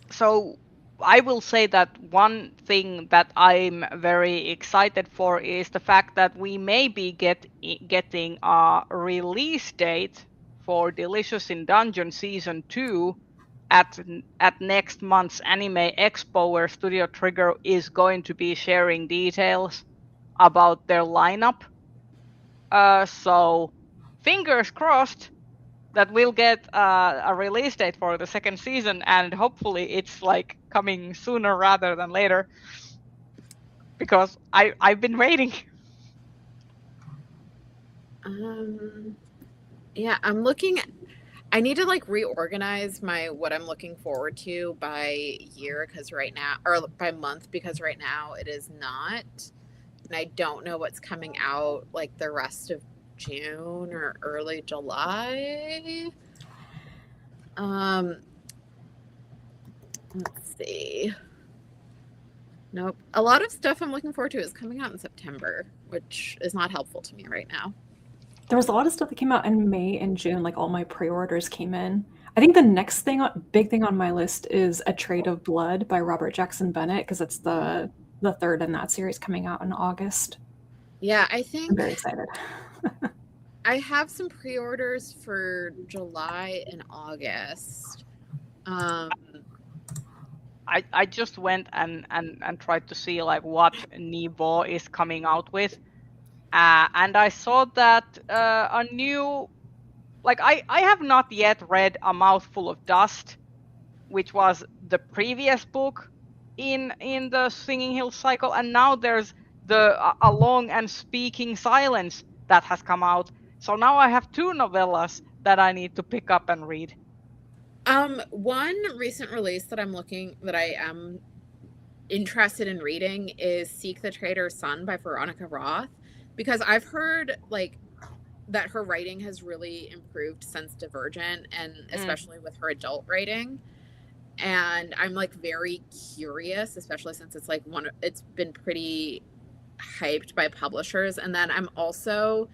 Speaker 1: So I will say that one thing that I'm very excited for is the fact that we may be getting a release date for Delicious in Dungeon Season 2 at next month's Anime Expo, where Studio Trigger is going to be sharing details about their lineup. So fingers crossed that we'll get a release date for the second season, and hopefully it's like coming sooner rather than later, because I've been waiting.
Speaker 2: Yeah, I'm looking. I need to like reorganize what I'm looking forward to by year, because right now, or by month, because right now it is not, and I don't know what's coming out like the rest of June or early July. Let's see. Nope. A lot of stuff I'm looking forward to is coming out in September, which is not helpful to me right now.
Speaker 3: There was a lot of stuff that came out in May and June, like all my pre-orders came in. I think the next big thing on my list is A Trade of Blood by Robert Jackson Bennett, because it's the third in that series coming out in August.
Speaker 2: Yeah, I
Speaker 3: I'm
Speaker 2: think
Speaker 3: very excited.
Speaker 2: I have some pre-orders for July and August.
Speaker 1: I just went and tried to see like what Nivo is coming out with, and I saw that a new, like I have not yet read A Mouthful of Dust, which was the previous book in the Singing Hills cycle, and now there's A Long and Speaking Silence that has come out. So now I have 2 novellas that I need to pick up and read.
Speaker 2: One recent release that I am interested in reading is Seek the Traitor's Son by Veronica Roth, because I've heard like that her writing has really improved since Divergent, and especially with her adult writing. And I'm like very curious, especially since it's like it's been pretty hyped by publishers. And then I'm also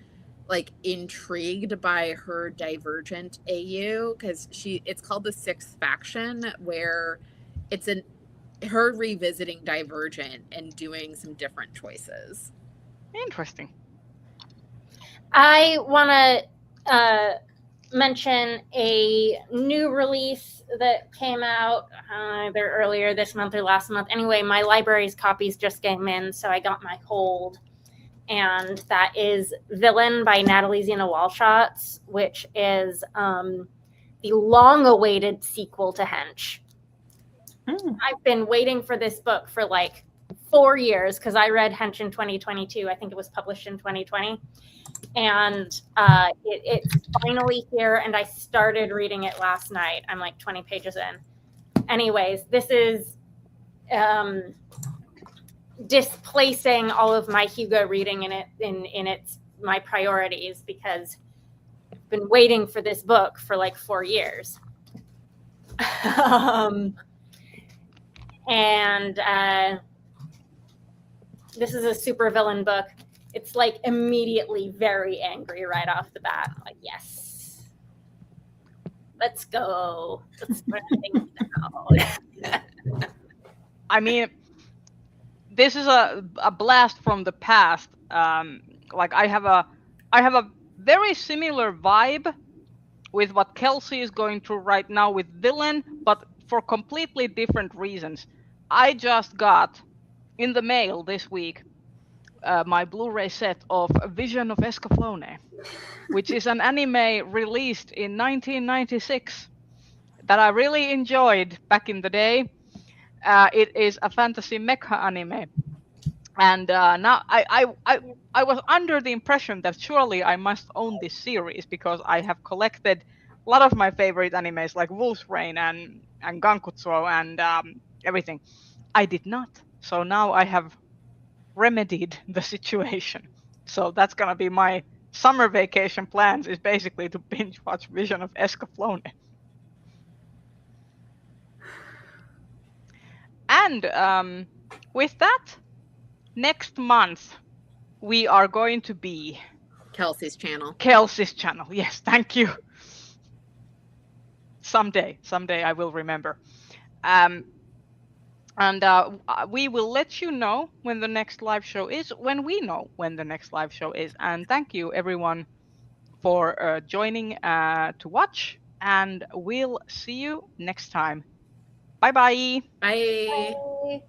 Speaker 2: like intrigued by her Divergent AU, because it's called The Sixth Faction, where it's her revisiting Divergent and doing some different choices.
Speaker 1: Interesting.
Speaker 4: I want to mention a new release that came out either earlier this month or last month. Anyway, my library's copies just came in, so I got my hold. And that is Villain by Natalie Zena Walschautz, which is the long-awaited sequel to Hench. I've been waiting for this book for like 4 years, because I read Hench in 2022. I think it was published in 2020. And it's finally here, and I started reading it last night. I'm like 20 pages in. Anyways, this is displacing all of my Hugo reading in my priorities, because I've been waiting for this book for like 4 years. And this is a super villain book. It's like immediately very angry right off the bat. I'm like, yes, let's go. Let's run things down.
Speaker 1: I mean, this is a blast from the past. Like I have a very similar vibe with what Kelsey is going through right now with Villain, but for completely different reasons. I just got in the mail this week my Blu-ray set of Vision of Escaflowne, which is an anime released in 1996 that I really enjoyed back in the day. It is a fantasy mecha anime, and now I was under the impression that surely I must own this series, because I have collected a lot of my favorite animes like Wolf's Rain and Gankutsuo and everything. I did not, so now I have remedied the situation. So that's gonna be my summer vacation plans, is basically to binge watch Vision of Escaflowne. And with that, next month we are going to be
Speaker 2: Kelsey's channel.
Speaker 1: Yes, thank you. Someday I will remember. And we will let you know when the next live show is, when we know when the next live show is. And thank you everyone for joining to watch, and we'll see you next time. Bye-bye.
Speaker 2: Bye.
Speaker 4: Bye.